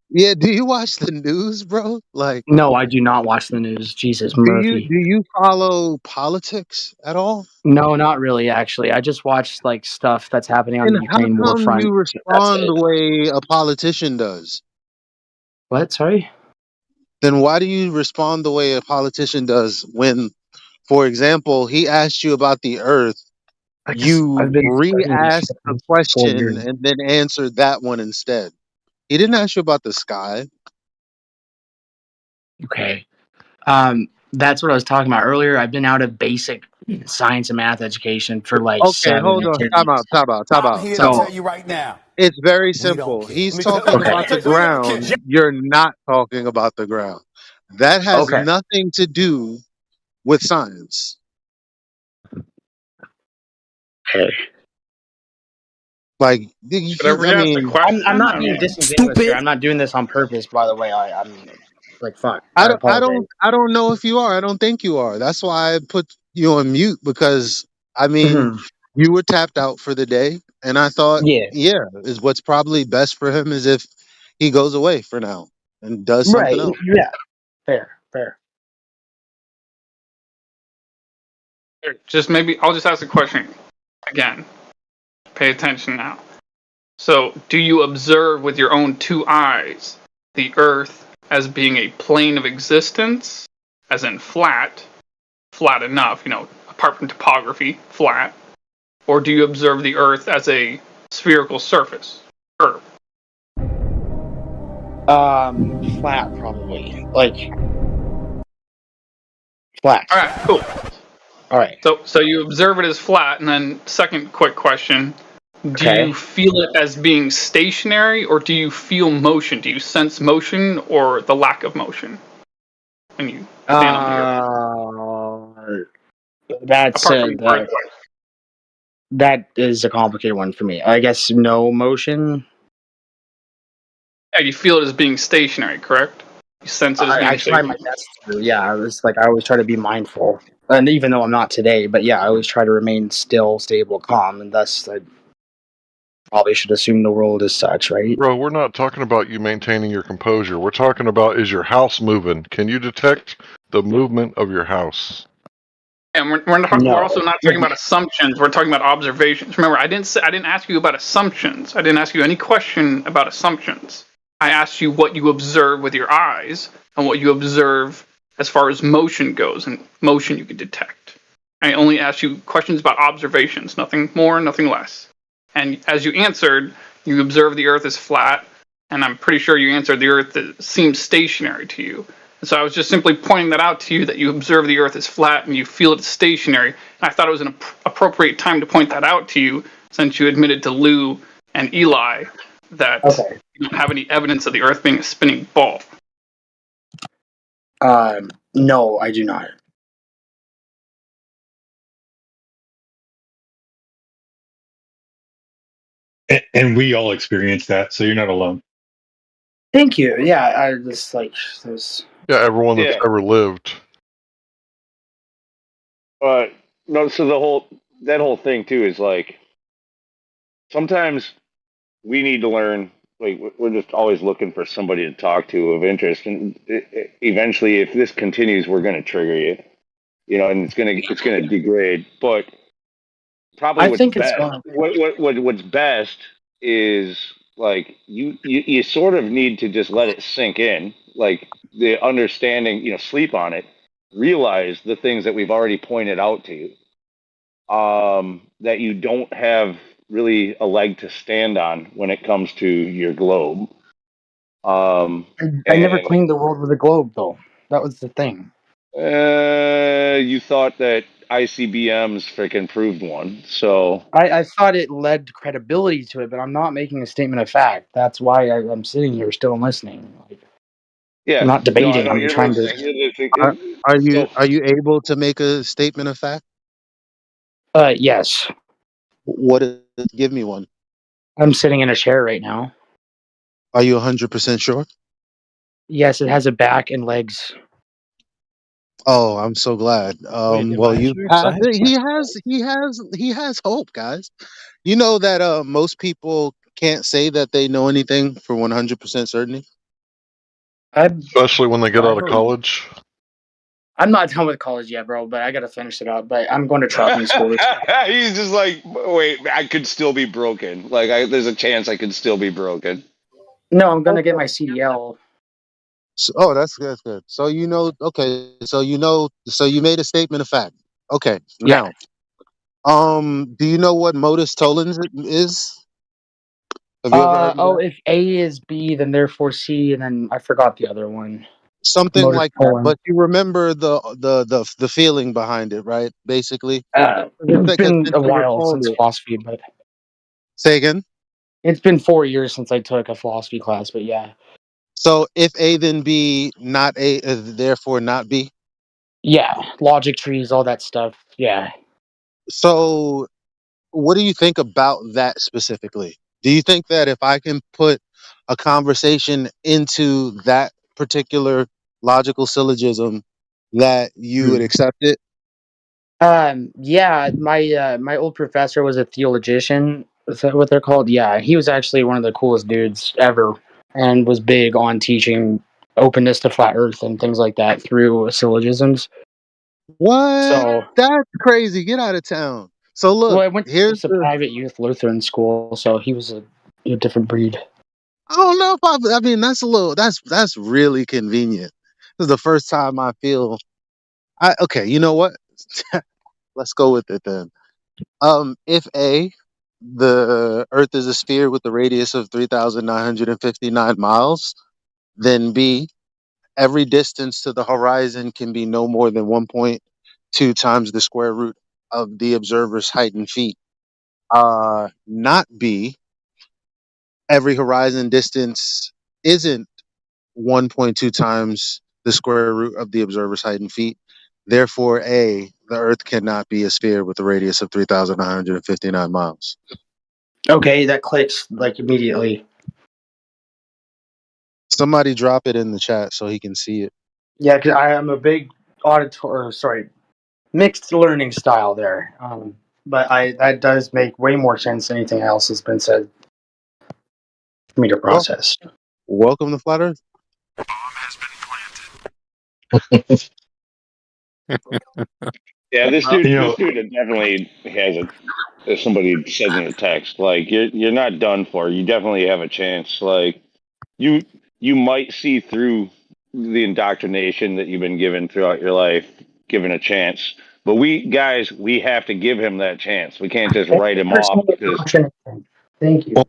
Yeah. Do you watch the news, bro? Like, No, I do not watch the news. Jesus Murphy. do you follow politics at all? No, not really. Actually, I just watch like stuff that's happening on And the how Ukraine war come front. you That's respond it. the way a politician does? What? Sorry. Then why do you respond the way a politician does when, for example, he asked you about the Earth? Because You I've been studying it re-asked the for 4 years. question and then answered that one instead. He didn't ask you about the sky. Okay. That's what I was talking about earlier. I've been out of basic science and math education for like Okay, 7 hold or on. 10 Time years. out. Time out. Time I'm out. here to Time So tell out. you right now, It's very we don't simple. care. He's Let talking me about okay. the tell you, we don't care. ground. You're not talking about the ground. That has Okay. nothing to do with science. Okay. Like, Should I re-ask the question? I'm not I being mean, disingenuous here. I'm not doing this on purpose, by the way. I'm like fuck. I I don't, I apologize. don't, I don't know if you are. I don't think you are. That's why I put you on mute because I mean, Mhm. you were tapped out for the day, and I thought, Yeah. yeah, is what's probably best for him is if he goes away for now and does something Right. else. Yeah. Fair. just maybe I'll just ask the question again. Pay attention now. So, do you observe with your own two eyes the Earth as being a plane of existence, as in flat enough, apart from topography, flat? Or do you observe the Earth as a spherical surface? Curve. Flat probably. Like flat. All right, cool. All right. So you observe it as flat, and then second quick question: do Okay. you feel it as being stationary, or do you feel motion? Do you sense motion or the lack of motion when you stand on the Earth? That's Apart from the earthquake. that is a complicated one for me. I guess no motion. Yeah, you feel it as being stationary, correct? You sense it as I being try my stationary. best to. Yeah, I was like I always try to be mindful, and even though I'm not today, but yeah, I always try to remain still, stable, calm, and thus I probably should assume the world is such, right? Bro, we're not talking about you maintaining your composure. We're talking about is your house moving? Can you detect the movement of your house? And we're also not talking about assumptions. We're talking about observations. Remember, I didn't ask you about assumptions. I didn't ask you any question about assumptions. I asked you what you observe with your eyes and what you observe as far as motion goes, and motion you can detect. I only asked you questions about observations, nothing more, nothing less. And as you answered, you observe the Earth is flat, and I'm pretty sure you answered the Earth that seems stationary to you. And so I was just simply pointing that out to you, that you observe the Earth is flat and you feel it's stationary. And I thought it was an appropriate time to point that out to you, since you admitted to Lou and Eli that you don't have any evidence of the Earth being a spinning ball. No, I do not. And we all experienced that, so you're not alone. Thank you. Yeah, I just like those. Yeah, everyone that's Yeah. ever lived. No, so that whole thing too is like sometimes we need to learn. Like we're just always looking for somebody to talk to of interest, and eventually, if this continues, we're going to trigger you. You know, and it's gonna degrade. But probably I what's think it's best, going. what's best is like you sort of need to just let it sink in, like the understanding. You know, sleep on it, realize the things that we've already pointed out to you. That you don't have really a leg to stand on when it comes to your globe. I never cleaned the world with a globe, though. That was the thing. You thought that ICBMs freaking proved one, so I thought it led credibility to it, but I'm not making a statement of fact. That's why I'm sitting here still listening. Like, yeah, I'm not no, I debating. know I'm you're trying to. listening. You're listening. Are So you able to make a statement of fact? Yes. What is, give me one. I'm sitting in a chair right now. Are you 100% sure? Yes, it has a back and legs. Oh, I'm so glad. Wait, am Well, I you your have science he has hope, guys. You know that most people can't say that they know anything for 100% certainty. Especially when they get out of college. I'm not done with college yet, bro, but I gotta finish it up. But I'm going to trucking school this year. he's just like, wait, I could still be broken. Like, there's a chance I could still be broken. No, I'm gonna get my CDL. So, oh, that's good. So you know, okay. So you made a statement of fact. Okay, Yeah. now, do you know what modus tollens is? Have you ever heard of that? If A is B, then therefore C, and then I forgot the other one. Something Modus like that. tollens. But you remember the feeling behind it, right? Basically, It's been a you while recalled since it. philosophy, but Say again. it's been 4 years since I took a philosophy class. But yeah, So if A then B, not A, therefore not B. yeah, logic trees, all that stuff. Yeah. So what do you think about that specifically? Do you think that if I can put a conversation into that particular logical syllogism, that you would accept it? Yeah, my old professor was a theologian. Is that what they're called? Yeah, he was actually one of the coolest dudes ever, and was big on teaching openness to flat Earth and things like that through syllogisms. What? So, That's crazy. Get out of town. So well, look, I went here's to the. private youth Lutheran school, so he was a different breed. I don't know if I mean that's a little. That's really convenient. This is the first time I feel. Okay. You know what? Let's go with it then. If A, the Earth is a sphere with a radius of 3,959 miles, then B, every distance to the horizon can be no more than 1.2 times the square root of the observer's height in feet. Not B, every horizon distance isn't 1.2 times the square root of the observer's height in feet. Therefore, A, the Earth cannot be a sphere with a radius of 3,959 miles. Okay, that clicks like immediately. Somebody drop it in the chat so he can see it. Yeah, because I am a big mixed learning style there. But that does make way more sense than anything else has been said for me to Well, process. welcome to Flat Earth. Yeah, this You dude know, definitely has a. As somebody said in the text, like you're not done for. You definitely have a chance. Like you you might see through the indoctrination that you've been given throughout your life, given a chance. But we have to give him that chance. We can't just write him off because Thank you. well,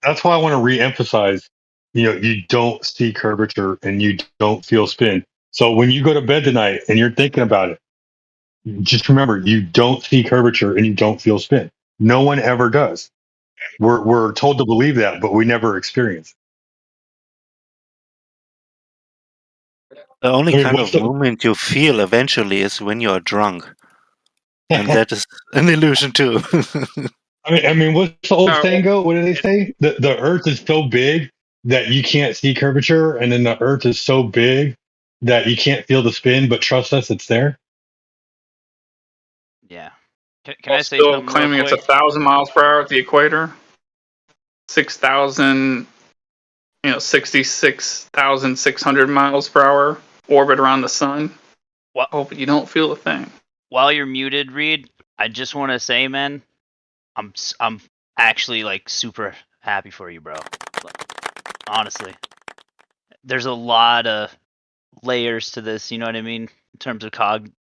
that's why I want to re-emphasize. you don't see curvature and you don't feel spin. So when you go to bed tonight and you're thinking about it, just remember you don't see curvature and you don't feel spin. No one ever does. We're told to believe that, but we never experience The only it. I mean, kind what's of the, movement you feel eventually is when you're drunk, and that is an illusion too. I mean, what's the old No, saying go? What do they say? The Earth is so big that you can't see curvature, and then the Earth is so big that you can't feel the spin. But trust us, it's there. Yeah. Can while I say still something real claiming it's quick? 1,000 miles per hour at the equator, 6,000, 66,600 miles per hour orbit around the sun. Wh- Oh, but you don't feel a thing. While you're muted, Reed, I just want to say, man, I'm actually like super happy for you, bro. Honestly, there's a lot of layers to this. You know what I mean? In terms of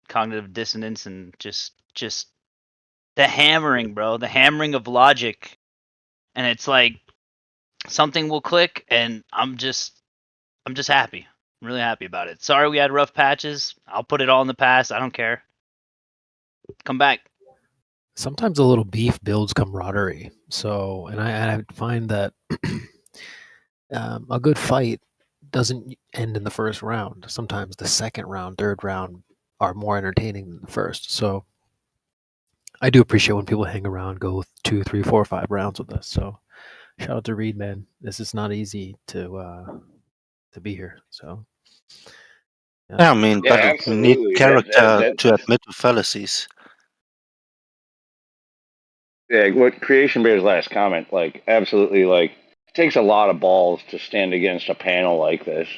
cognitive dissonance and just the hammering, bro. The hammering of logic, and it's like something will click, and I'm just happy. I'm really happy about it. Sorry we had rough patches. I'll put it all in the past. I don't care. Come back. Sometimes a little beef builds camaraderie. So, and I find that a good fight doesn't end in the first round. Sometimes the second round, third round are more entertaining than the first. So, I do appreciate when people hang around, go 2, 3, 4, 5 rounds with us. So, shout out to Reed, man. This is not easy to be here. So, Yeah, I mean, Yeah, but you need absolutely. character to admit to fallacies. Yeah, what Creation Bear's last comment, like, absolutely, like, it takes a lot of balls to stand against a panel like this.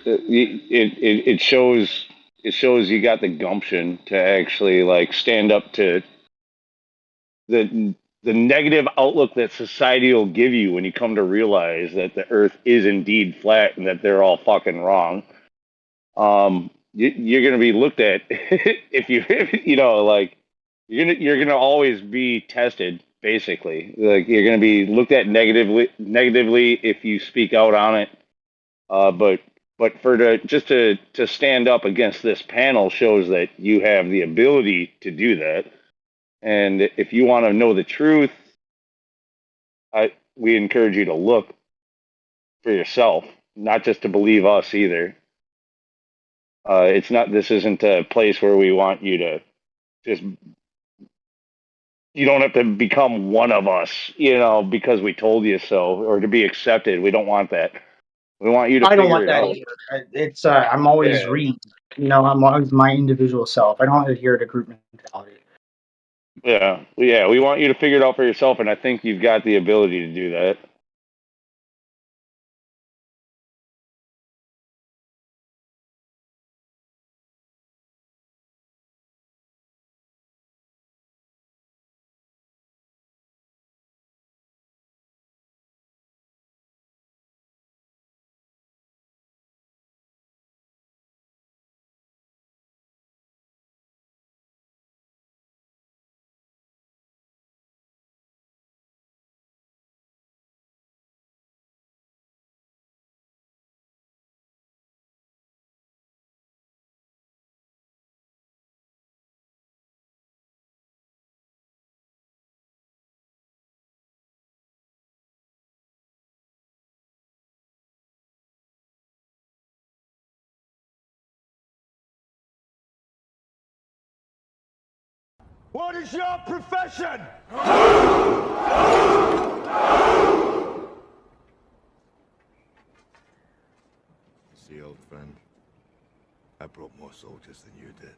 It shows you got the gumption to actually like stand up to the negative outlook that society will give you when you come to realize that the Earth is indeed flat and that they're all fucking wrong. You're gonna be looked at if like you're gonna always be tested. Basically, like you're gonna be looked at negatively if you speak out on it. But to stand up against this panel shows that you have the ability to do that. And if you want to know the truth, we encourage you to look for yourself, not just to believe us either. It's not. This isn't a place where we want you to just. You don't have to become one of us, because we told you so, or to be accepted. We don't want that. We want you to I don't figure want it that out. either. It's I'm always Yeah. Reed. I'm always my individual self. I don't adhere to group mentality. Yeah, we want you to figure it out for yourself, and I think you've got the ability to do that. What is your profession? See, old friend, I brought more soldiers than you did.